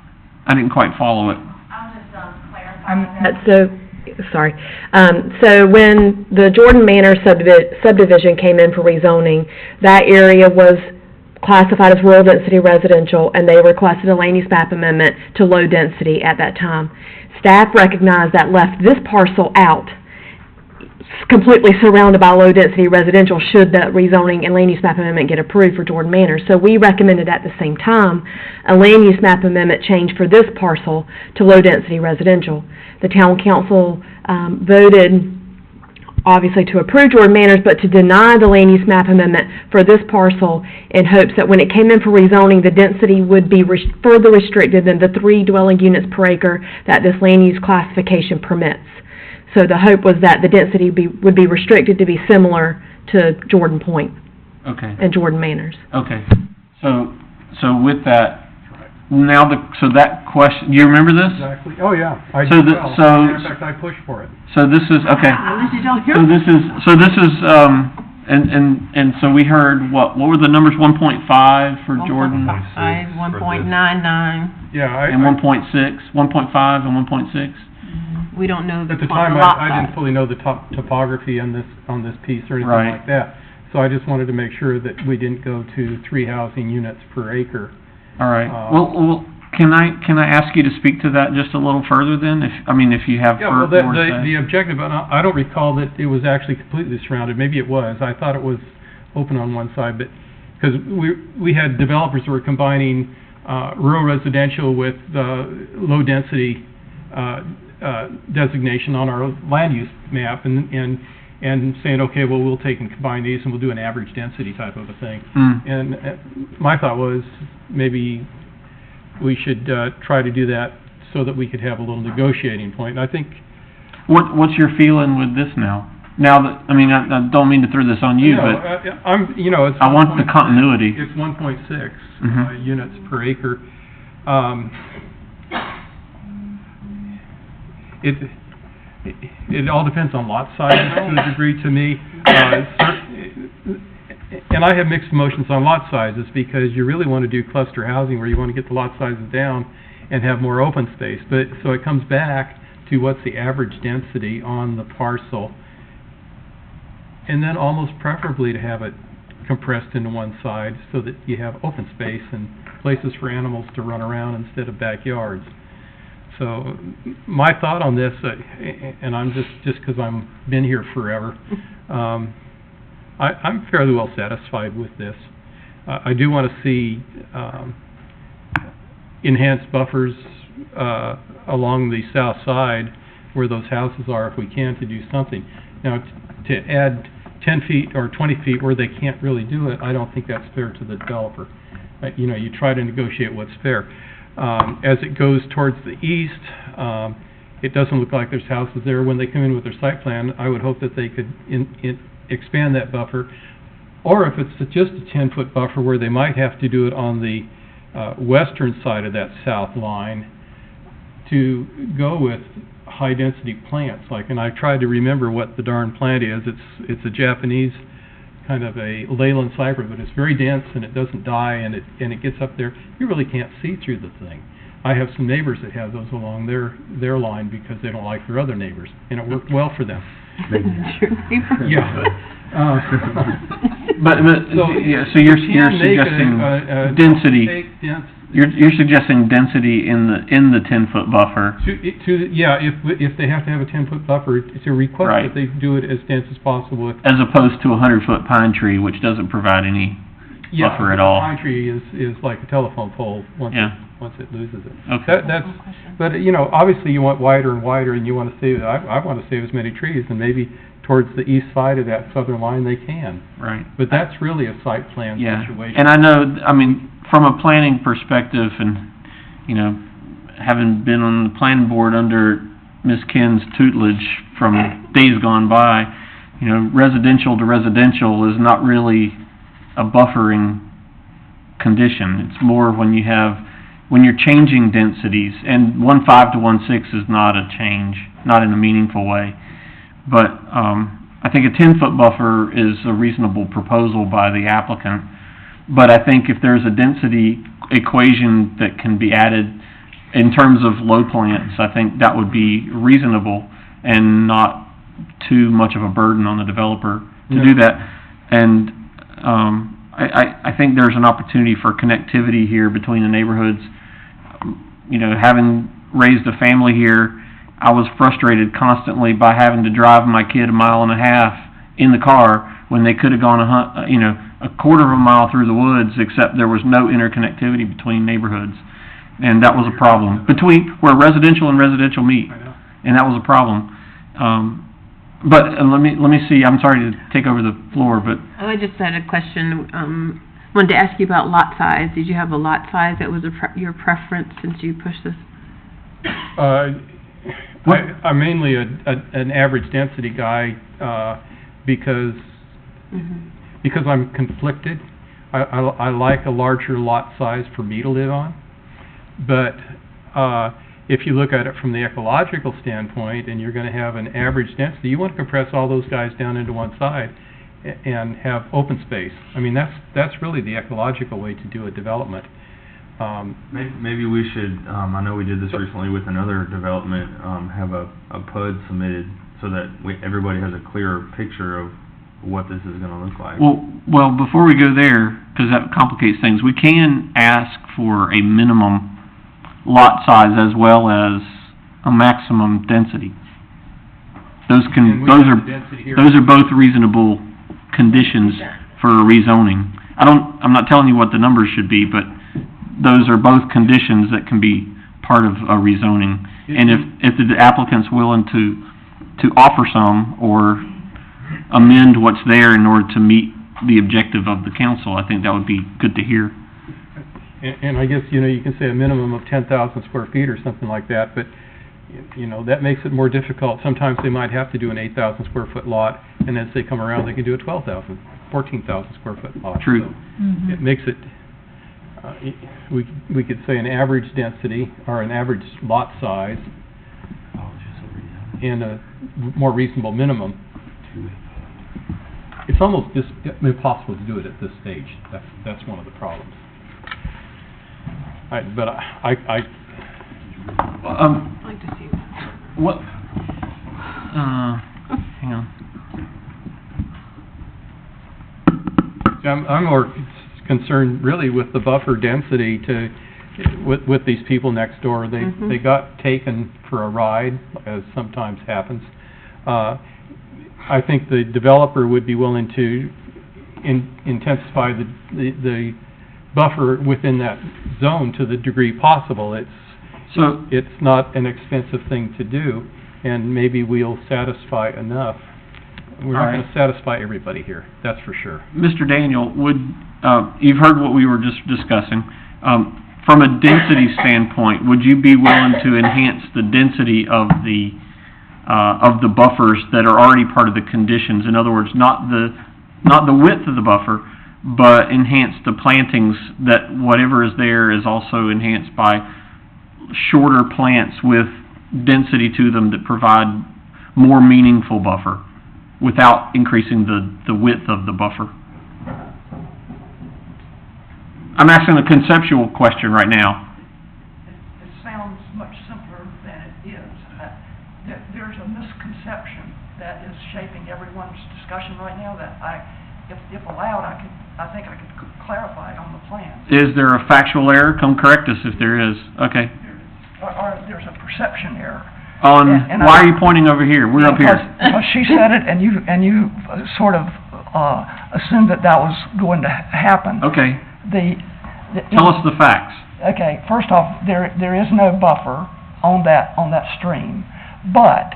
I didn't quite follow it. I'll just, clarify. So when the Jordan Manor subdivision came in for rezoning, that area was classified as rural density residential, and they requested a land use map amendment to low density at that time. Staff recognized that left this parcel out, completely surrounded by low density residential, should the rezoning and land use map amendment get approved for Jordan Manor. So we recommended at the same time a land use map amendment change for this parcel to low density residential. The town council voted, obviously, to approve Jordan Manors, but to deny the land use map amendment for this parcel in hopes that when it came in for rezoning, the density would be further restricted than the 3 dwelling units per acre that this land use classification permits. So the hope was that the density would be restricted to be similar to Jordan Point Okay. and Jordan Manors. Okay. So with that, now so that question, you remember this? Exactly. Oh, yeah. I So do the- well. so- In fact, I pushed for it. So this is, okay. So this is, and so we heard, what were the numbers, 1.5 for Jordan? 1.99. Yeah, And 1.6, 1.5 and 1.6? We don't know the At the lot time, size. I didn't fully know the topography on this piece or anything Right. like that. So I just wanted to make sure that we didn't go to 3 housing units per acre. All right. Well, can I ask you to speak to that just a little further then? If you have Yeah, well, more to say. the objective, and I don't recall that it was actually completely surrounded. Maybe it was. I thought it was open on one side, but, because we had developers who were combining rural residential with low-density designation on our land use map, and saying, okay, well, we'll take and combine these, and we'll do an average density type of a thing. And my thought was, maybe we should try to do that so that we could have a little negotiating point. And I think... What's your feeling with this now? Now that, I don't mean to throw this on you, but it's... I want the continuity. It's 1.6 units per acre. It all depends on lot size to a degree to me. And I have mixed emotions on lot sizes, because you really want to do cluster housing where you want to get the lot sizes down and have more open space. But so it comes back to what's the average density on the parcel, and then almost preferably to have it compressed into one side so that you have open space and places for animals to run around instead of backyards. So my thought on this, and I'm just because I'm been here forever, I'm fairly well satisfied with this. I do want to see enhanced buffers along the south side where those houses are, if we can, to do something. Now, to add 10 feet or 20 feet where they can't really do it, I don't think that's fair to the developer. You try to negotiate what's fair. As it goes towards the east, it doesn't look like there's houses there. When they come in with their site plan, I would hope that they could expand that buffer, or if it's just a 10-foot buffer where they might have to do it on the western side of that south line, to go with high-density plants. And I tried to remember what the darn plant is. It's a Japanese kind of a Leyland cypress, but it's very dense and it doesn't die, and it gets up there. You really can't see through the thing. I have some neighbors that have those along their line because they don't like their other neighbors, and it worked well for them. Yeah. So you're suggesting density. You're suggesting density in the 10-foot buffer. If they have to have a 10-foot buffer, to request that they do it as dense as possible. As opposed to a 100-foot pine tree, which doesn't provide any buffer at all. Pine tree is like a telephone pole once it loses it. Okay. But obviously you want wider and wider, and you want to save. I want to save as many trees, and maybe towards the east side of that southern line they can. Right. But that's really a site plan situation. And I know, from a planning perspective, and having been on the planning board under Ms. Ken's tutelage from days gone by, residential to residential is not really a buffering condition. It's more when you're changing densities, and 1.5 to 1.6 is not a change, not in a meaningful way. But I think a 10-foot buffer is a reasonable proposal by the applicant. But I think if there's a density equation that can be added in terms of low plants, I think that would be reasonable and not too much of a burden on the developer to do that. And I think there's an opportunity for connectivity here between the neighborhoods. You know, having raised a family here, I was frustrated constantly by having to drive my kid 1.5 miles in the car when they could have gone a quarter of a mile through the woods, except there was no interconnectivity between neighborhoods. And that was a problem, between where residential and residential meet. And that was a problem. But let me see, I'm sorry to take over the floor, but... I just had a question, wanted to ask you about lot size. Did you have a lot size that was your preference since you pushed this? I'm mainly an average density guy, because I'm conflicted. I like a larger lot size for me to live on, but if you look at it from the ecological standpoint and you're going to have an average density, you want to compress all those guys down into one side and have open space. I mean, that's really the ecological way to do a development. Maybe we should, I know we did this recently with another development, have a PUD submitted so that everybody has a clearer picture of what this is going to look like. Well, before we go there, because that complicates things, we can ask for a minimum lot size as well as a maximum density. Those are both reasonable conditions for rezoning. I'm not telling you what the numbers should be, but those are both conditions that can be part of a rezoning. And if the applicant's willing to offer some or amend what's there in order to meet the objective of the council, I think that would be good to hear. And I guess, you can say a minimum of 10,000 square feet or something like that, but, that makes it more difficult. Sometimes they might have to do an 8,000 square foot lot, and as they come around, they can do a 12,000, 14,000 square foot lot. True. So it makes it, we could say an average density, or an average lot size, and a more reasonable minimum. It's almost just impossible to do it at this stage. That's one of the problems. But I'd like to see that. What? Hang on. I'm more concerned really with the buffer density with these people next door. They got taken for a ride, as sometimes happens. I think the developer would be willing to intensify the buffer within that zone to the degree possible. It's not an expensive thing to do, and maybe we'll satisfy enough. We're not going to satisfy everybody here, that's for sure. Mr. Daniel, you've heard what we were just discussing. From a density standpoint, would you be willing to enhance the density of the buffers that are already part of the conditions? In other words, not the width of the buffer, but enhance the plantings, that whatever is there is also enhanced by shorter plants with density to them that provide more meaningful buffer without increasing the width of the buffer. I'm asking a conceptual question right now. It sounds much simpler than it is. There's a misconception that is shaping everyone's discussion right now that if allowed, I think I could clarify it on the plan. Is there a factual error? Come correct us if there is. Okay. Or there's a perception error. Why are you pointing over here? We're up here. Because she said it, and you sort of assumed that was going to happen. Okay. Tell us the facts. Okay. First off, there is no buffer on that stream, but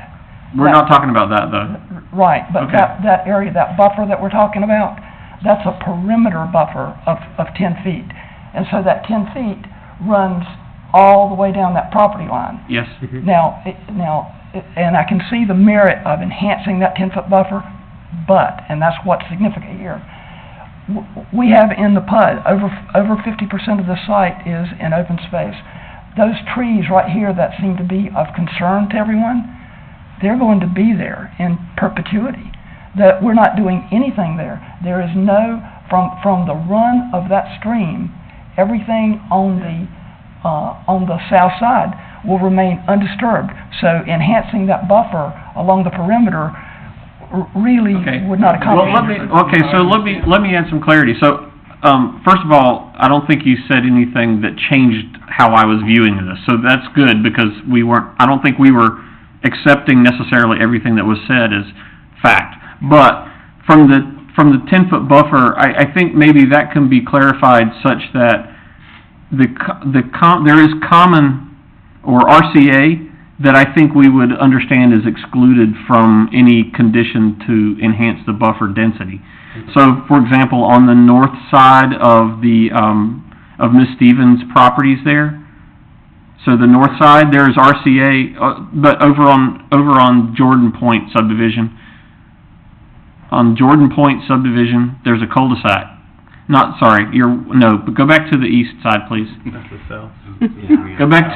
we're not talking about that though. Right, but that area, that buffer that we're talking about, that's a perimeter buffer of 10 feet, and so that 10 feet runs all the way down that property line. Yes. Now, and I can see the merit of enhancing that 10-foot buffer, but, and that's what's significant here, we have in the PUD, over 50% of the site is in open space. Those trees right here that seem to be of concern to everyone, they're going to be there in perpetuity. That we're not doing anything there. There is no, from the run of that stream, everything on the on the south side will remain undisturbed. So enhancing that buffer along the perimeter really Okay. would not accomplish. So let me add some clarity. So, first of all, I don't think you said anything that changed how I was viewing this. So that's good, because I don't think we were accepting necessarily everything that was said as fact. But from the 10-foot buffer, I think maybe that can be clarified such that there is common, or RCA, that I think we would understand is excluded from any condition to enhance the buffer density. So, for example, on the north side of of Ms. Stevens' properties there, so the north side, there is RCA, but over on Jordan Point subdivision, there's a cul-de-sac. But go back to the east side, please. That's the south. Go back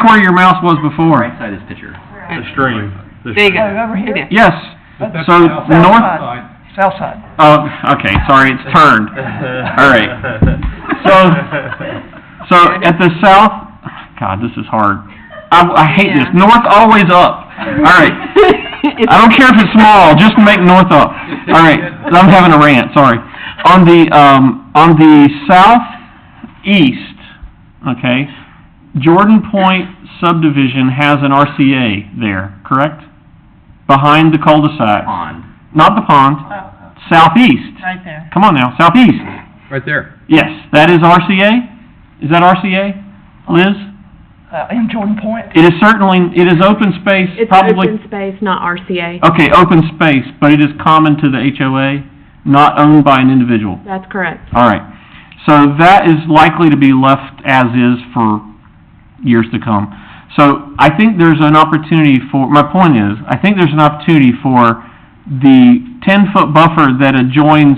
where your mouse was before. Right side is picture. The stream. There you go. Over here? Yes. That's So south north. South side. Oh, okay. Sorry, it's turned. All right. So at the south. God, this is hard. I hate this. North always up. All right. I don't care if it's small. Just make north up. All right. I'm having a rant. Sorry. On the southeast, okay, Jordan Point subdivision has an RCA there, correct? Behind the cul-de-sac. Pond. Not the pond. Southeast. Right there. Come on now, southeast. Right there. Yes, that is RCA? Is that RCA, Liz? In Jordan Point? It is open space, It's probably. open space, not RCA. Okay, open space, but it is common to the HOA, not owned by an individual. That's correct. All right. So that is likely to be left as is for years to come. So I think there's an opportunity my point is, I think there's an opportunity for the 10-foot buffer that adjoins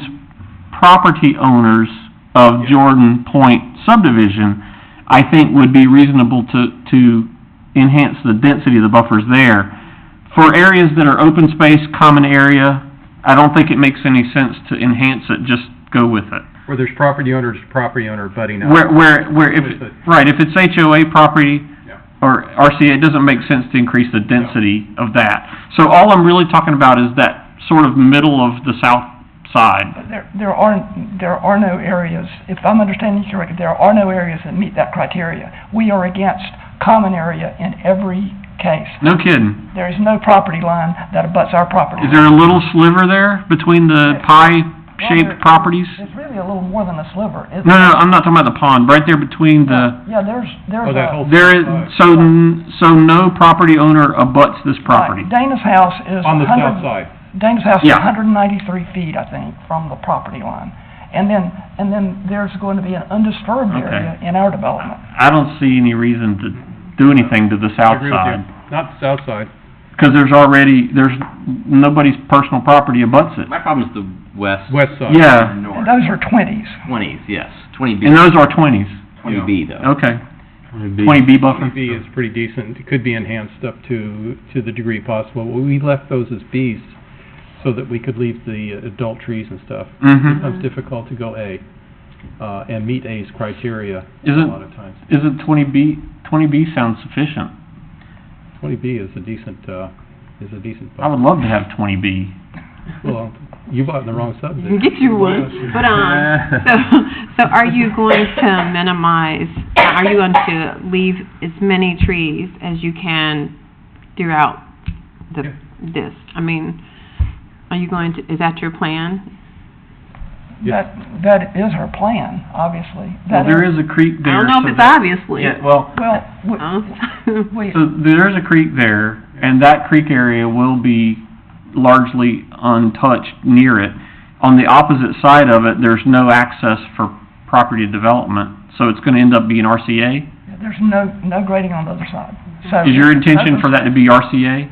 property owners of Jordan Point subdivision, I think would be reasonable to enhance the density of the buffers there. For areas that are open space, common area, I don't think it makes any sense to enhance it, just go with it. Where there's property owner butting up. If it's HOA property or RCA, it doesn't make sense to increase the density of that. So all I'm really talking about is that sort of middle of the south side. There are no areas, if I'm understanding you correctly, there are no areas that meet that criteria. We are against common area in every case. No kidding. There is no property line that abuts our property. Is there a little sliver there between the pie-shaped properties? It's really a little more than a sliver. No, I'm not talking about the pond. Right there between the. Yeah, there's There is so no property owner abuts this property. Right. Dana's house is On the south side. Dana's house is Yeah. 193 feet, I think, from the property line. And then there's going to be an undisturbed area in our development. I don't see any reason to do anything to the I south agree with side. you. Not the south side. Because there's nobody's personal property abuts it. My problem is the west. West side. Yeah, And North. those are 20s. 20s, yes. 20B. and those are 20s. 20B though. Okay. 20B buffer. B is pretty decent. It could be enhanced up to the degree possible. We left those as Bs so that we could leave the adult trees and stuff. It Mhm. becomes difficult to go A, and meet A's criteria a Isn't- lot of times. Isn't 20B, 20B sounds sufficient. 20B is a decent I would love to have 20B. Well, you bought in the wrong subdivision. Get you one. But, so are you going to minimize, are you going to leave as many trees as you can throughout this? I mean, are you going to, is that your plan? That is our plan, obviously. Well, there is a creek there. I don't know so if it's that- obviously. Yeah, well, so there's a creek there, and that creek area will be largely untouched near it. On the opposite side of it, there's no access for property development, so it's gonna end up being RCA? There's no grading on the other side. So Is your intention for that to be RCA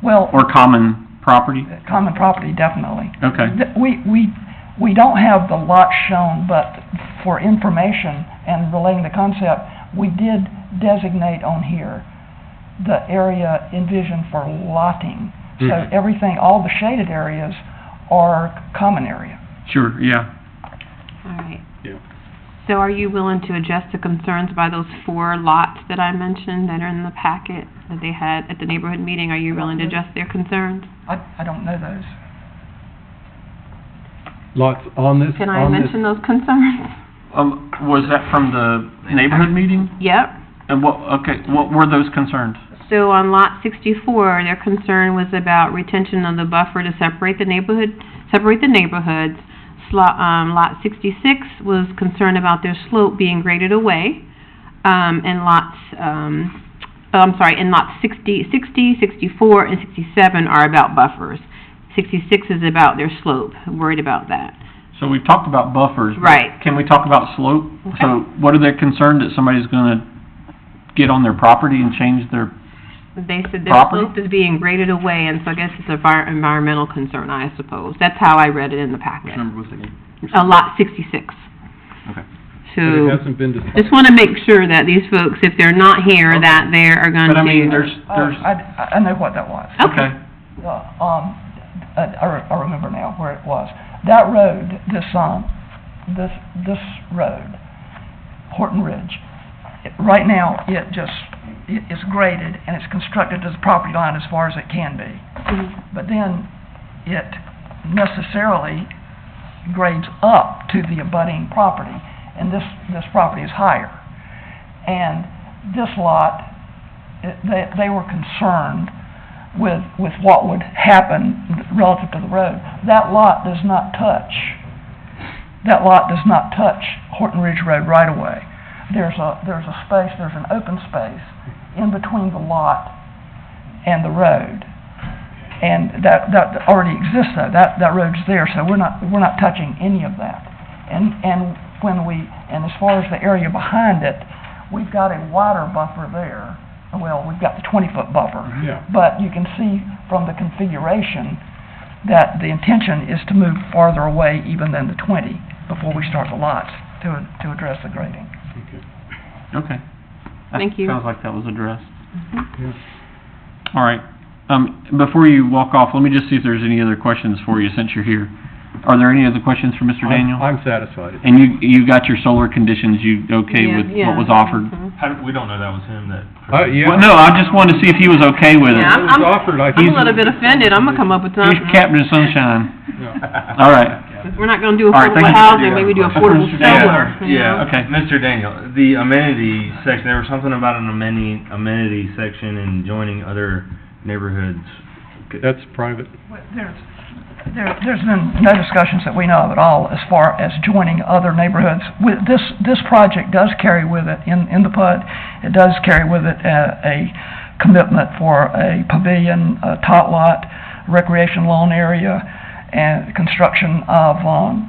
Well, or common property? common property, definitely. Okay. We don't have the lots shown, but for information and relating the concept, we did designate on here the area envisioned for lotting. So Mhm. everything, all the shaded areas are common area. Sure, yeah. All right. So are you willing to address the concerns by those 4 lots that I mentioned that are in the packet that they had at the neighborhood meeting? Are you willing to address their concerns? I don't know those. Lots on this, Can I on this, mention those concerns? Was that from the neighborhood meeting? Yep. And what were those concerns? So on lot 64, their concern was about retention of the buffer to separate the neighborhoods. Lot 66 was concerned about their slope being graded away. And lots 60, 64, and 67 are about buffers. 66 is about their slope, worried about that. So we've talked about buffers. but Right. Can we talk about slope? Okay. So what are they concerned that somebody's gonna get on their property and change their, They said their Property? slope is being graded away, and so I guess it's an environmental concern, I suppose. That's how I read it in the packet. Lot 66. Okay. but So, it hasn't been discussed. just want to make sure that these folks, if they're not here, that they are going to... But I mean, there's, I know what that was. okay. I remember now where it was. That road, this road, Horton Ridge, right now, it's graded and it's constructed to the property line as far as it can be. But then it necessarily grades up to the abutting property, and this property is higher. And this lot, they were concerned with what would happen relative to the road. That lot does not touch Horton Ridge Road right away. There's a space, there's an open space in between the lot and the road. And that already exists though, that road's there, so we're not touching any of that. And as far as the area behind it, we've got a wider buffer there. Well, we've got the 20-foot buffer. Yeah. But you can see from the configuration that the intention is to move farther away even than the 20 before we start the lots to address the grading. Okay. Thank you. Sounds like that was addressed. Yeah. All right. Before you walk off, let me just see if there's any other questions for you since you're here. Are there any other questions for Mr. Daniel? I'm satisfied. And you got your solar conditions, you okay with what was offered? We don't know that was him that... Yeah. Well, no, I just wanted to see if he was okay with it. Yeah, It was offered, I I'm think. a little bit offended. I'm going to come up with He's something. Captain Sunshine. Yeah. All right. If we're not going to do All right, affordable thank you. housing, maybe do affordable Mr. solar. you Yeah, know? Okay. Mr. Daniel, the amenity section, there was something about an amenity section and joining other neighborhoods. That's private. There's been no discussions that we know of at all as far as joining other neighborhoods. This project does carry with it, in the PUD, it does carry with it a commitment for a pavilion, a tot lot, recreation lawn area, and construction of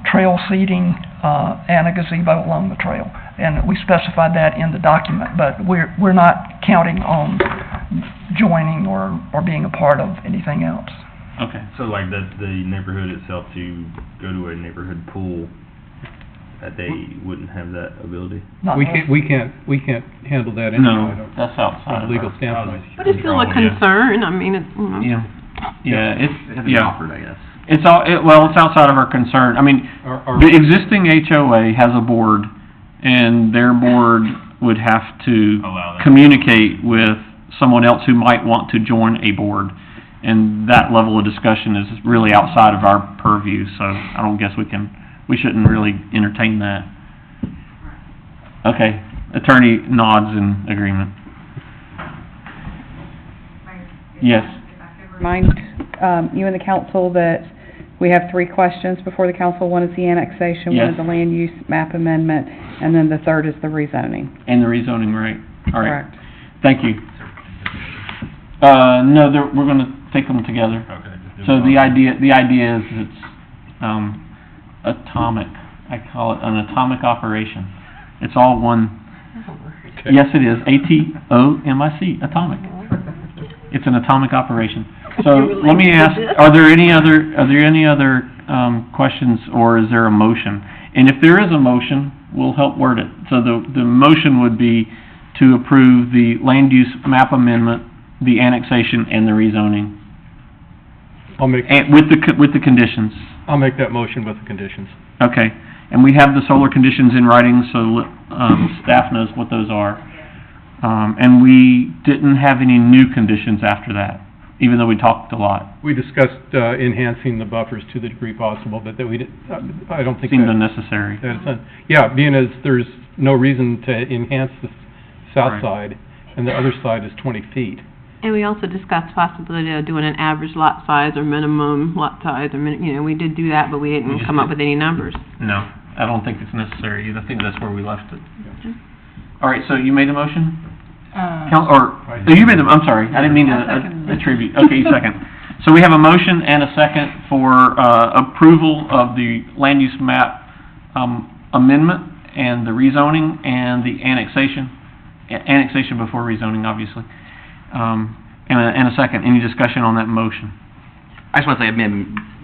trail seating and a gazebo along the trail. And we specified that in the document, but we're not counting on joining or being a part of anything else. Okay. So like the neighborhood itself to go to a neighborhood pool, that they wouldn't have that ability? We can't handle that anyway. No, that's outside From a legal standpoint. But it's still a concern. I mean, it's, you know. Yeah, it's, yeah. offered, I guess. It's it's outside of our concern. I mean, the existing HOA has a board, and their board would have to Allow that. communicate with someone else who might want to join a board. And that level of discussion is really outside of our purview, so I don't guess we shouldn't really entertain that. Okay, attorney nods in agreement. Yes. Remind you and the council that we have 3 questions before the council. One is the annexation, one Yes. is the land use map amendment, and then the third is the rezoning. And the rezoning, right? All right. Correct. Thank you. No, we're gonna take them together. Okay. So the idea is it's, atomic. I call it an atomic operation. It's all one. Yes, it is. ATOMIC, atomic. It's an atomic operation. So let me ask, are there any other questions, or is there a motion? And if there is a motion, we'll help word it. So the motion would be to approve the land use map amendment, the annexation, and the rezoning. I'll make And with the conditions. that motion with the conditions. Okay. And we have the solar conditions in writing, so, staff knows what those are. And we didn't have any new conditions after that, even though we talked a lot. We discussed enhancing the buffers to the degree possible, but that we didn't, I don't think Seemed that... unnecessary. Yeah, being as there's no reason to enhance the south Right. side, and the other side is 20 feet. And we also discussed possibility of doing an average lot size or minimum lot size, or, we did do that, but we didn't just come up with any numbers. No, I don't think it's necessary either. I think that's where we left it. All right, so you made a motion? You made I'm sorry, I didn't mean to attribute. Okay, you second. So we have a motion and a second for approval of the land use map amendment and the rezoning and the annexation. Annexation before rezoning, obviously. And a second. Any discussion on that motion? I just want to say,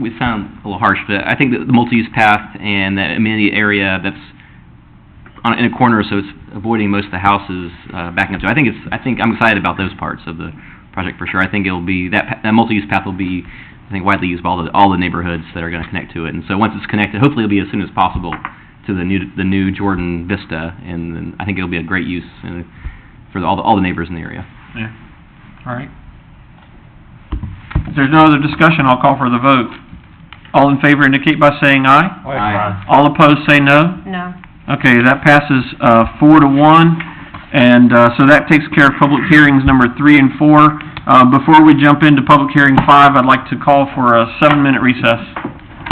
we sound a little harsh, but I think that the multi-use path and the amenity area that's in a corner, so it's avoiding most of the houses backing up to. I think I'm excited about those parts of the project for sure. I think it'll be that multi-use path will be, I think, widely used by all the neighborhoods that are going to connect to it. And so once it's connected, hopefully it'll be as soon as possible to the new Jordan Vista, and then I think it'll be a great use for all the neighbors in the area. Yeah. All right. If there's no other discussion, I'll call for the vote. All in favor indicate by saying aye. Aye. All opposed say no. No. Okay, that passes 4-1, and so that takes care of public hearings number 3 and 4. Before we jump into public hearing 5, I'd like to call for a 7-minute recess.